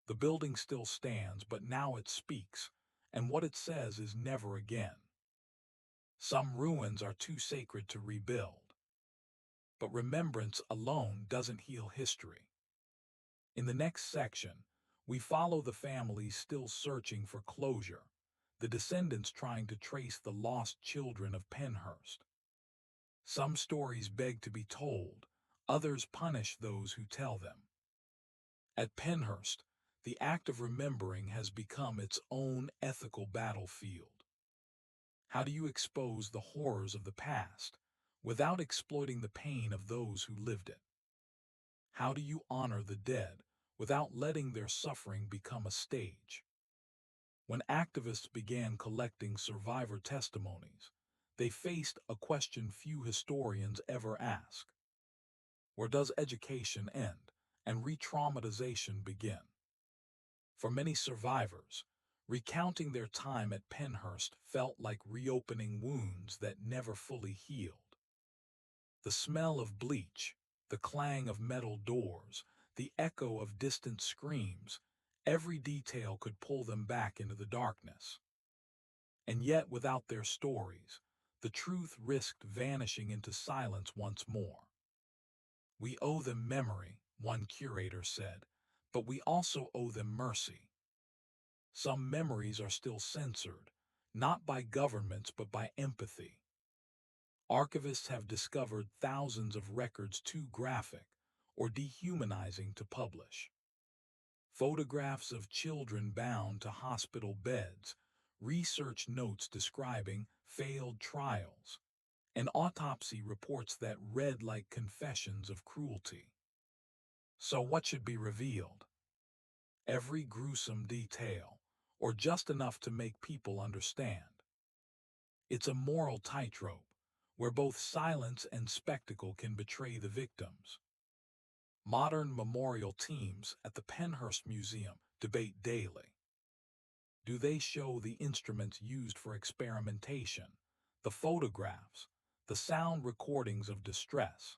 The building still stands, but now it speaks, and what it says is never again. Some ruins are too sacred to rebuild. But remembrance alone doesn't heal history. In the next section, we follow the families still searching for closure, the descendants trying to trace the lost children of Penhurst. Some stories beg to be told, others punish those who tell them. At Penhurst, the act of remembering has become its own ethical battlefield. How do you expose the horrors of the past without exploiting the pain of those who lived it? How do you honor the dead without letting their suffering become a stage? When activists began collecting survivor testimonies, they faced a question few historians ever ask: where does education end and re-traumatization begin? For many survivors, recounting their time at Penhurst felt like reopening wounds that never fully healed. The smell of bleach, the clang of metal doors, the echo of distant screams, every detail could pull them back into the darkness. And yet, without their stories, the truth risked vanishing into silence once more. We owe them memory, one curator said, but we also owe them mercy. Some memories are still censored, not by governments but by empathy. Archivists have discovered thousands of records too graphic or dehumanizing to publish. Photographs of children bound to hospital beds, research notes describing failed trials, and autopsy reports that read like confessions of cruelty. So what should be revealed? Every gruesome detail, or just enough to make people understand. It's a moral tightrope, where both silence and spectacle can betray the victims. Modern memorial teams at the Pennhurst Museum debate daily. Do they show the instruments used for experimentation, the photographs, the sound recordings of distress?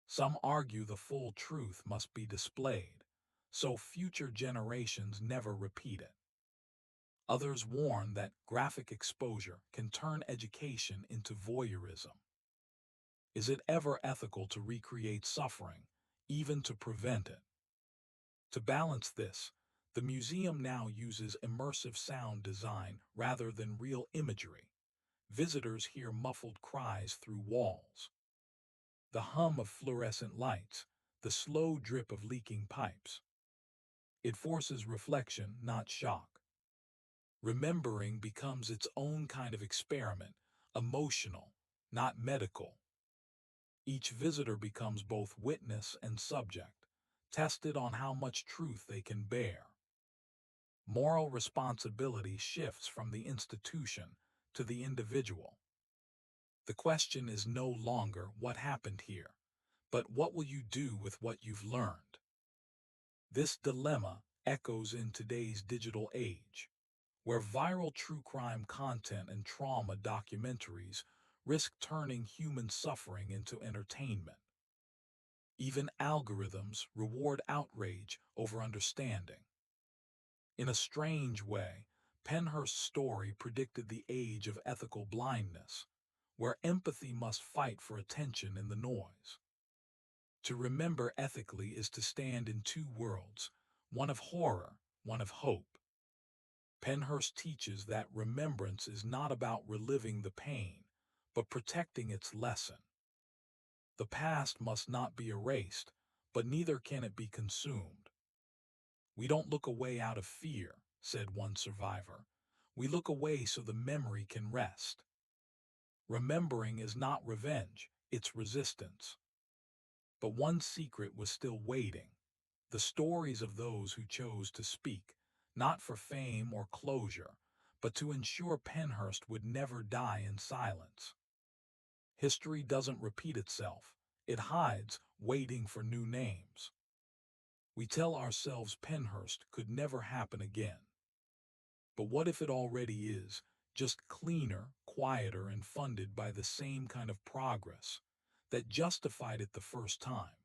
Some argue the full truth must be displayed, so future generations never repeat it. Others warn that graphic exposure can turn education into voyeurism. Is it ever ethical to recreate suffering, even to prevent it? To balance this, the museum now uses immersive sound design rather than real imagery. Visitors hear muffled cries through walls. The hum of fluorescent lights, the slow drip of leaking pipes. It forces reflection, not shock. Remembering becomes its own kind of experiment, emotional, not medical. Each visitor becomes both witness and subject, tested on how much truth they can bear. Moral responsibility shifts from the institution to the individual. The question is no longer what happened here, but what will you do with what you've learned? This dilemma echoes in today's digital age, where viral true crime content and trauma documentaries risk turning human suffering into entertainment. Even algorithms reward outrage over understanding. In a strange way, Pennhurst's story predicted the age of ethical blindness, where empathy must fight for attention in the noise. To remember ethically is to stand in two worlds, one of horror, one of hope. Pennhurst teaches that remembrance is not about reliving the pain, but protecting its lesson. The past must not be erased, but neither can it be consumed. We don't look away out of fear, said one survivor. We look away so the memory can rest. Remembering is not revenge, it's resistance. But one secret was still waiting, the stories of those who chose to speak, not for fame or closure, but to ensure Pennhurst would never die in silence. History doesn't repeat itself, it hides, waiting for new names. We tell ourselves Pennhurst could never happen again. But what if it already is, just cleaner, quieter, and funded by the same kind of progress that justified it the first time?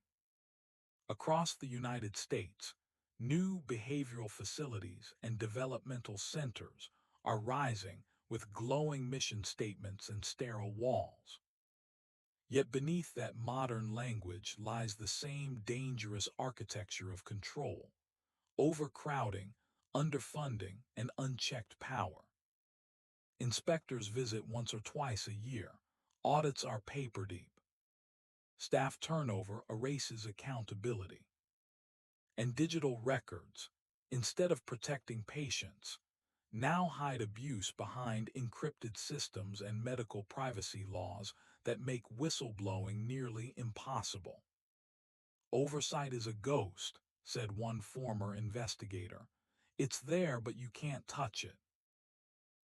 Across the United States, new behavioral facilities and developmental centers are rising with glowing mission statements and sterile walls. Yet beneath that modern language lies the same dangerous architecture of control, overcrowding, underfunding, and unchecked power. Inspectors visit once or twice a year. Audits are paper deep. Staff turnover erases accountability. And digital records, instead of protecting patients, now hide abuse behind encrypted systems and medical privacy laws that make whistleblowing nearly impossible. Oversight is a ghost, said one former investigator. It's there, but you can't touch it.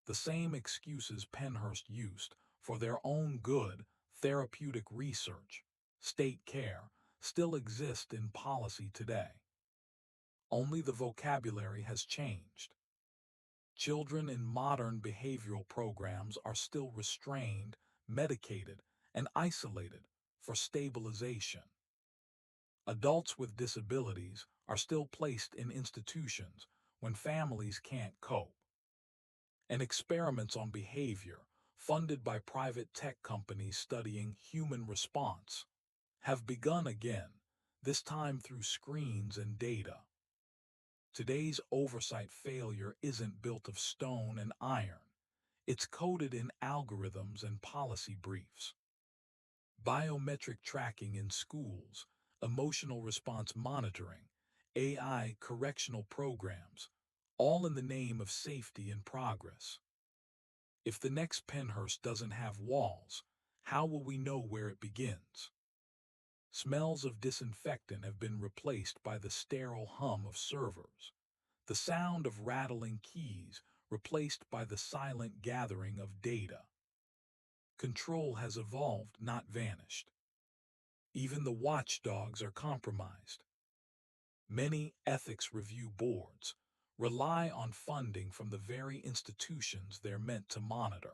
The same excuses Pennhurst used for their own good, therapeutic research, state care, still exist in policy today. Only the vocabulary has changed. Children in modern behavioral programs are still restrained, medicated, and isolated for stabilization. Adults with disabilities are still placed in institutions when families can't cope. And experiments on behavior, funded by private tech companies studying human response, have begun again, this time through screens and data. Today's oversight failure isn't built of stone and iron. It's coded in algorithms and policy briefs. Biometric tracking in schools, emotional response monitoring, AI correctional programs, all in the name of safety and progress. If the next Pennhurst doesn't have walls, how will we know where it begins? Smells of disinfectant have been replaced by the sterile hum of servers. The sound of rattling keys replaced by the silent gathering of data. Control has evolved, not vanished. Even the watchdogs are compromised. Many ethics review boards rely on funding from the very institutions they're meant to monitor.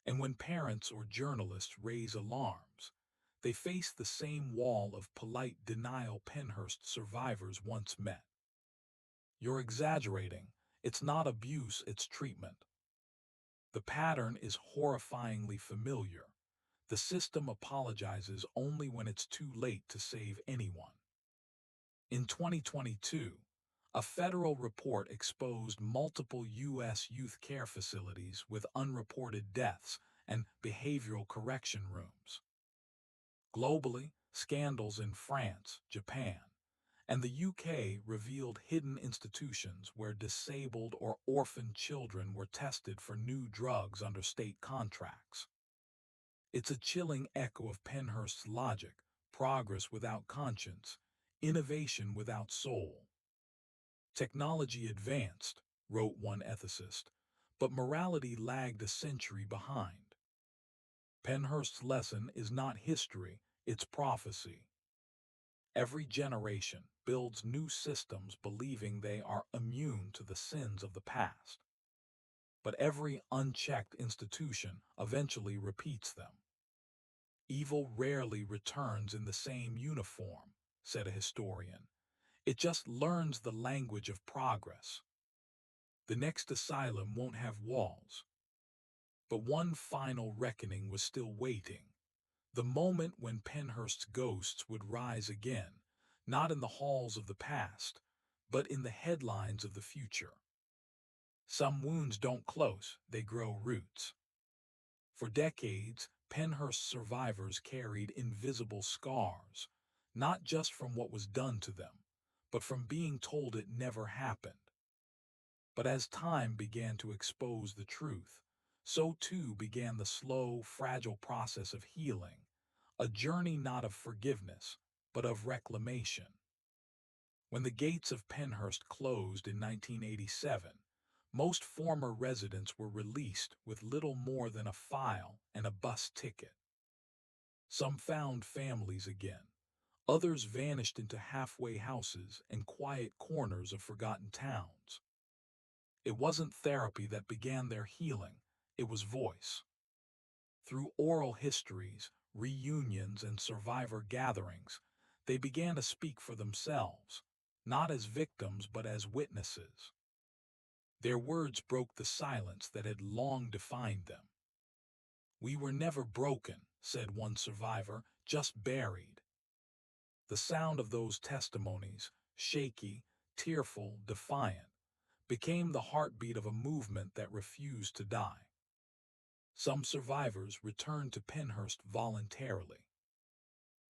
And when parents or journalists raise alarms, they face the same wall of polite denial Pennhurst survivors once met. You're exaggerating. It's not abuse, it's treatment. The pattern is horrifyingly familiar. The system apologizes only when it's too late to save anyone. In 2022, a federal report exposed multiple U.S. youth care facilities with unreported deaths and behavioral correction rooms. Globally, scandals in France, Japan, and the UK revealed hidden institutions where disabled or orphaned children were tested for new drugs under state contracts. It's a chilling echo of Pennhurst's logic: progress without conscience, innovation without soul. Technology advanced, wrote one ethicist, but morality lagged a century behind. Pennhurst's lesson is not history, it's prophecy. Every generation builds new systems believing they are immune to the sins of the past. But every unchecked institution eventually repeats them. Evil rarely returns in the same uniform, said a historian. It just learns the language of progress. The next asylum won't have walls. But one final reckoning was still waiting. The moment when Pennhurst's ghosts would rise again, not in the halls of the past, but in the headlines of the future. Some wounds don't close, they grow roots. For decades, Pennhurst survivors carried invisible scars, not just from what was done to them, but from being told it never happened. But as time began to expose the truth, so too began the slow, fragile process of healing, a journey not of forgiveness, but of reclamation. When the gates of Pennhurst closed in 1987, most former residents were released with little more than a file and a bus ticket. Some found families again. Others vanished into halfway houses and quiet corners of forgotten towns. It wasn't therapy that began their healing, it was voice. Through oral histories, reunions, and survivor gatherings, they began to speak for themselves, not as victims but as witnesses. Their words broke the silence that had long defined them. "We were never broken," said one survivor, "just buried." The sound of those testimonies, shaky, tearful, defiant, became the heartbeat of a movement that refused to die. Some survivors returned to Pennhurst voluntarily.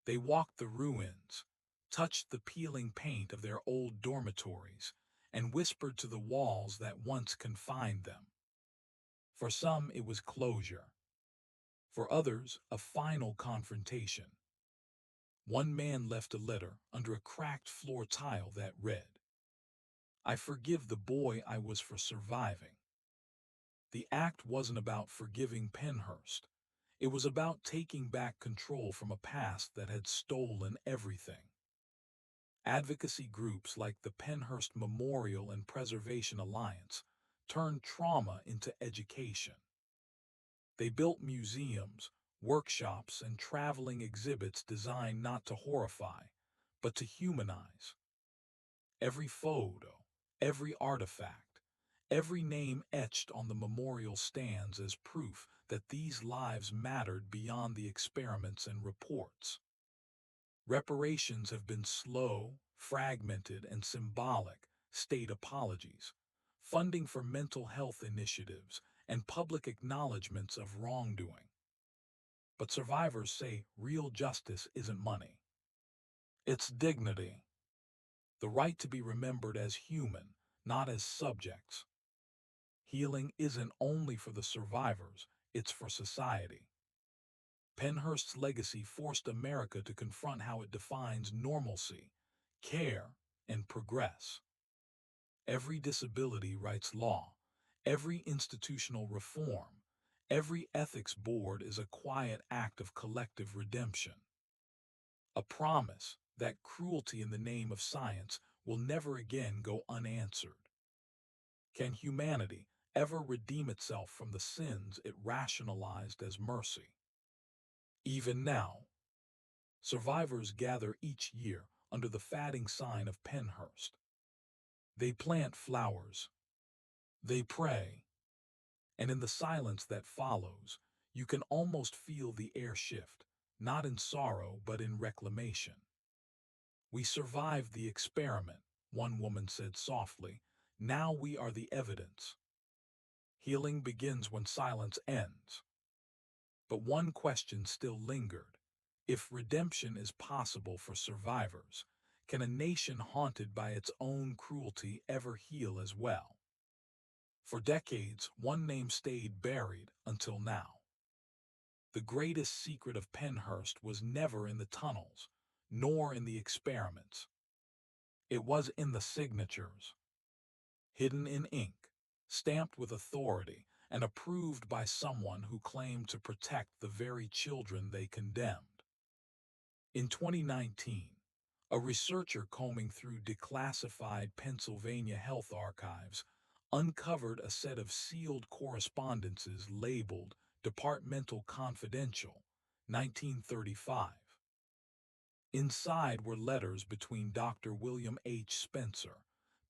They walked the ruins, touched the peeling paint of their old dormitories, and whispered to the walls that once confined them. For some, it was closure. For others, a final confrontation. One man left a letter under a cracked floor tile that read, "I forgive the boy I was for surviving." The act wasn't about forgiving Pennhurst. It was about taking back control from a past that had stolen everything. Advocacy groups like the Pennhurst Memorial and Preservation Alliance turned trauma into education. They built museums, workshops, and traveling exhibits designed not to horrify, but to humanize. Every photo, every artifact, Every name etched on the memorial stands as proof that these lives mattered beyond the experiments and reports. Reparations have been slow, fragmented, and symbolic, state apologies, funding for mental health initiatives, and public acknowledgments of wrongdoing. But survivors say real justice isn't money. It's dignity, the right to be remembered as human, not as subjects. Healing isn't only for the survivors, it's for society. Pennhurst's legacy forced America to confront how it defines normalcy, care, and progress. Every disability rights law, every institutional reform, every ethics board is a quiet act of collective redemption. A promise that cruelty in the name of science will never again go unanswered. Can humanity ever redeem itself from the sins it rationalized as mercy? Even now, survivors gather each year under the fatting sign of Pennhurst. They plant flowers, they pray, and in the silence that follows, you can almost feel the air shift, not in sorrow but in reclamation. We survived the experiment, one woman said softly. Now we are the evidence. Healing begins when silence ends. But one question still lingered. If redemption is possible for survivors, can a nation haunted by its own cruelty ever heal as well? For decades, one name stayed buried until now. The greatest secret of Pennhurst was never in the tunnels, nor in the experiments. It was in the signatures, hidden in ink, stamped with authority, and approved by someone who claimed to protect the very children they condemned. In 2019, a researcher combing through declassified Pennsylvania health archives uncovered a set of sealed correspondences labeled Departmental Confidential, 1935. Inside were letters between Dr. William H. Spencer,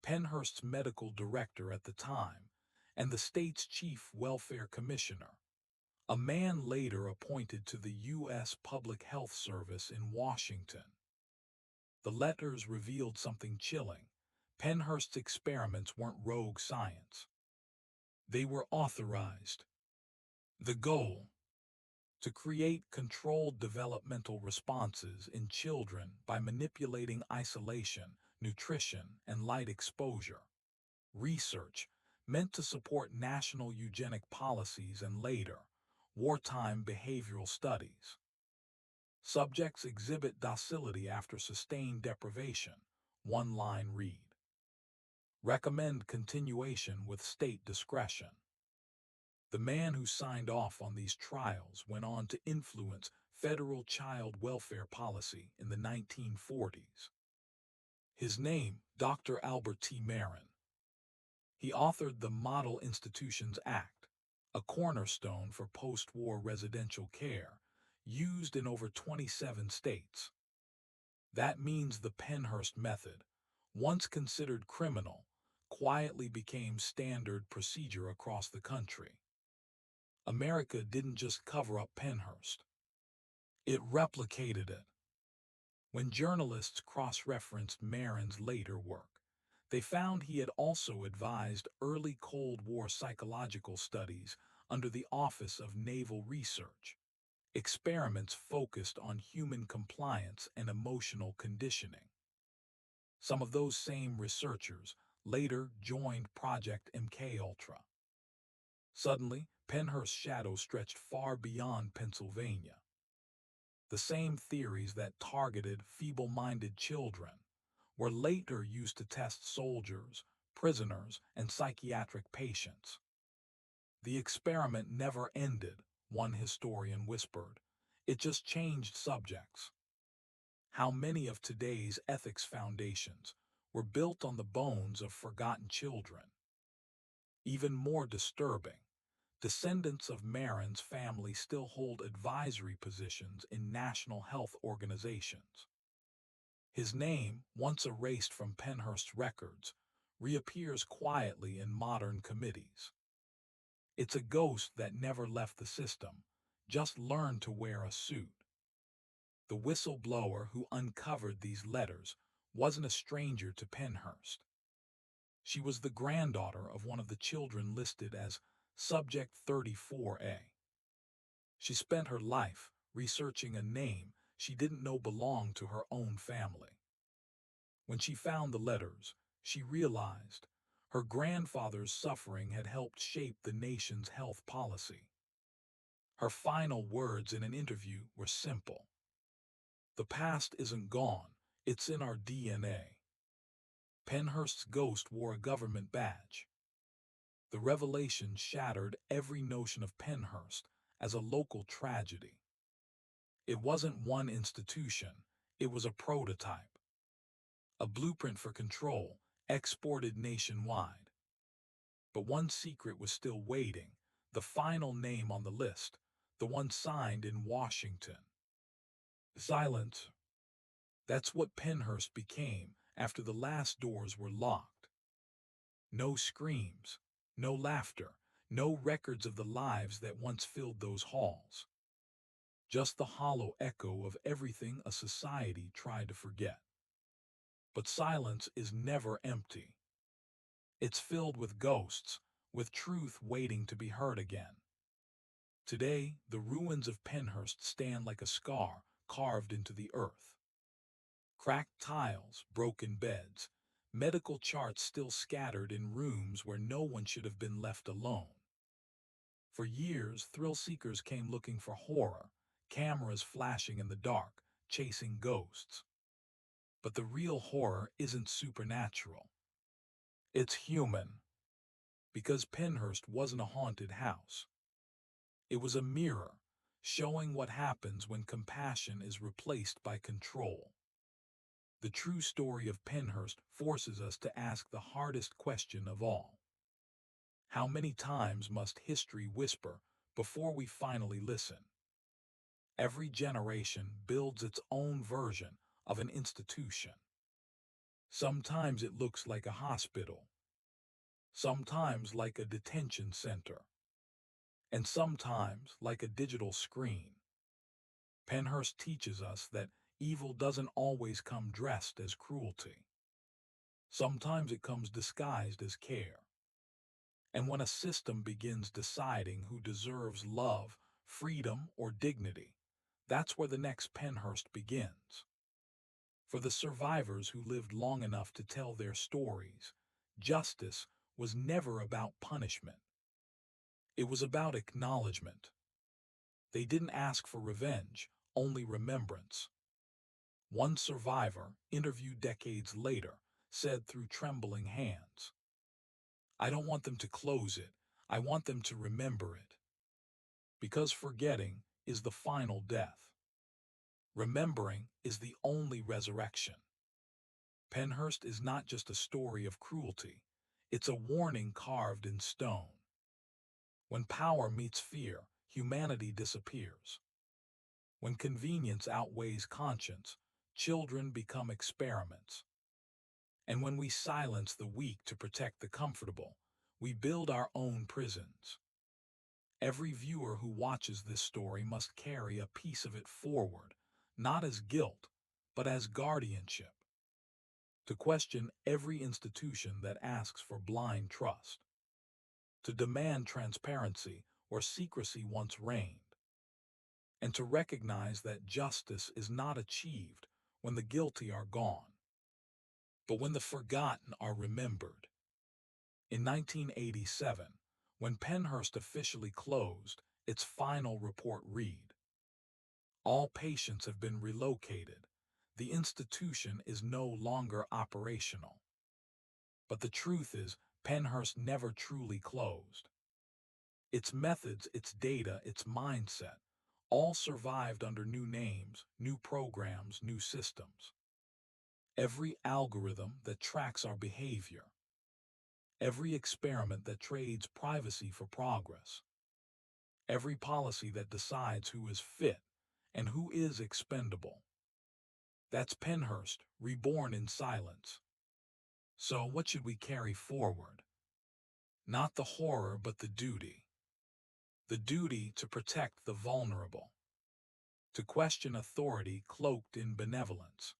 Pennhurst's medical director at the time, and the state's chief welfare commissioner, a man later appointed to the U.S. Public Health Service in Washington. The letters revealed something chilling. Pennhurst's experiments weren't rogue science. They were authorized. The goal: to create controlled developmental responses in children by manipulating isolation, nutrition, and light exposure. Research meant to support national eugenic policies and later, wartime behavioral studies. Subjects exhibit docility after sustained deprivation. One line read. Recommend continuation with state discretion. The man who signed off on these trials went on to influence federal child welfare policy in the 1940s. His name, Dr. Albert T. Marin. He authored the Model Institutions Act, a cornerstone for post-war residential care, used in over 27 states. That means the Pennhurst method, once considered criminal, quietly became standard procedure across the country. America didn't just cover up Pennhurst. It replicated it. When journalists cross-referenced Marin's later work, they found he had also advised early Cold War psychological studies under the Office of Naval Research, experiments focused on human compliance and emotional conditioning. Some of those same researchers later joined Project MKUltra. Suddenly, Pennhurst's shadow stretched far beyond Pennsylvania. The same theories that targeted feeble-minded children were later used to test soldiers, prisoners, and psychiatric patients. The experiment never ended, one historian whispered. It just changed subjects. How many of today's ethics foundations were built on the bones of forgotten children? Even more disturbing, descendants of Marin's family still hold advisory positions in national health organizations. His name, once erased from Pennhurst's records, reappears quietly in modern committees. It's a ghost that never left the system, just learned to wear a suit. The whistleblower who uncovered these letters wasn't a stranger to Pennhurst. She was the granddaughter of one of the children listed as Subject 34A. She spent her life researching a name she didn't know belonged to her own family. When she found the letters, she realized her grandfather's suffering had helped shape the nation's health policy. Her final words in an interview were simple. "The past isn't gone, it's in our DNA." Pennhurst's ghost wore a government badge. The revelation shattered every notion of Pennhurst as a local tragedy. It wasn't one institution, it was a prototype, a blueprint for control, exported nationwide. But one secret was still waiting, the final name on the list, the one signed in Washington. Silence. That's what Pennhurst became after the last doors were locked. No screams, no laughter, no records of the lives that once filled those halls. Just the hollow echo of everything a society tried to forget. But silence is never empty. It's filled with ghosts, with truth waiting to be heard again. Today, the ruins of Pennhurst stand like a scar carved into the earth. Cracked tiles, broken beds, medical charts still scattered in rooms where no one should have been left alone. For years, thrill seekers came looking for horror, cameras flashing in the dark, chasing ghosts. But the real horror isn't supernatural. It's human. Because Pennhurst wasn't a haunted house. It was a mirror, showing what happens when compassion is replaced by control. The true story of Pennhurst forces us to ask the hardest question of all. How many times must history whisper before we finally listen? Every generation builds its own version of an institution. Sometimes it looks like a hospital, sometimes like a detention center, and sometimes like a digital screen. Pennhurst teaches us that evil doesn't always come dressed as cruelty. Sometimes it comes disguised as care. And when a system begins deciding who deserves love, freedom, or dignity, that's where the next Pennhurst begins. For the survivors who lived long enough to tell their stories, justice was never about punishment. It was about acknowledgement. They didn't ask for revenge, only remembrance. One survivor, interviewed decades later, said through trembling hands, "I don't want them to close it, I want them to remember it." Because forgetting is the final death. Remembering is the only resurrection. Pennhurst is not just a story of cruelty, it's a warning carved in stone. When power meets fear, humanity disappears. When convenience outweighs conscience, children become experiments. And when we silence the weak to protect the comfortable, we build our own prisons. Every viewer who watches this story must carry a piece of it forward, not as guilt, but as guardianship. To question every institution that asks for blind trust. To demand transparency where secrecy once reigned. And to recognize that justice is not achieved when the guilty are gone, but when the forgotten are remembered. In 1987, when Pennhurst officially closed, its final report read, "All patients have been relocated. The institution is no longer operational." But the truth is, Pennhurst never truly closed. Its methods, its data, its mindset, all survived under new names, new programs, new systems. Every algorithm that tracks our behavior, every experiment that trades privacy for progress, every policy that decides who is fit and who is expendable. That's Pennhurst, reborn in silence. So what should we carry forward? Not the horror, but the duty. The duty to protect the vulnerable, to question authority cloaked in benevolence,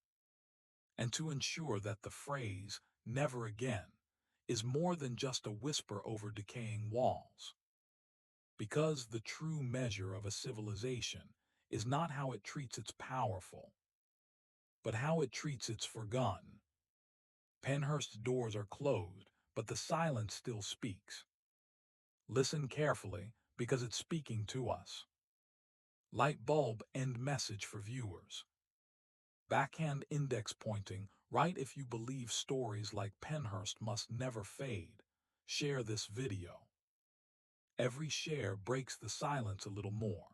and to ensure that the phrase, never again, is more than just a whisper over decaying walls. Because the true measure of a civilization is not how it treats its powerful, but how it treats its forgotten. Penhurst's doors are closed, but the silence still speaks. Listen carefully, because it's speaking to us. Light bulb end message for viewers. Backhand index pointing, write if you believe stories like Penhurst must never fade. Share this video. Every share breaks the silence a little more.